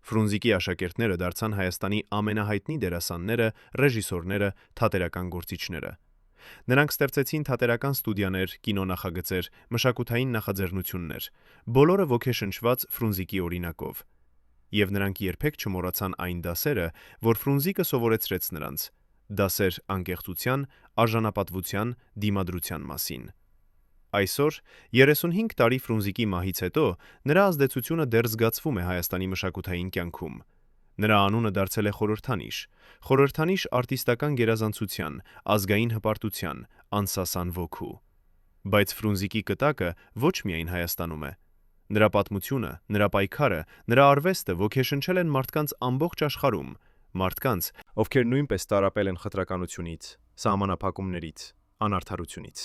Ֆրունզիկի աշակերտները դարձան Հայաստանի ամենահայտնի դերասանները, ռեժիսորները, թատերական գործիչները։ Նրանք ստեղծեցին թատերական ստուդիաներ, կինոնախագծեր, մշակութային նախաձեռնություններ, բոլորը ոգեշնչված Ֆրունզիկի օրինակով։ Եվ նրանք երբեք չմոռացան այն դասերը, որ Ֆրունզիկը սովորեցրեց նրանց, դասեր անկեղծության, արժանապատվության, դիմադրության մասին։ Այսօր, 35 տարի Ֆրունզիկի մահից հետո, նրա ազդեցությունը դեռ զգացվում է Հայաստանի մշակութային կյանքում։ Նրա անունը դարձել է խորհրդանիշ արտիստական գերազանցության, ազգային հպարտության, անսասան ոգու։ Բայց Ֆրունզիկի կտակը ոչ միայն Հայաստանում է։ Նրա պատմությունը, նրա պայքարը, նրա արվեստը ոգեշնչել են մարդկանց ամբողջ աշխարհում, մարդկանց, ովքեր նույնպես տառապել են խտրականությունից, սահմանափակումներից, անարդարությունից։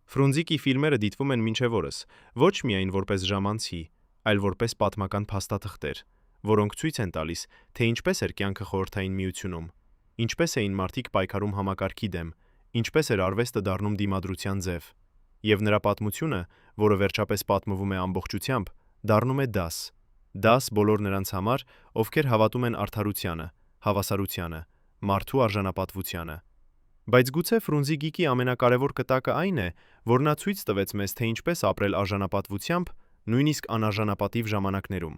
Ֆրունզիկի ֆիլմերը դիտվում են մինչև օրս, ոչ միայն որպես ժամանցի, այլ որպես պատմական փաստաթղթեր, որոնք ցույց են տալիս, թե ինչպես էր կյանքը Խորհրդային Միությունում, ինչպես էին մարդիկ պայքարում համակարգի դեմ, ինչպես էր արվեստը դառնում դիմադրության ձև, եւ նրա պատմությունը, որը վերջապես պատմվում է ամբողջությամբ, դառնում է դաս բոլոր նրանց համար, ովքեր հավատում են արդարությանը, հավասարությանը, մարդու արժանապատվությանը։ Բայց գուցե Ֆրունզիկի ամենակարևոր կտակը այն է, որ նա ցույց տվեց մեզ, թե ինչպես ապրել արժանապատվությամբ, նույնիսկ անարժանապատիվ ժամանակներում։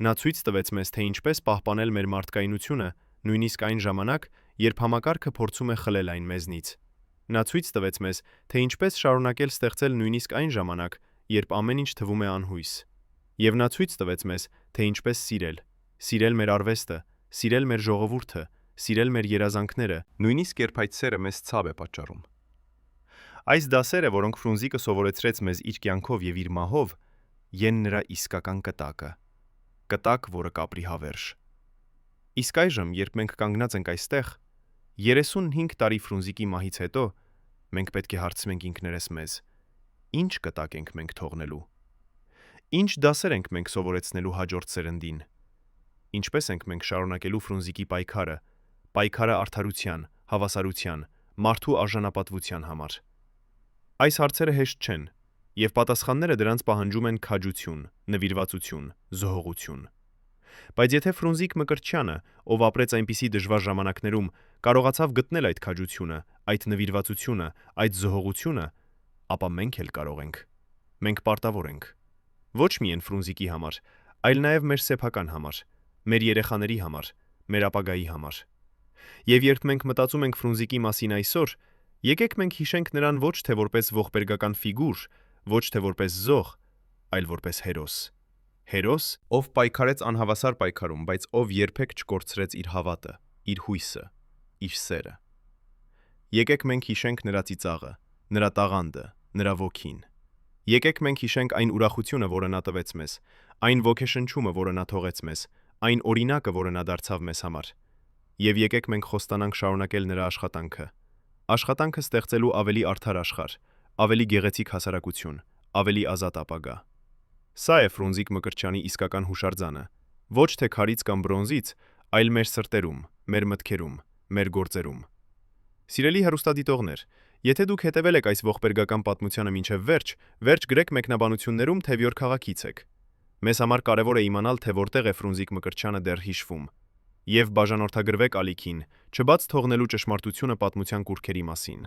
Նա ցույց տվեց մեզ, թե ինչպես պահպանել մեր մարդկայնությունը, նույնիսկ այն ժամանակ, երբ համակարգը փորձում է խլել այն մեզնից։ Նա ցույց տվեց մեզ, թե ինչպես շարունակել ստեղծել նույնիսկ այն ժամանակ, երբ ամեն ինչ թվում է անհույս։ Եվ նա ցույց տվեց մեզ, թե ինչպես սիրել մեր արվեստը, սիրել մեր ժողովուրդը, սիրել մեր երազանքները, նույնիսկ երբ այդ սերը մեզ ցավ է պատճառում։ Այս դասերը, որոնք Ֆրունզիկը սովորեցրեց մեզ իր կյանքով եւ իր մահով, են նրա իսկական կտակ, որը կապրի հավերժ։ Իսկ այժմ, երբ մենք կանգնած ենք այստեղ, 35 տարի Ֆրունզիկի մահից հետո, մենք պետք է հարցնենք ինքներս մեզ. ինչ կտակ ենք մենք թողնելու։ Ինչ դասեր ենք մենք սովորեցնելու հաջորդ սերնդին։ Ինչպես ենք մենք շարունակելու Ֆրունզիկի պայքարը արդարության, հավասարության, մարդու արժանապատվության համար։ Այս հարցերը հեշտ չեն, եւ պատասխանները դրանց պահանջում են քաջություն, նվիրվածություն, զոհողություն։ Բայց եթե Ֆրունզիկ Մկրտչյանը, ով ապրեց այնպիսի դժվար ժամանակներում, կարողացավ գտնել այդ քաջությունը, այդ նվիրվածությունը, այդ զոհողությունը, ապա մենք էլ կարող ենք։ Մենք պարտավոր ենք։ Ոչ միայն Ֆրունզիկի համար, այլ նաեւ մեր սեփական համար, մեր երեխաների համար, մեր ապագայի համար։ Եվ երբ մենք մտածում ենք Ֆրունզիկի մասին այսօր, եկեք մենք հիշենք նրան ոչ թե որպես ողբերգական ֆիգուր, ոչ թե որպես զոհ, այլ որպես հերոս, ով պայքարեց անհավասար պայքարում, բայց ով երբեք չկորցրեց իր հավատը, իր հույսը, իր սերը։ Եկեք մենք հիշենք նրա ծիծաղը, նրա տաղանդը, նրա ոգին։ Եկեք մենք հիշենք այն ուրախությունը, որը նա տվեց մեզ, այն ոգեշնչումը, որը նա թողեց մեզ, այն օրինակը, որը նա դարձավ մեզ համար։ Եվ եկեք մենք խոստանանք շարունակել նրա աշխատանքը։ Աշխատանքը ստեղծելու ավելի արդար աշխարհ, ավելի գեղեցիկ հասարակություն, ավելի ազատ ապագա։ Սա է Ֆրունզիկ Մկրտչյանի իսկական հուշարձանը, ոչ թե քարից կամ բրոնզից, այլ մեր սրտերում, մեր մտքերում, մեր գործերում։ Սիրելի հեռուստադիտողներ, եթե դուք հետևել եք այս ողբերգական պատմությանը մինչև վերջ գրեք մեկնաբանություններում, թե որ քաղաքից եք։ Մեզ համար կարևոր է իմանալ, թե որտեղ է Ֆրունզիկ Մկրտչյանը դեռ հիշվում։ Եվ բաժանորդագրվեք ալիքին, չբաց թողնելու ճշմարտությունը պատմության կուռքերի մասին։